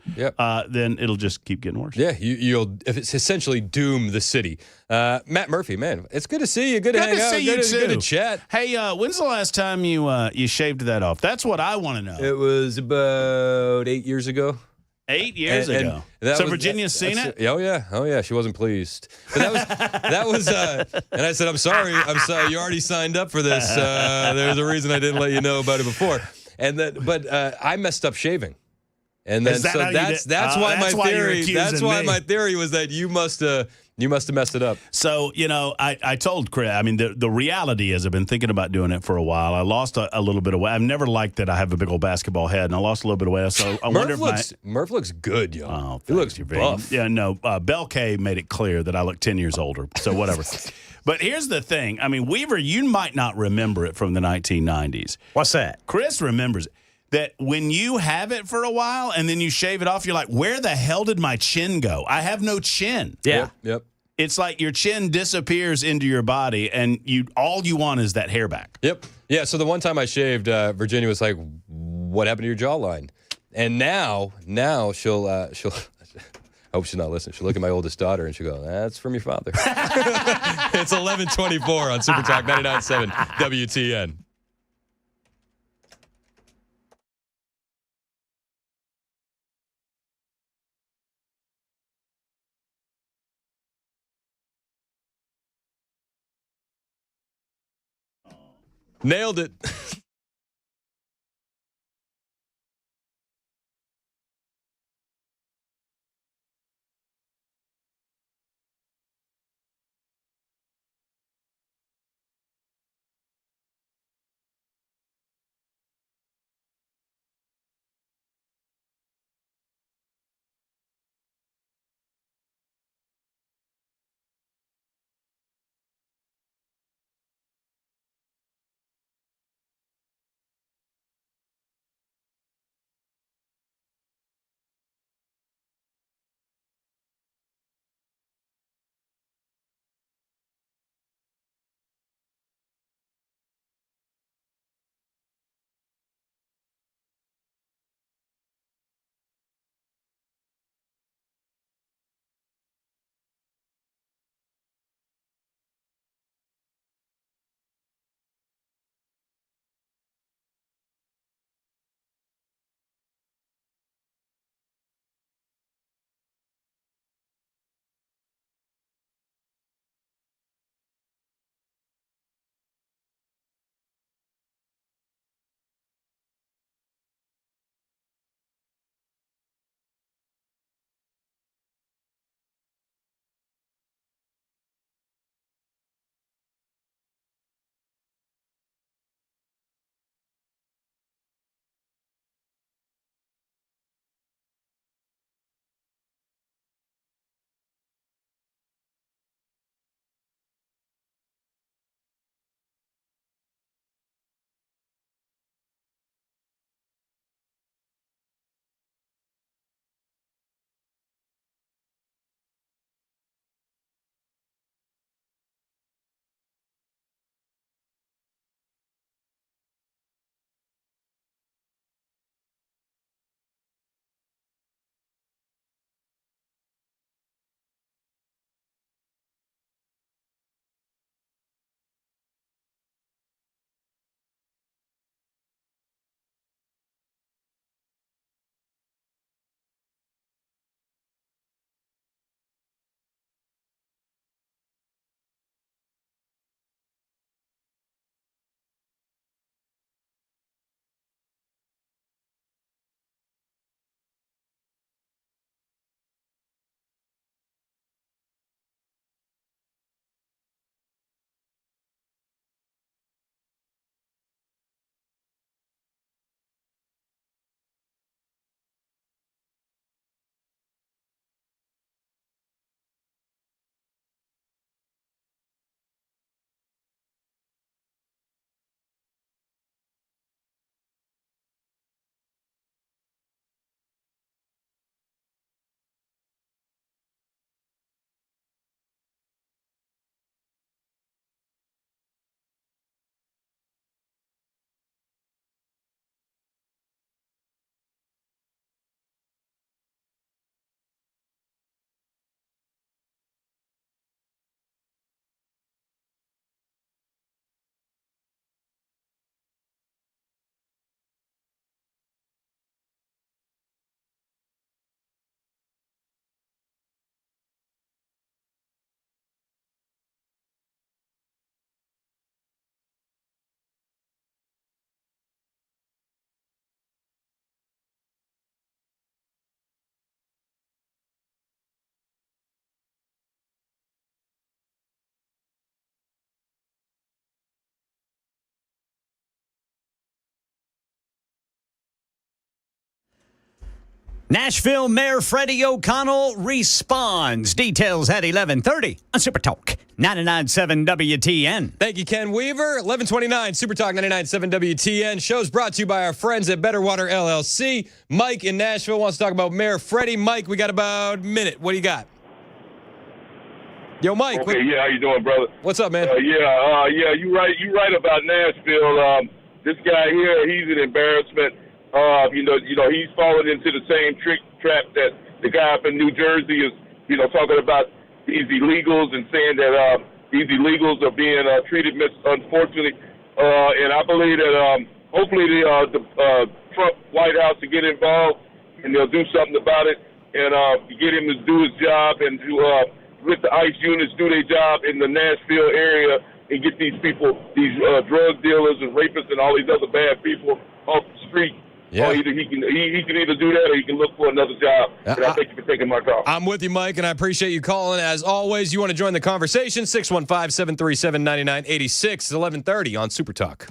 then it'll just keep getting worse. Yeah, you'll essentially doom the city. Matt Murphy, man, it's good to see you. Good to hang out. Good to chat. Hey, when's the last time you shaved that off? That's what I want to know. It was about 8 years ago. 8 years ago. So Virginia's seen it? Oh yeah. She wasn't pleased. But that was. And I said, I'm sorry. You already signed up for this. There's a reason I didn't let you know about it before. And but I messed up shaving, and then that's why my theory was that you must have messed it up. So I told Chris. I mean, the reality is I've been thinking about doing it for a while. I lost a little bit of weight. I've never liked that I have a big old basketball head, and I lost a little bit of weight. So I wonder if Murph looks good, yo. Oh, he looks buff. Yeah, no. Bell K made it clear that I look 10 years older. So whatever. But here's the thing. I mean, Weaver, you might not remember it from the 1990s. What's that? Chris remembers it. That when you have it for a while and then you shave it off, you're like, where the hell did my chin go? I have no chin. Yeah. Yep. It's like your chin disappears into your body and all you want is that hair back. Yep. Yeah, so the one time I shaved, Virginia was like, what happened to your jawline? And now she'll I hope she's not listening. She'll look at my oldest daughter and she'll go, that's from your father. It's 11:24 on Super Talk 99.7 WTN. Nailed it. Nashville Mayor Freddie O'Connell responds. Details at 11:30 on Super Talk 99.7 WTN. Thank you, Ken Weaver. 11:29 Super Talk 99.7 WTN. Show's brought to you by our friends at Better Water LLC. Mike in Nashville wants to talk about Mayor Freddie. Mike, we got about a minute. What do you got? Yo, Mike. Okay, yeah, how you doing, brother? What's up, man? Yeah, you right about Nashville. This guy here, he's an embarrassment. He's fallen into the same trap that the guy up in New Jersey is, talking about these illegals and saying that these illegals are being treated unfortunately. And I believe that hopefully the Trump White House will get involved and they'll do something about it and get him to do his job and to let the ICE units do their job in the Nashville area and get these people, these drug dealers and rapists and all these other bad people off the street. Yeah. He can either do that or he can look for another job. And I thank you for taking my call. I'm with you, Mike, and I appreciate you calling. As always, you want to join the conversation, 615-737-9986. It's 11:30 on Super Talk.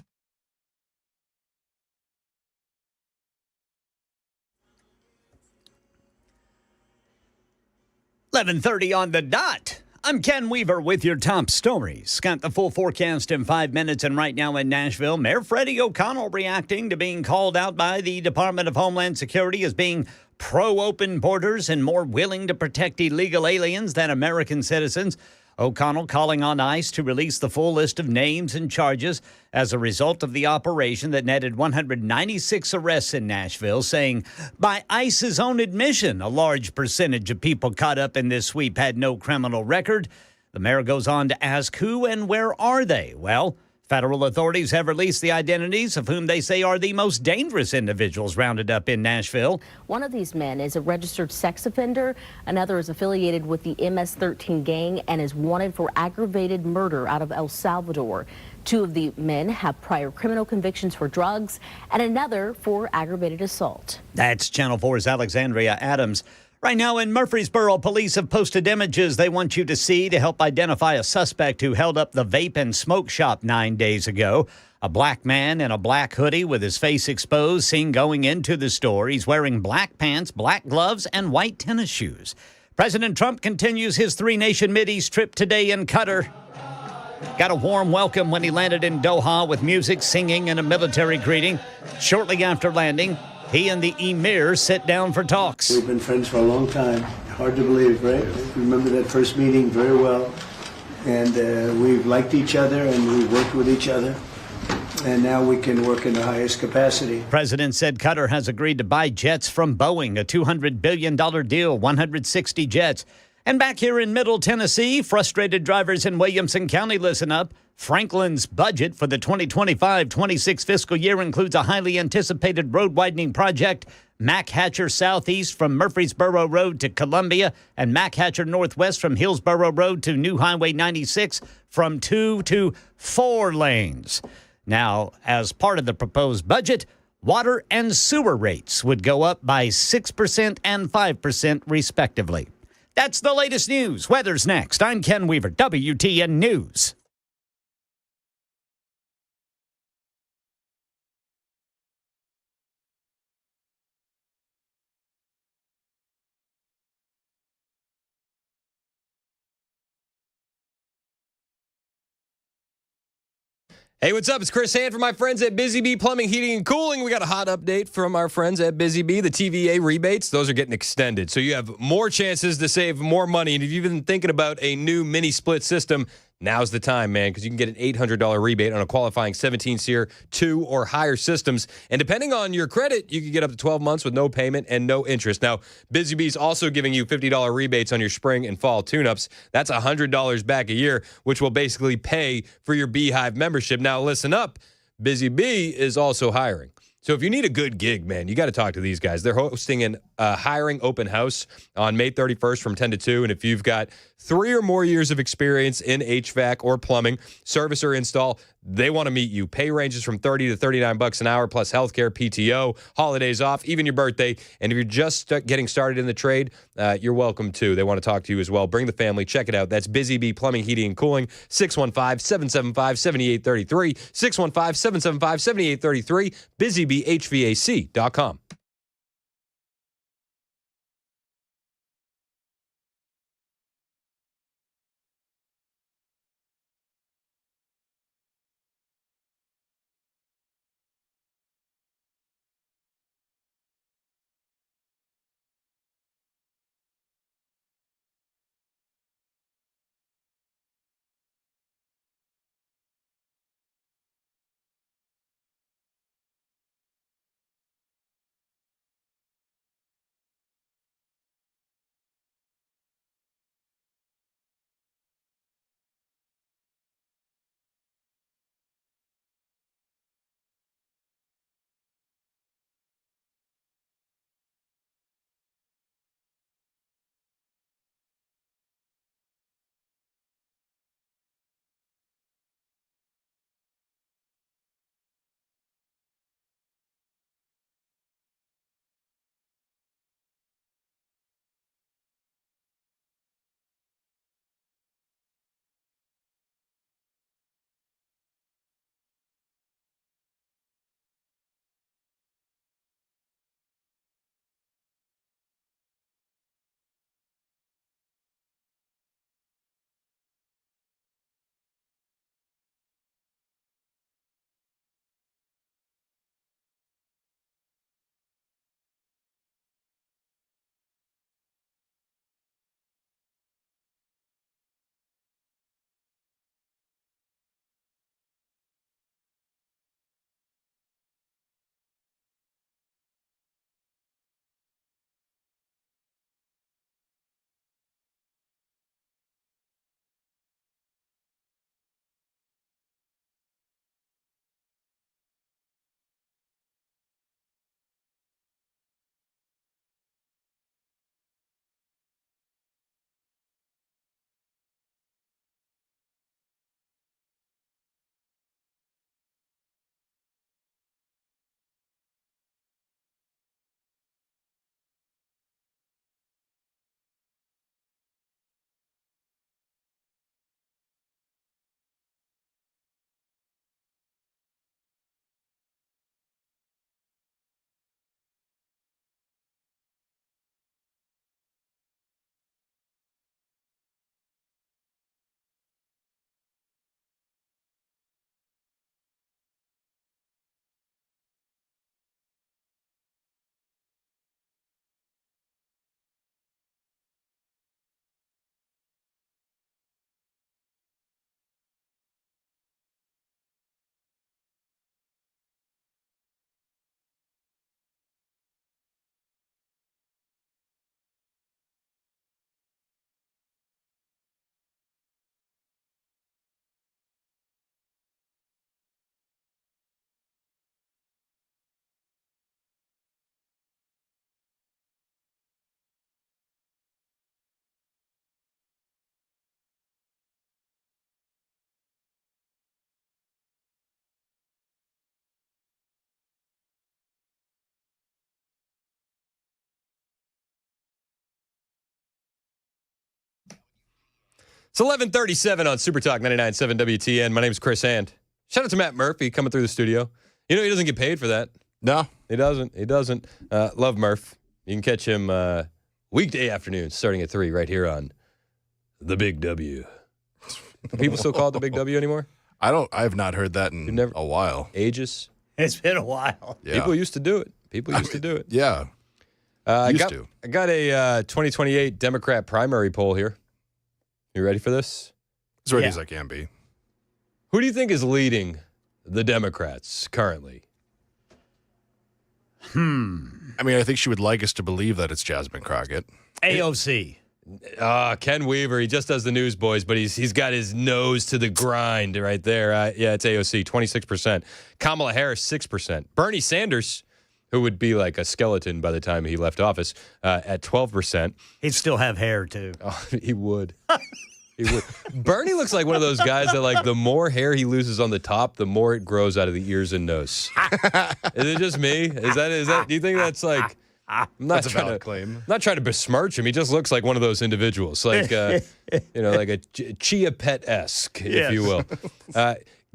$11:30 on the dot. I'm Ken Weaver with your top stories. Got the full forecast in 5 minutes, and right now in Nashville, Mayor Freddie O'Connell reacting to being called out by the Department of Homeland Security as being pro-open borders and more willing to protect illegal aliens than American citizens. O'Connell calling on ICE to release the full list of names and charges as a result of the operation that netted 196 arrests in Nashville, saying, by ICE's own admission, a large percentage of people caught up in this sweep had no criminal record. The mayor goes on to ask who and where are they? Well, federal authorities have released the identities of whom they say are the most dangerous individuals rounded up in Nashville. One of these men is a registered sex offender. Another is affiliated with the MS-13 gang and is wanted for aggravated murder out of El Salvador. Two of the men have prior criminal convictions for drugs and another for aggravated assault. That's Channel 4's Alexandria Adams. Right now in Murfreesboro, police have posted images they want you to see to help identify a suspect who held up the vape and smoke shop 9 days ago. A black man in a black hoodie with his face exposed, seen going into the store. He's wearing black pants, black gloves, and white tennis shoes. President Trump continues his three-nation Mideast trip today in Qatar. Got a warm welcome when he landed in Doha with music, singing, and a military greeting. Shortly after landing, he and the emir sit down for talks. We've been friends for a long time. Hard to believe, right? I remember that first meeting very well. And we've liked each other and we've worked with each other. And now we can work in the highest capacity. President said Qatar has agreed to buy jets from Boeing, a $200 billion deal, 160 jets. And back here in Middle Tennessee, frustrated drivers in Williamson County, listen up. Franklin's budget for the 2025-26 fiscal year includes a highly anticipated road widening project, Mack Hatcher Southeast from Murfreesboro Road to Columbia, and Mack Hatcher Northwest from Hillsboro Road to New Highway 96 from 2 to 4 lanes. Now, as part of the proposed budget, water and sewer rates would go up by 6% and 5% respectively. That's the latest news. Weather's next. I'm Ken Weaver, WTN News. Hey, what's up? It's Chris Hand from my friends at Busy Bee Plumbing, Heating, and Cooling. We got a hot update from our friends at Busy Bee. The TVA rebates, those are getting extended. So you have more chances to save more money. And if you've been thinking about a new mini split system, now's the time, man, because you can get an $800 rebate on a qualifying 17-SEER 2 or higher systems. And depending on your credit, you can get up to 12 months with no payment and no interest. Now, Busy Bee's also giving you $50 rebates on your spring and fall tune-ups. That's $100 back a year, which will basically pay for your Beehive membership. Now, listen up. Busy Bee is also hiring. So if you need a good gig, man, you got to talk to these guys. They're hosting a hiring open house on May 31st from 10 to 2. And if you've got 3 or more years of experience in HVAC or plumbing, service or install, they want to meet you. Pay ranges from $30 to $39 an hour, plus healthcare, PTO, holidays off, even your birthday. And if you're just getting started in the trade, you're welcome too. They want to talk to you as well. Bring the family. Check it out. That's Busy Bee Plumbing, Heating, and Cooling, 615-775-7833, 615-775-7833, BusyBeeHVAC.com. It's 11:37 on Super Talk 99.7 WTN. My name is Chris Hand. Shout out to Matt Murphy coming through the studio. You know he doesn't get paid for that. No. He doesn't. Love Murph. You can catch him weekday afternoons starting at 3 right here on The Big W. Do people still call it The Big W anymore? I have not heard that in a while. Ages? It's been a while. Yeah. People used to do it. Yeah. I got a 2028 Democrat primary poll here. You ready for this? As ready as I can be. Who do you think is leading the Democrats currently? I mean, I think she would like us to believe that it's Jasmine Crockett. AOC. Ken Weaver. He just does the news, boys, but he's got his nose to the grind right there. Yeah, it's AOC, 26%. Kamala Harris, 6%. Bernie Sanders, who would be like a skeleton by the time he left office, at 12%. He'd still have hair, too. Oh, he would. He would. Bernie looks like one of those guys that, like, the more hair he loses on the top, the more it grows out of the ears and nose. Is it just me? Is that? Do you think that's like? I'm not That's a trying valid to claim. I'm not trying to besmirch him. He just looks like one of those individuals, like like a Chia Pet-esque, if you will.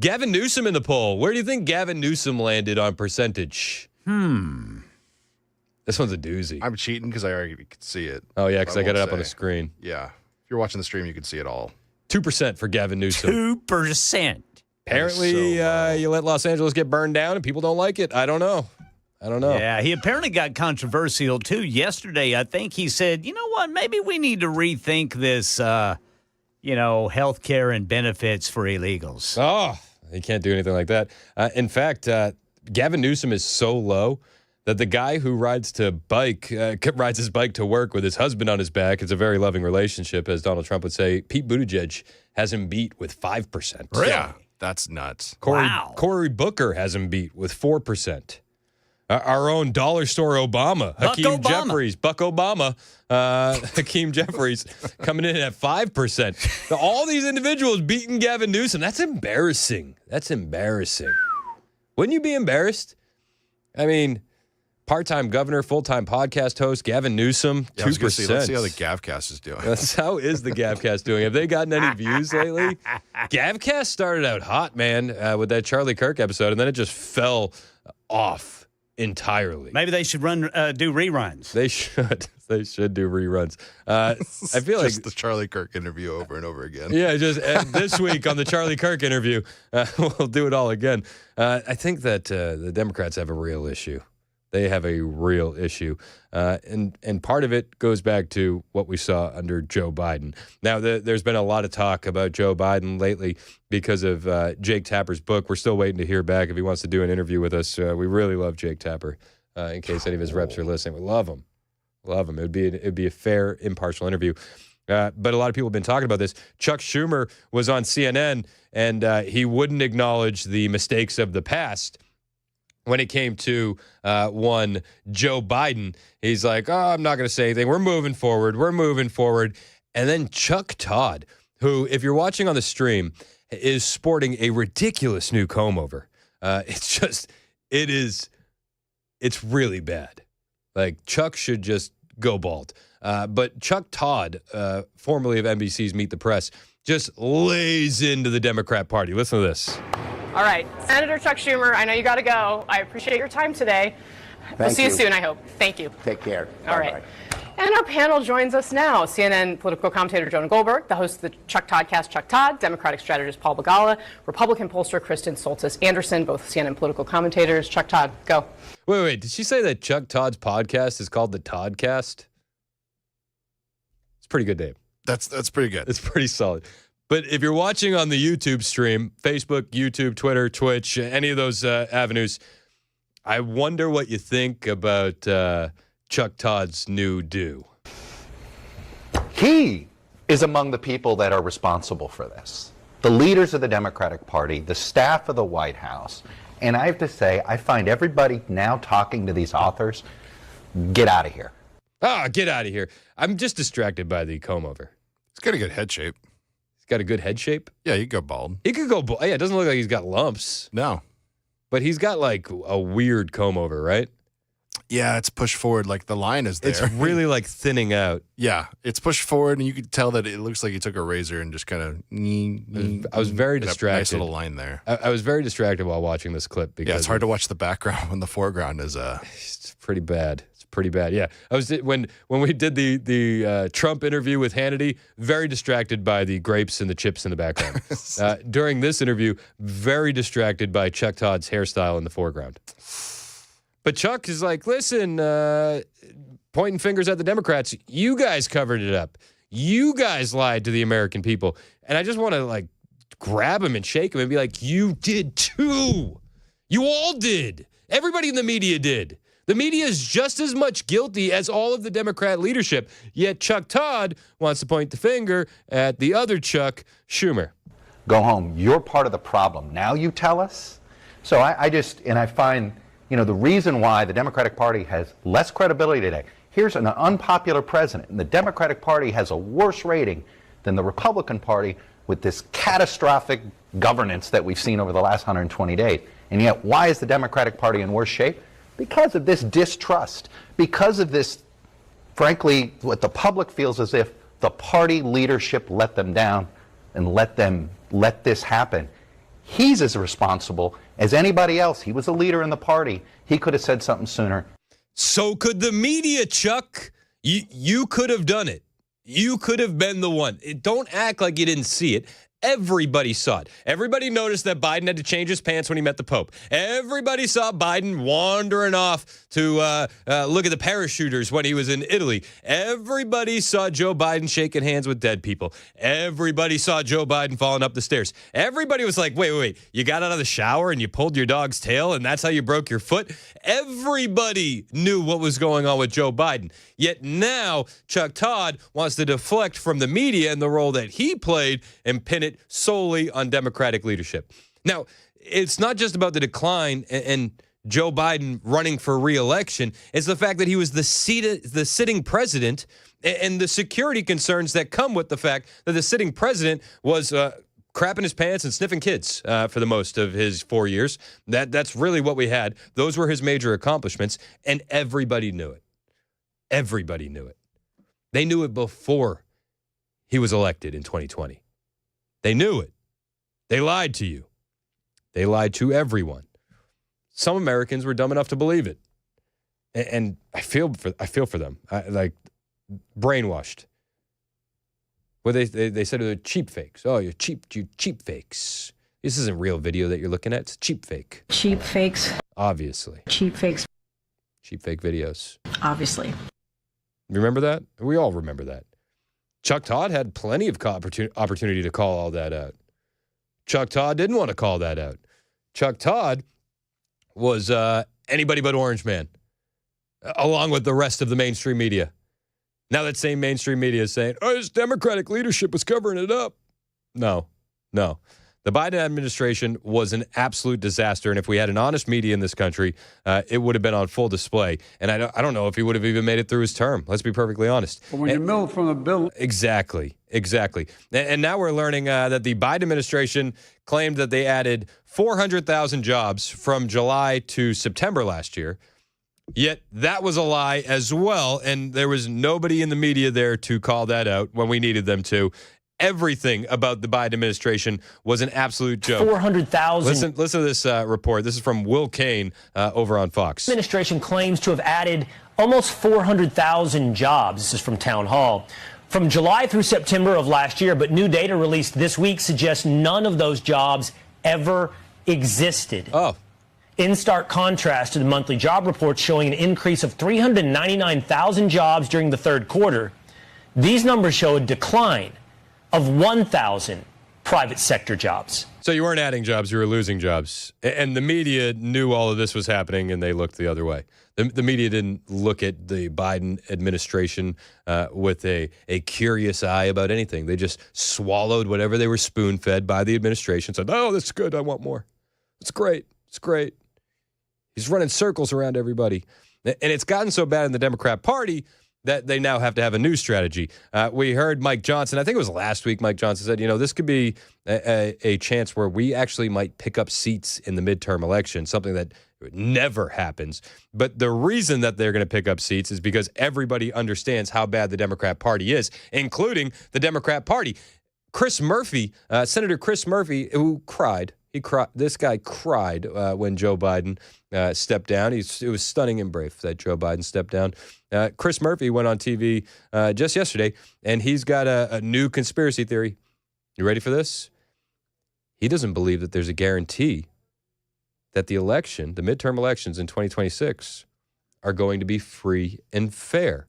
Gavin Newsom in the poll. Where do you think Gavin Newsom landed on percentage? This one's a doozy. I'm cheating because I already could see it. Oh yeah, because I got it up on the screen. Yeah. If you're watching the stream, you can see it all. 2% for Gavin Newsom. 2%. Apparently, you let Los Angeles get burned down and people don't like it. I don't know. Yeah, he apparently got controversial, too. Yesterday, I think he said, you know what, maybe we need to rethink this, health care and benefits for illegals. Oh, he can't do anything like that. In fact, Gavin Newsom is so low that the guy who rides his bike to work with his husband on his back, it's a very loving relationship, as Donald Trump would say, Pete Buttigieg has him beat with 5%. Really? Yeah, that's nuts. Cory Booker has him beat with 4%. Our own dollar store Obama, Hakeem Jeffries, Buck Obama, Hakeem Jeffries coming in at 5%. Now, all these individuals beating Gavin Newsom. That's embarrassing. Wouldn't you be embarrassed? I mean, part-time governor, full-time podcast host, Gavin Newsom, 2%. Let's see how the Gavcast is doing. How is the Gavcast doing? Have they gotten any views lately? Gavcast started out hot, man, with that Charlie Kirk episode, and then it just fell off entirely. Maybe they should do reruns. They should. They should do reruns. I feel like the Charlie Kirk interview over and over again. Yeah, just this week on the Charlie Kirk interview, we'll do it all again. I think that the Democrats have a real issue. They have a real issue. And part of it goes back to what we saw under Joe Biden. Now, there's been a lot of talk about Joe Biden lately because of Jake Tapper's book. We're still waiting to hear back if he wants to do an interview with us. We really love Jake Tapper, in case any of his reps are listening. We love him. It'd be a fair, impartial interview. But a lot of people have been talking about this. Chuck Schumer was on CNN, and he wouldn't acknowledge the mistakes of the past. When it came to one Joe Biden, he's like, oh, I'm not going to say anything. We're moving forward. And then Chuck Todd, who, if you're watching on the stream, is sporting a ridiculous new comb over. It's really bad. Like, Chuck should just go bald. But Chuck Todd, formerly of NBC's Meet the Press, just lays into the Democrat Party. Listen to this. All right, Senator Chuck Schumer, I know you got to go. I appreciate your time today. We'll see you soon, I hope. Thank you. Take care. All right. And our panel joins us now. CNN political commentator Jonah Goldberg, the host of the Chuck Toddcast, Chuck Todd, Democratic strategist Paul Begala, Republican pollster Kristen Soltis Anderson, both CNN political commentators. Chuck Todd, go. Wait. Did she say that Chuck Todd's podcast is called the Toddcast? It's a pretty good name. That's pretty good. It's pretty solid. But if you're watching on the YouTube stream, Facebook, YouTube, Twitter, Twitch, any of those avenues, I wonder what you think about Chuck Todd's new do. He is among the people that are responsible for this. The leaders of the Democratic Party, the staff of the White House. And I have to say, I find everybody now talking to these authors, get out of here. Get out of here. I'm just distracted by the comb over. He's got a good head shape. He's got a good head shape? Yeah, he could go bald. He could go bald. Yeah, it doesn't look like he's got lumps. No. But he's got like a weird comb over, right? Yeah, it's pushed forward. Like the line is there. It's really like thinning out. Yeah, it's pushed forward, and you could tell that it looks like he took a razor and just kind of. I was very distracted. Nice little line there. I was very distracted while watching this clip because it's hard to watch the background when the foreground is. It's pretty bad. It's pretty bad. Yeah, I was when we did the Trump interview with Hannity, very distracted by the grapes and the chips in the background. During this interview, very distracted by Chuck Todd's hairstyle in the foreground. But Chuck is like, listen, pointing fingers at the Democrats. You guys covered it up. You guys lied to the American people. And I just want to like grab him and shake him and be like, you did too. You all did. Everybody in the media did. The media is just as much guilty as all of the Democrat leadership. Yet Chuck Todd wants to point the finger at the other Chuck, Schumer. Go home. You're part of the problem. Now you tell us? So I find... the reason why the Democratic Party has less credibility today, here's an unpopular president, and the Democratic Party has a worse rating than the Republican Party with this catastrophic governance that we've seen over the last 120 days. And yet, why is the Democratic Party in worse shape? Because of this distrust, because of this, frankly, what the public feels as if the party leadership let them down and let this happen. He's as responsible as anybody else. He was a leader in the party. He could have said something sooner. So could the media, Chuck. You could have done it. You could have been the one. Don't act like you didn't see it. Everybody saw it. Everybody noticed that Biden had to change his pants when he met the Pope. Everybody saw Biden wandering off to look at the parachuters when he was in Italy. Everybody saw Joe Biden shaking hands with dead people. Everybody saw Joe Biden falling up the stairs. Everybody was like, wait, you got out of the shower and you pulled your dog's tail and that's how you broke your foot? Everybody knew what was going on with Joe Biden. Yet now Chuck Todd wants to deflect from the media and the role that he played and pin it solely on Democratic leadership. Now, it's not just about the decline and Joe Biden running for re-election. It's the fact that he was the sitting president and the security concerns that come with the fact that the sitting president was crapping his pants and sniffing kids for the most of his 4 years. That's really what we had. Those were his major accomplishments, and everybody knew it. Everybody knew it. They knew it before he was elected in 2020. They knew it. They lied to you. They lied to everyone. Some Americans were dumb enough to believe it. And I feel for them. Like brainwashed. Well, they said they're cheap fakes. Oh, you cheap fakes. This isn't real video that you're looking at. It's cheap fake. Cheap fakes. Obviously. Cheap fakes. Cheap fake videos. Obviously. Remember that? We all remember that. Chuck Todd had plenty of opportunity to call all that out. Chuck Todd didn't want to call that out. Chuck Todd was anybody but Orange Man, along with the rest of the mainstream media. Now that same mainstream media is saying, oh, this Democratic leadership was covering it up. No. The Biden administration was an absolute disaster, and if we had an honest media in this country, it would have been on full display. And I don't know if he would have even made it through his term. Let's be perfectly honest. But when you mill from the bill. Exactly. And now we're learning that the Biden administration claimed that they added 400,000 jobs from July to September last year. Yet that was a lie as well, and there was nobody in the media there to call that out when we needed them to. Everything about the Biden administration was an absolute joke. 400,000. Listen to this report. This is from Will Cain over on Fox. The administration claims to have added almost 400,000 jobs. This is from Town Hall. From July through September of last year, but new data released this week suggests none of those jobs ever existed. Oh. In stark contrast to the monthly job reports showing an increase of 399,000 jobs during the third quarter, these numbers show a decline of 1,000 private sector jobs. So you weren't adding jobs, you were losing jobs. And the media knew all of this was happening, and they looked the other way. The media didn't look at the Biden administration with a curious eye about anything. They just swallowed whatever they were spoon-fed by the administration, said, oh, that's good, I want more. It's great. He's running circles around everybody. And it's gotten so bad in the Democrat Party that they now have to have a new strategy. We heard Mike Johnson, I think it was last week, Mike Johnson said, this could be a chance where we actually might pick up seats in the midterm election, something that It never happens. But the reason that they're going to pick up seats is because everybody understands how bad the Democrat Party is, including the Democrat Party. Chris Murphy, Senator Chris Murphy, who cried. This guy cried when Joe Biden stepped down. It was stunning and brave that Joe Biden stepped down. Chris Murphy went on TV just yesterday, and he's got a new conspiracy theory. You ready for this? He doesn't believe that there's a guarantee that the midterm elections in 2026, are going to be free and fair.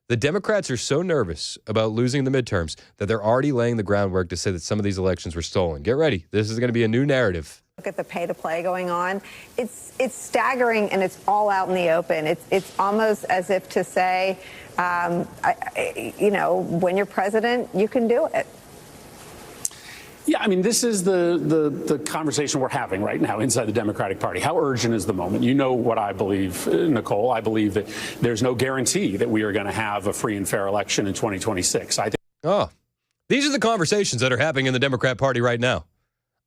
The Democrats are so nervous about losing the midterms that they're already laying the groundwork to say that some of these elections were stolen. Get ready. This is going to be a new narrative. Look at the pay to play going on. It's staggering, and it's all out in the open. It's almost as if to say, when you're president, you can do it. Yeah, I mean, this is the conversation we're having right now inside the Democratic Party. How urgent is the moment? You know what I believe, Nicole. I believe that there's no guarantee that we are going to have a free and fair election in 2026. These are the conversations that are happening in the Democrat Party right now.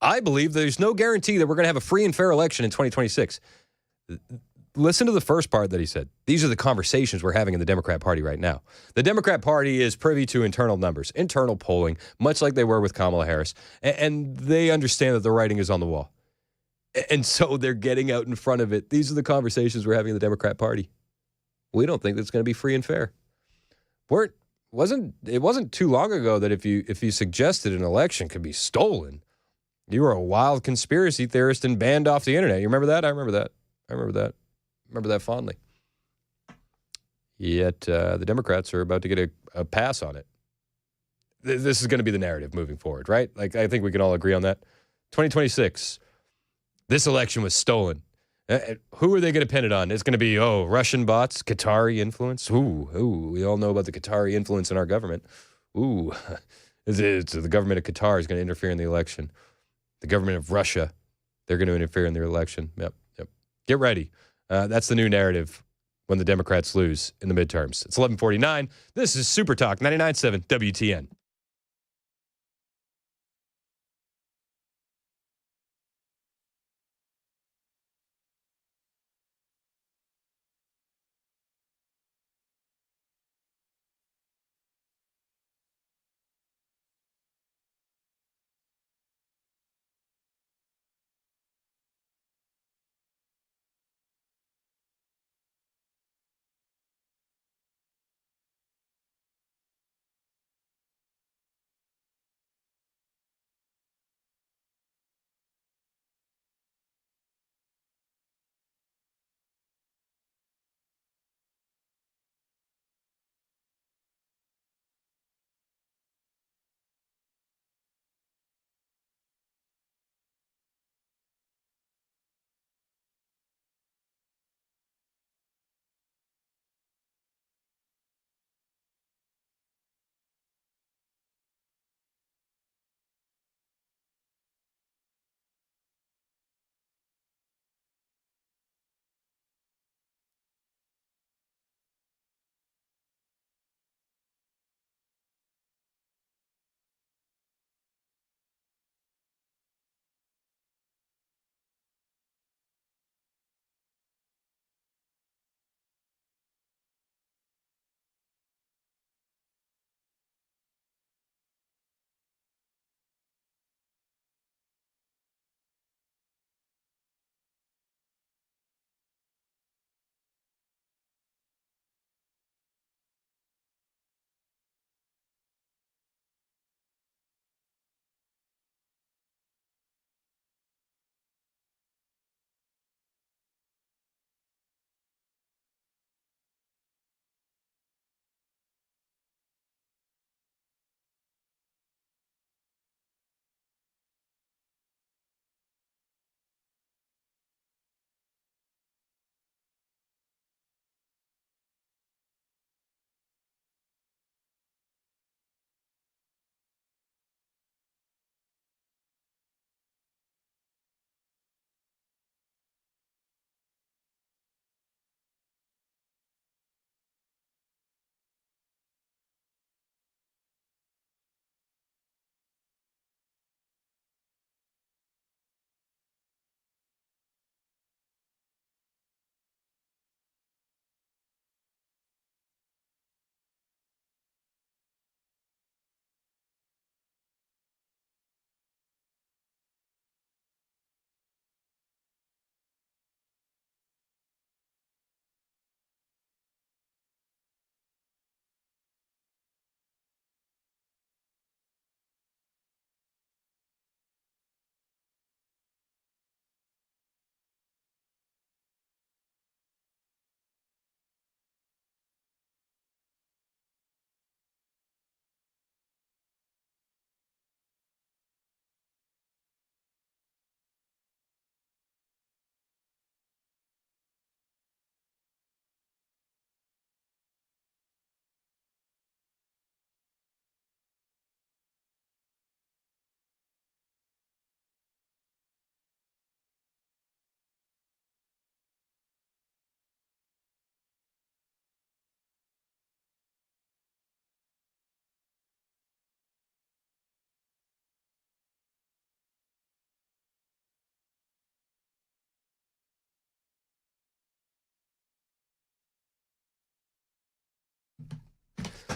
I believe there's no guarantee that we're going to have a free and fair election in 2026. Listen to the first part that he said. These are the conversations we're having in the Democrat Party right now. The Democrat Party is privy to internal numbers, internal polling, much like they were with Kamala Harris. And they understand that the writing is on the wall. And so they're getting out in front of it. These are the conversations we're having in the Democrat Party. We don't think that's going to be free and fair. It wasn't too long ago that if you suggested an election could be stolen, you were a wild conspiracy theorist and banned off the internet. You remember that? I remember that. Remember that fondly. Yet the Democrats are about to get a pass on it. This is going to be the narrative moving forward, right? Like, I think we can all agree on that. 2026, this election was stolen. Who are they going to pin it on? It's going to be, Russian bots, Qatari influence. Ooh, we all know about the Qatari influence in our government. Ooh, it's the government of Qatar is going to interfere in the election. The government of Russia, they're going to interfere in their election. Yep. Get ready. That's the new narrative when the Democrats lose in the midterms. It's 11:49. This is Super Talk 99.7 WTN.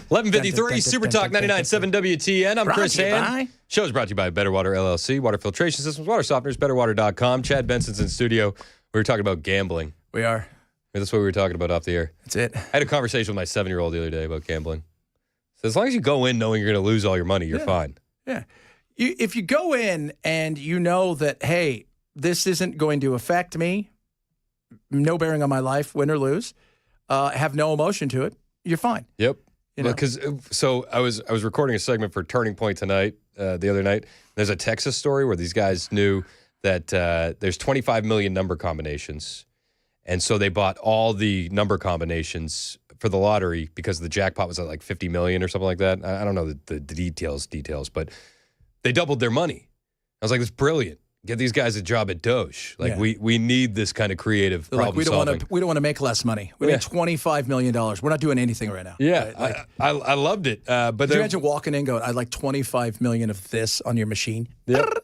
11:53, Super Talk 99.7 WTN. I'm Chris Hand. Show's brought to you by Better Water LLC, water filtration systems, water softeners, betterwater.com. Chad Benson's in studio. We were talking about gambling. We are. That's what we were talking about off the air. That's it. I had a conversation with my 7-year-old the other day about gambling. So as long as you go in knowing you're going to lose all your money, you're fine. Yeah. If you go in and you know that, hey, this isn't going to affect me, no bearing on my life, win or lose, have no emotion to it, you're fine. Yep. You know? Because so I was recording a segment for Turning Point tonight, the other night. There's a Texas story where these guys knew that there's 25 million number combinations. And so they bought all the number combinations for the lottery because the jackpot was at like 50 million or something like that. I don't know the details, but they doubled their money. I was like, that's brilliant. Get these guys a job at Doge. Like we need this kind of creative problem solving. We don't want to make less money. We need $25 million. We're not doing anything right now. Yeah, right? I loved it. But Could you imagine walking in going, I'd like 25 million of this on your machine? Yep.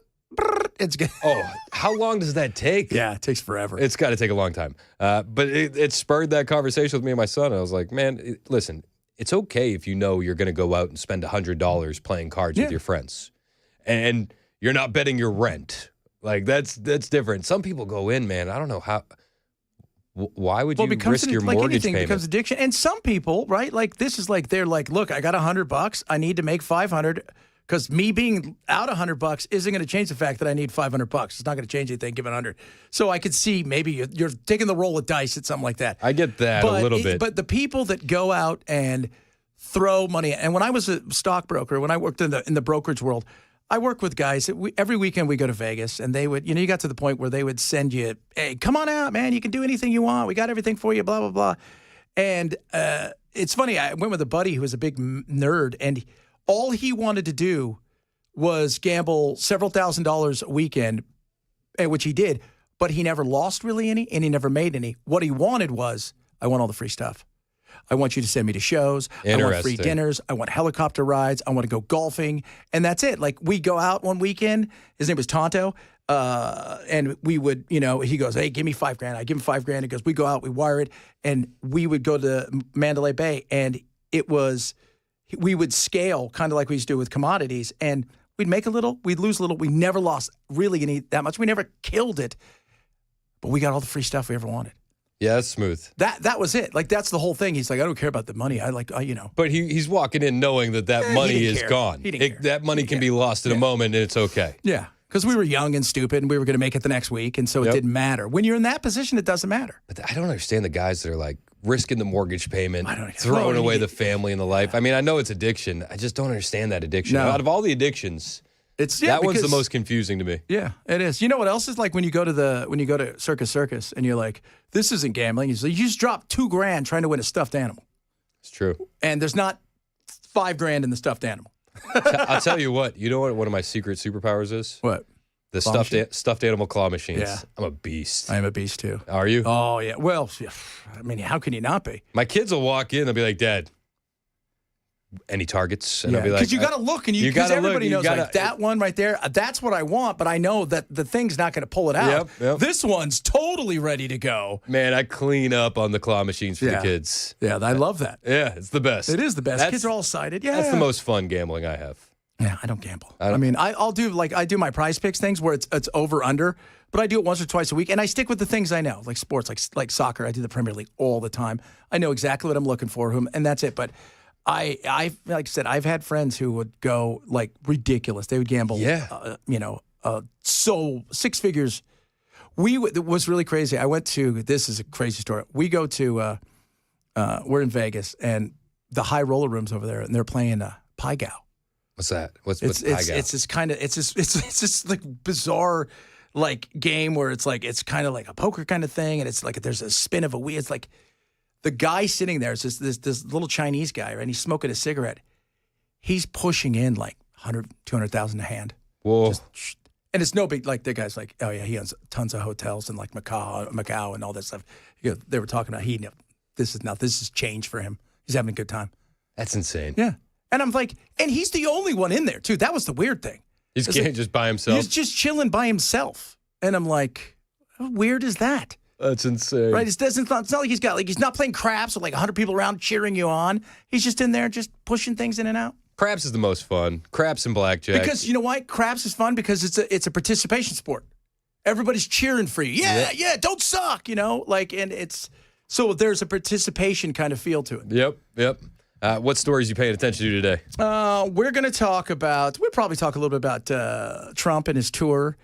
It's good. Oh, how long does that take? Yeah, it takes forever. It's got to take a long time. But it spurred that conversation with me and my son. I was like, man, listen, it's okay if you know you're going to go out and spend $100 playing cards with your friends. And you're not betting your rent. Like, that's different. Some people go in, man. I don't know how. Why would you risk your like mortgage anything payment? becomes addiction. And some people, right? Like, this is like, they're like, look, I got $100. I need to make 500 because me being out $100 isn't going to change the fact that I need $500. It's not going to change anything given 100. So I could see maybe you're taking the roll of dice at something like that. I get that a little bit. But the people that go out and throw money, and when I was a stockbroker, when I worked in the brokerage world, I work with guys that every weekend we go to Vegas, and they would, you got to the point where they would send you, hey, come on out, man. You can do anything you want. We got everything for you, blah, blah, blah. And it's funny. I went with a buddy who was a big nerd, and all he wanted to do was gamble several $1,000s a weekend, which he did, but he never lost really any, and he never made any. What he wanted was, I want all the free stuff. I want you to send me to shows. I want free dinners. I want helicopter rides. I want to go golfing. And that's it. Like, we go out one weekend. His name was Tonto. And we would, he goes, hey, give me $5,000. I give him $5,000. He goes, we go out, we wire it. And we would go to Mandalay Bay. And we would scale kind of like we used to do with commodities. And we'd make a little, we'd lose a little. We never lost really any that much. We never killed it. But we got all the free stuff we ever wanted. Yeah, that's smooth. That was it. Like, that's the whole thing. He's like, I don't care about the money. But he's walking in knowing that money is gone. He didn't care. That money can be lost in a moment, and it's okay. Yeah, because we were young and stupid, and we were going to make it the next week, and so it didn't matter. When you're in that position, it doesn't matter. But I don't understand the guys that are like risking the mortgage payment, throwing away the family and the life. I mean, I know it's addiction. I just don't understand that addiction. No. Out of all the addictions, that one's the most confusing to me. Yeah, it is. You know what else is like when you go to Circus and you're like, this isn't gambling. You just dropped $2,000 trying to win a stuffed animal. It's true. And there's not $5,000 in the stuffed animal. I'll tell you what. You know what one of my secret superpowers is? What? The stuffed animal claw machines. Yeah. I'm a beast. I am a beast too. Are you? Oh yeah. Well, I mean, how can you not be? My kids will walk in. They'll be like, Dad, any targets? And I'll be like, because you got to look, and because everybody knows, like, that one right there, that's what I want, but I know that the thing's not going to pull it out. Yep. This one's totally ready to go. Man, I clean up on the claw machines for the kids. Yeah, I love that. Yeah, it's the best. It is the best. Kids are all excited. Yeah, that's the most fun gambling I have. Yeah, I don't gamble. I mean, I'll do I do my Prize Picks things where it's over under, but I do it once or twice a week, and I stick with the things I know, like sports, like soccer. I do the Premier League all the time. I know exactly what I'm looking for, and that's it. But I like I said, I've had friends who would go like ridiculous. They would gamble, so 6 figures. It was really crazy. I went to, this is a crazy story. We go to, we're in Vegas, and the high roller rooms over there, and they're playing Pai Gow. What's that? What's it's Pai Gow? It's this kind of it's this like bizarre like game where it's kind of like a poker kind of thing, and it's like there's a spin of a wheel. It's like the guy sitting there is this little Chinese guy, right? And he's smoking a cigarette. He's pushing in like 100, 200,000 a hand. Whoa. And it's no big, like the guy's like, oh yeah, he owns tons of hotels in like Macau and all that stuff. They were talking about this is change for him. He's having a good time. That's insane. Yeah. And I'm like, and he's the only one in there too. That was the weird thing. He's just by himself. He's just chilling by himself. And I'm like, how weird is that? That's insane. Right? It's not like he's not playing craps with like 100 people around cheering you on. He's just in there just pushing things in and out. Craps is the most fun. Craps and blackjack. Because you know why? Craps is fun because it's a participation sport. Everybody's cheering for you. Yeah, don't suck, and it's so there's a participation kind of feel to it. Yep. What stories you paying attention to today? We'll probably talk a little bit about Trump and his tour.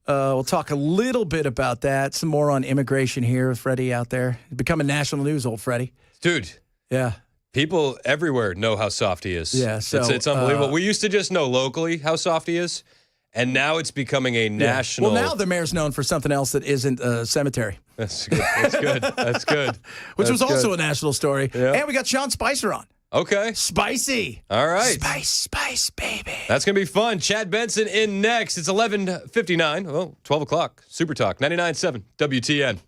We'll talk a little bit about that. Some more on immigration here with Freddie out there. Becoming national news, old Freddie. Dude. Yeah. People everywhere know how soft he is. Yeah, so, it's unbelievable. We used to just know locally how soft he is, and now it's becoming a national. Well, now the mayor's known for something else that isn't a cemetery. That's good. That's good. Which was also a national story. Yeah. And we got Sean Spicer on. Okay. Spicy. All right. Spice, baby. That's going to be fun. Chad Benson in next. It's 11:59. Well, 12 o'clock. Super Talk 99.7 WTN.